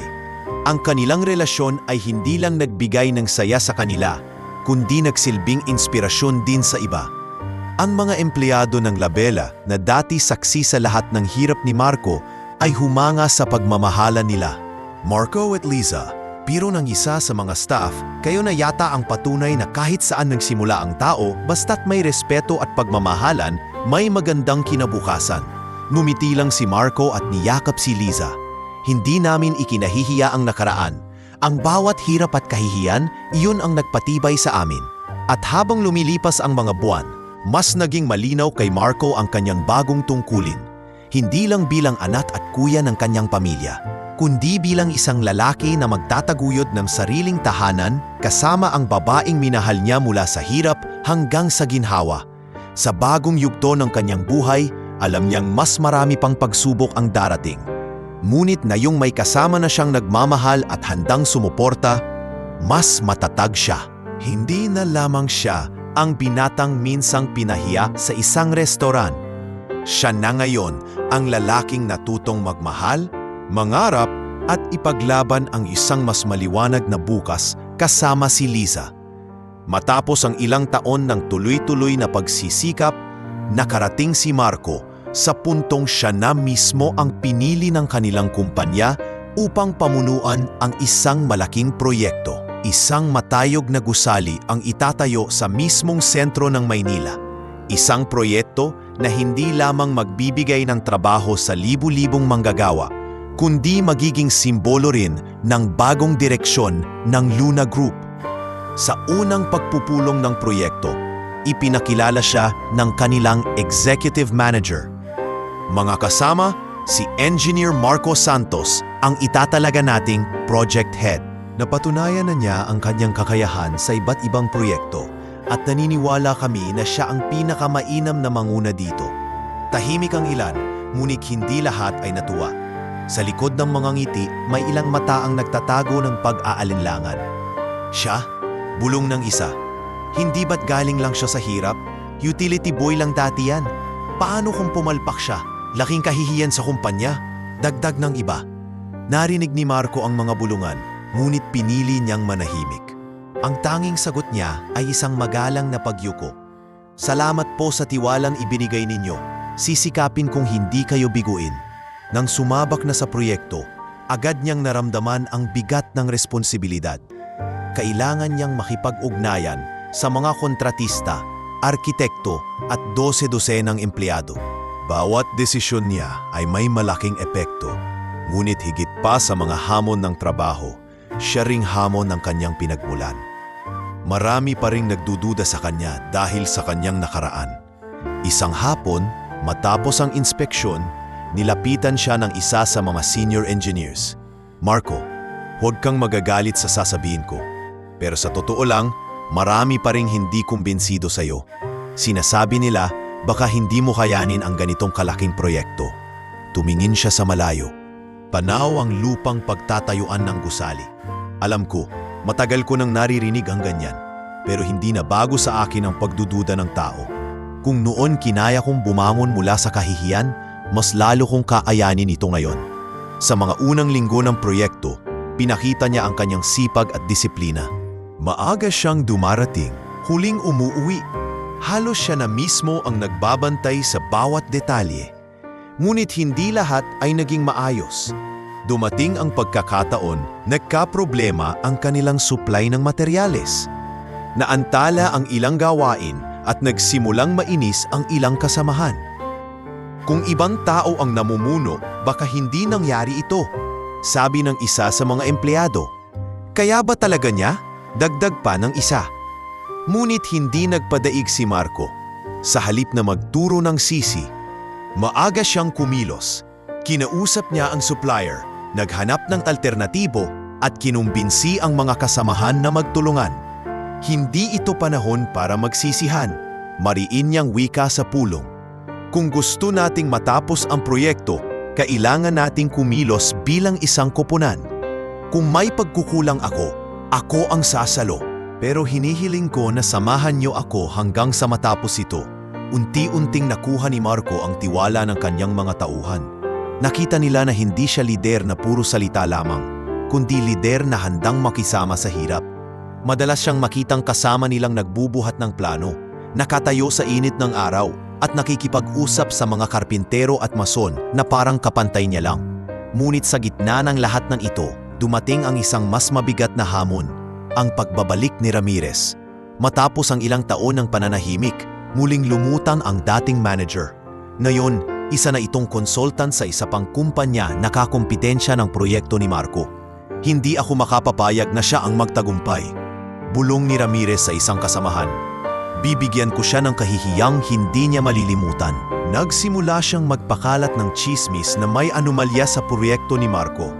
Ang kanilang relasyon ay hindi lang nagbigay ng saya sa kanila, kundi nagsilbing inspirasyon din sa iba. Ang mga empleyado ng Labella na dati saksi sa lahat ng hirap ni Marco ay humanga sa pagmamahala nila. Marco at Lisa, biro ng isa sa mga staff, kayo na yata ang patunay na kahit saan nagsimula ang tao, basta't may respeto at pagmamahalan, may magandang kinabukasan. Numiti lang si Marco at niyakap si Lisa. "Hindi namin ikinahihiya ang nakaraan. Ang bawat hirap at kahihiyan, iyon ang nagpatibay sa amin." At habang lumilipas ang mga buwan, mas naging malinaw kay Marco ang kanyang bagong tungkulin. Hindi lang bilang anak at kuya ng kanyang pamilya, kundi bilang isang lalaki na magtataguyod ng sariling tahanan kasama ang babaeng minahal niya mula sa hirap hanggang sa ginhawa. Sa bagong yugto ng kanyang buhay, alam niyang mas marami pang pagsubok ang darating. Ngunit na yung may kasama na siyang nagmamahal at handang sumuporta, mas matatag siya. Hindi na lamang siya ang binatang minsang pinahiya sa isang restoran. Siya na ngayon ang lalaking natutong magmahal, mangarap at ipaglaban ang isang mas maliwanag na bukas kasama si Lisa. Matapos ang ilang taon ng tuloy-tuloy na pagsisikap, nakarating si Marco sa puntong siya na mismo ang pinili ng kanilang kumpanya upang pamunuan ang isang malaking proyekto. Isang matayog na gusali ang itatayo sa mismong sentro ng Maynila. Isang proyekto na hindi lamang magbibigay ng trabaho sa libu-libong manggagawa, kundi magiging simbolo rin ng bagong direksyon ng Luna Group. Sa unang pagpupulong ng proyekto, ipinakilala siya ng kanilang executive manager. Mga kasama, si Engineer Marco Santos, ang itatalaga nating project head. Napatunayan na niya ang kanyang kakayahan sa iba't ibang proyekto at naniniwala kami na siya ang pinakamainam na manguna dito. Tahimik ang ilan, ngunit hindi lahat ay natuwa. Sa likod ng mga ngiti, may ilang mata ang nagtatago ng pag-aalinlangan. Siya? Bulong ng isa. Hindi ba't galing lang siya sa hirap? Utility boy lang dati yan. Paano kung pumalpak siya? Laking kahihiyan sa kumpanya. Dagdag ng iba. Narinig ni Marco ang mga bulungan, ngunit pinili niyang manahimik. Ang tanging sagot niya ay isang magalang na pagyuko. "Salamat po sa tiwalang ibinigay ninyo. Sisikapin kong hindi kayo biguin." Nang sumabak na sa proyekto, agad niyang naramdaman ang bigat ng responsibilidad. Kailangan niyang makipag-ugnayan sa mga kontratista, arkitekto at 12-dosenang empleyado. Bawat desisyon niya ay may malaking epekto. Ngunit higit pa sa mga hamon ng trabaho, siya ring hamon ng kanyang pinagmulan. Marami pa ring nagdududa sa kanya dahil sa kanyang nakaraan. Isang hapon, matapos ang inspeksyon, nilapitan siya ng isa sa mga senior engineers. "Marco, huwag kang magagalit sa sasabihin ko. Pero sa totoo lang, marami pa ring hindi kumbinsido sa'yo. Sinasabi nila, baka hindi mo kayanin ang ganitong kalaking proyekto. Tumingin siya sa malayo. Panaw ang lupang pagtatayuan ng gusali. Alam ko, matagal ko nang naririnig ang ganyan, pero hindi na bago sa akin ang pagdududa ng tao. Kung noon kinaya kong bumangon mula sa kahihiyan, mas lalo kong kaayanin ito ngayon. Sa mga unang linggo ng proyekto, pinakita niya ang kanyang sipag at disiplina. Maaga siyang dumarating, huling umuuwi. Halos siya na mismo ang nagbabantay sa bawat detalye. Ngunit hindi lahat ay naging maayos. Dumating ang pagkakataon, nagkaproblema ang kanilang supply ng materyales. Naantala ang ilang gawain at nagsimulang mainis ang ilang kasamahan. Kung ibang tao ang namumuno, baka hindi nangyari ito, sabi ng isa sa mga empleyado. Kaya ba talaga niya? Dagdag pa ng isa. Ngunit hindi nagpadaig si Marco. Sa halip na magturo ng sisi, maaga siyang kumilos. Kinausap niya ang supplier, naghanap ng alternatibo at kinumbinsi ang mga kasamahan na magtulungan. Hindi ito panahon para magsisihan, mariin niyang wika sa pulong. Kung gusto nating matapos ang proyekto, kailangan nating kumilos bilang isang koponan. Kung may pagkukulang ako ang sasalo. Pero hinihiling ko na samahan niyo ako hanggang sa matapos ito. Unti-unting nakuha ni Marco ang tiwala ng kanyang mga tauhan. Nakita nila na hindi siya lider na puro salita lamang, kundi lider na handang makisama sa hirap. Madalas siyang makitang kasama nilang nagbubuhat ng plano, nakatayo sa init ng araw at nakikipag-usap sa mga karpintero at mason na parang kapantay niya lang. Ngunit sa gitna ng lahat ng ito, dumating ang isang mas mabigat na hamon, ang pagbabalik ni Ramirez. Matapos ang ilang taon ng pananahimik, muling lumutang ang dating manager. Ngayon, isa na itong consultant sa isa pang kumpanya na kakompetensya ng proyekto ni Marco. Hindi ako makapapayag na siya ang magtagumpay. Bulong ni Ramirez sa isang kasamahan. Bibigyan ko siya ng kahihiyang hindi niya malilimutan. Nagsimula siyang magpakalat ng chismis na may anomalya sa proyekto ni Marco.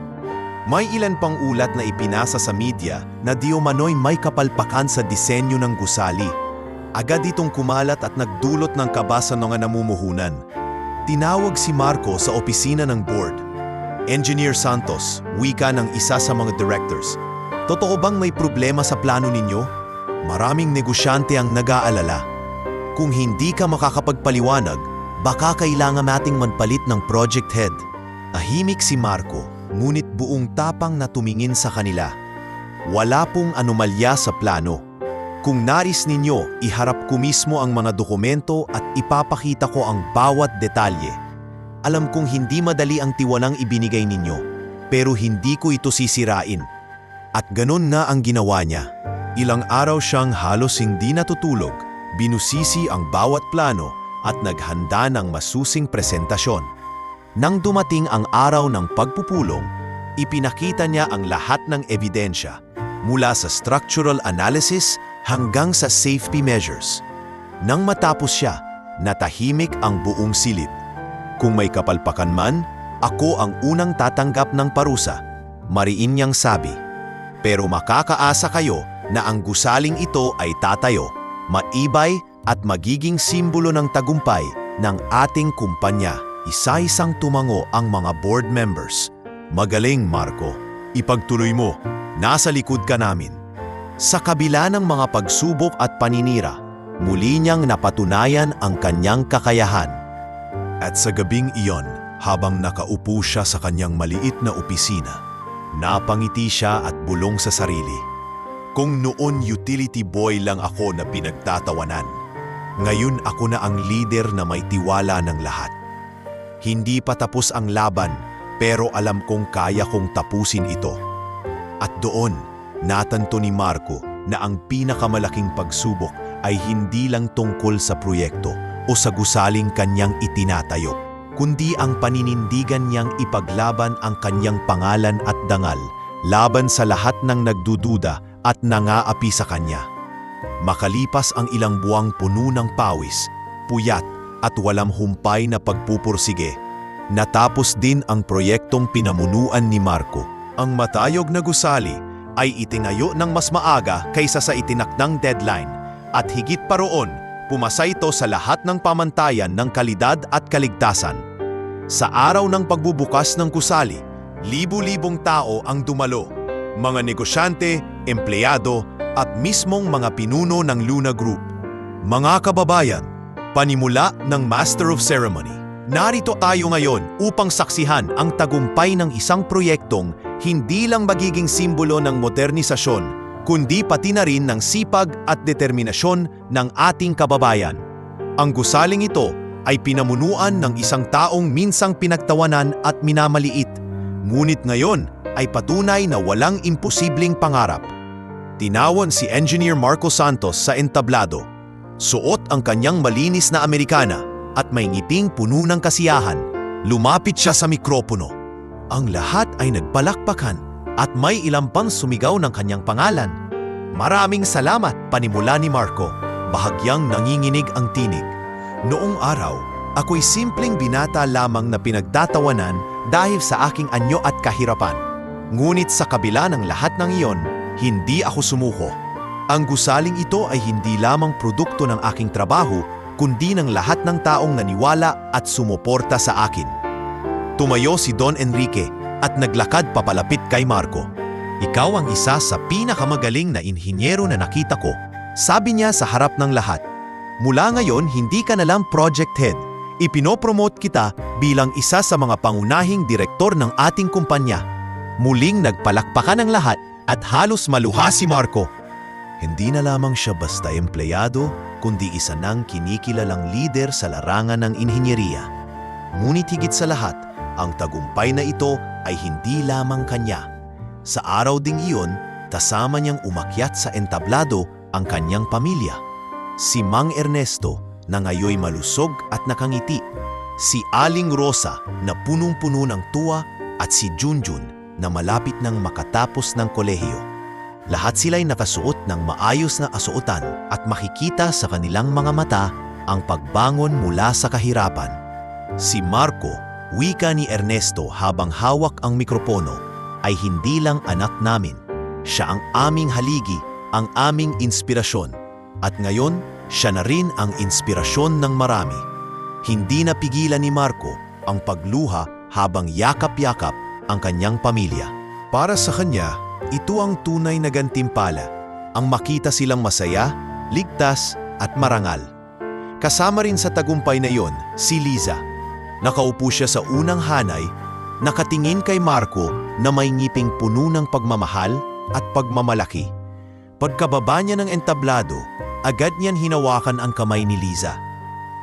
May ilan pang ulat na ipinasa sa media na di umano'y may kapalpakan sa disenyo ng gusali. Agad itong kumalat at nagdulot ng kaba sa mga namumuhunan. Tinawag si Marco sa opisina ng board. Engineer Santos, wika ng isa sa mga directors. Totoo bang may problema sa plano ninyo? Maraming negosyante ang nag-aalala. Kung hindi ka makakapagpaliwanag, baka kailangan nating magpalit ng project head. Tahimik si Marco, ngunit buong tapang na tumingin sa kanila. Wala pong anomalya sa plano. Kung nais ninyo, iharap ko mismo ang mga dokumento at ipapakita ko ang bawat detalye. Alam kong hindi madali ang tiwalang ibinigay ninyo, pero hindi ko ito sisirain. At ganun na ang ginawa niya. Ilang araw siyang halos hindi natutulog, binusisi ang bawat plano at naghanda ng masusing presentasyon. Nang dumating ang araw ng pagpupulong, ipinakita niya ang lahat ng ebidensya, mula sa structural analysis hanggang sa safety measures. Nang matapos siya, natahimik ang buong silid. Kung may kapalpakan man, ako ang unang tatanggap ng parusa, mariin niyang sabi. Pero makakaasa kayo na ang gusaling ito ay tatayo, maibay at magiging simbolo ng tagumpay ng ating kumpanya. Isa-isang tumango ang mga board members. Magaling, Marco. Ipagtuloy mo. Nasa likod ka namin. Sa kabila ng mga pagsubok at paninira, muli niyang napatunayan ang kanyang kakayahan. At sa gabing iyon, habang nakaupo siya sa kanyang maliit na opisina, napangiti siya at bulong sa sarili. Kung noon utility boy lang ako na pinagtatawanan, ngayon ako na ang leader na may tiwala ng lahat. Hindi pa tapos ang laban, pero alam kong kaya kong tapusin ito. At doon, natanto ni Marco na ang pinakamalaking pagsubok ay hindi lang tungkol sa proyekto o sa gusaling kanyang itinatayo, kundi ang paninindigan niyang ipaglaban ang kanyang pangalan at dangal laban sa lahat ng nagdududa at nangaapi sa kanya. Makalipas ang ilang buwang puno ng pawis, puyat at walang humpay na pagpupursige, natapos din ang proyektong pinamunuan ni Marco. Ang matayog na gusali ay itinayo ng mas maaga kaysa sa itinakdang deadline at higit pa roon, pumasa ito sa lahat ng pamantayan ng kalidad at kaligtasan. Sa araw ng pagbubukas ng gusali, libu-libong tao ang dumalo. Mga negosyante, empleyado, at mismong mga pinuno ng Luna Group. Mga kababayan, panimula ng Master of Ceremony. Narito tayo ngayon upang saksihan ang tagumpay ng isang proyektong hindi lang magiging simbolo ng modernisasyon, kundi pati na rin ng sipag at determinasyon ng ating kababayan. Ang gusaling ito ay pinamunuan ng isang taong minsang pinagtawanan at minamaliit, ngunit ngayon ay patunay na walang imposibleng pangarap. Tinawon si Engineer Marco Santos sa entablado. Suot ang kanyang malinis na Amerikana at may ngiting puno ng kasiyahan. Lumapit siya sa mikropono. Ang lahat ay nagpalakpakan at may ilang pang sumigaw ng kanyang pangalan. Maraming salamat, panimula ni Marco. Bahagyang nanginginig ang tinig. Noong araw, ako'y simpleng binata lamang na pinagtatawanan dahil sa aking anyo at kahirapan. Ngunit sa kabila ng lahat ng iyon, hindi ako sumuko. Ang gusaling ito ay hindi lamang produkto ng aking trabaho, kundi ng lahat ng taong naniwala at sumuporta sa akin. Tumayo si Don Enrique at naglakad papalapit kay Marco. Ikaw ang isa sa pinakamagaling na inhinyero na nakita ko, sabi niya sa harap ng lahat. Mula ngayon, hindi ka na lang project head. Ipinopromote kita bilang isa sa mga pangunahing direktor ng ating kumpanya. Muling nagpalakpakan ang lahat at halos maluha si Marco. Hindi na lamang siya basta empleyado, kundi isa ng kinikilalang lider sa larangan ng inhinyeriya. Ngunit higit sa lahat, ang tagumpay na ito ay hindi lamang kanya. Sa araw ding iyon, kasama niyang umakyat sa entablado ang kanyang pamilya. Si Mang Ernesto na ngayoy malusog at nakangiti. Si Aling Rosa na punong-puno ng tuwa at si Junjun na malapit nang makatapos ng kolehiyo. Lahat sila'y nakasuot ng maayos na kasuotan at makikita sa kanilang mga mata ang pagbangon mula sa kahirapan. Si Marco, wika ni Ernesto habang hawak ang mikropono, ay hindi lang anak namin. Siya ang aming haligi, ang aming inspirasyon. At ngayon, siya na rin ang inspirasyon ng marami. Hindi napigilan ni Marco ang pagluha habang yakap-yakap ang kanyang pamilya. Para sa kanya, ito ang tunay na gantimpala, ang makita silang masaya, ligtas at marangal. Kasama rin sa tagumpay na iyon, si Liza. Nakaupo siya sa unang hanay, nakatingin kay Marco na may ngiping puno ng pagmamahal at pagmamalaki. Pagkababa niya ng entablado, agad niyan hinawakan ang kamay ni Liza.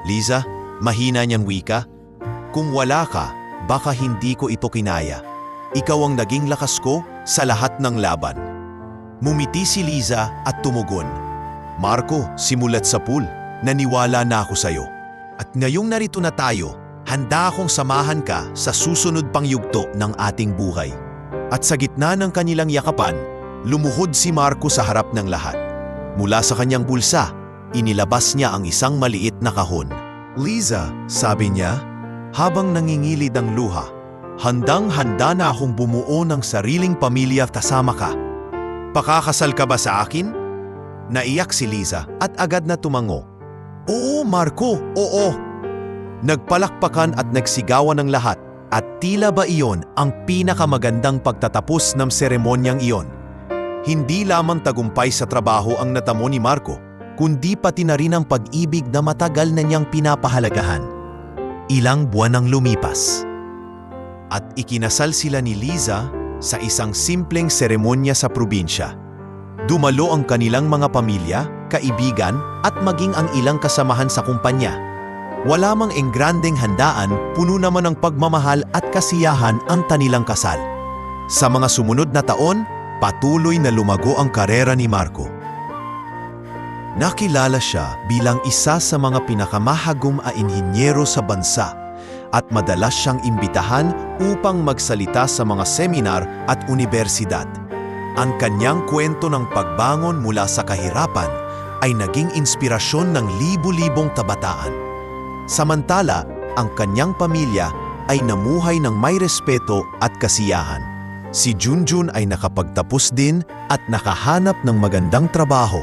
Liza, mahina niyang wika. Kung wala ka, baka hindi ko ito kinaya. Ikaw ang naging lakas ko sa lahat ng laban. Mumiti si Liza at tumugon. Marco, simulat sa pool, naniwala na ako sa'yo. At ngayong narito na tayo, handa akong samahan ka sa susunod pang yugto ng ating buhay. At sa gitna ng kanilang yakapan, lumuhod si Marco sa harap ng lahat. Mula sa kanyang bulsa, inilabas niya ang isang maliit na kahon. Liza, sabi niya, habang nangingilid ang luha, handang-handa na akong bumuo ng sariling pamilya kasama ka. Pakakasal ka ba sa akin? Naiyak si Liza at agad na tumango. Oo, Marco, oo. Nagpalakpakan at nagsigawan ng lahat at tila ba iyon ang pinakamagandang pagtatapos ng seremonyang iyon. Hindi lamang tagumpay sa trabaho ang natamo ni Marco, kundi pati na rin ang pag-ibig na matagal na niyang pinapahalagahan. Ilang buwan ang lumipas. At ikinasal sila ni Liza sa isang simpleng seremonya sa probinsya. Dumalo ang kanilang mga pamilya, kaibigan at maging ang ilang kasamahan sa kumpanya. Wala mang engrandeng handaan, puno naman ng pagmamahal at kasiyahan ang kanilang kasal. Sa mga sumunod na taon, patuloy na lumago ang karera ni Marco. Nakilala siya bilang isa sa mga pinakamahagum na inhinyero sa bansa at madalas siyang imbitahan upang magsalita sa mga seminar at universidad. Ang kanyang kwento ng pagbangon mula sa kahirapan ay naging inspirasyon ng libu-libong kabataan. Samantala, ang kanyang pamilya ay namuhay ng may respeto at kasiyahan. Si Junjun ay nakapagtapos din at nakahanap ng magandang trabaho.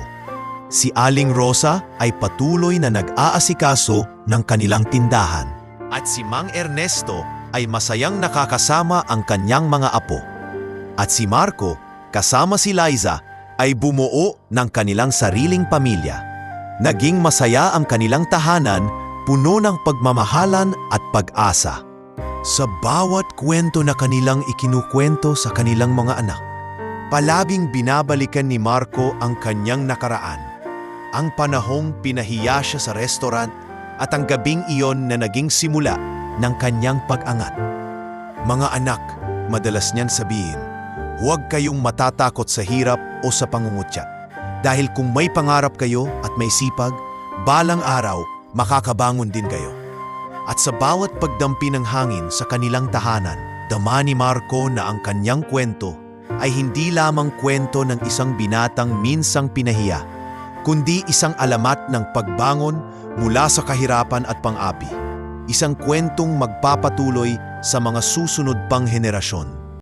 Si Aling Rosa ay patuloy na nag-aasikaso ng kanilang tindahan. At si Mang Ernesto ay masayang nakakasama ang kanyang mga apo. At si Marco, kasama si Liza, ay bumuo ng kanilang sariling pamilya. Naging masaya ang kanilang tahanan, puno ng pagmamahalan at pag-asa. Sa bawat kwento na kanilang ikinukwento sa kanilang mga anak, palaging binabalikan ni Marco ang kanyang nakaraan. Ang panahong pinahiya siya sa restaurant at ang gabing iyon na naging simula ng kanyang pag-angat. Mga anak, madalas niyan sabihin, huwag kayong matatakot sa hirap o sa pangungutya. Dahil kung may pangarap kayo at may sipag, balang araw makakabangon din kayo. At sa bawat pagdampi ng hangin sa kanilang tahanan, dama ni Marco na ang kanyang kwento ay hindi lamang kwento ng isang binatang minsang pinahiya, kundi isang alamat ng pagbangon mula sa kahirapan at pang-api. Isang kwentong magpapatuloy sa mga susunod pang henerasyon.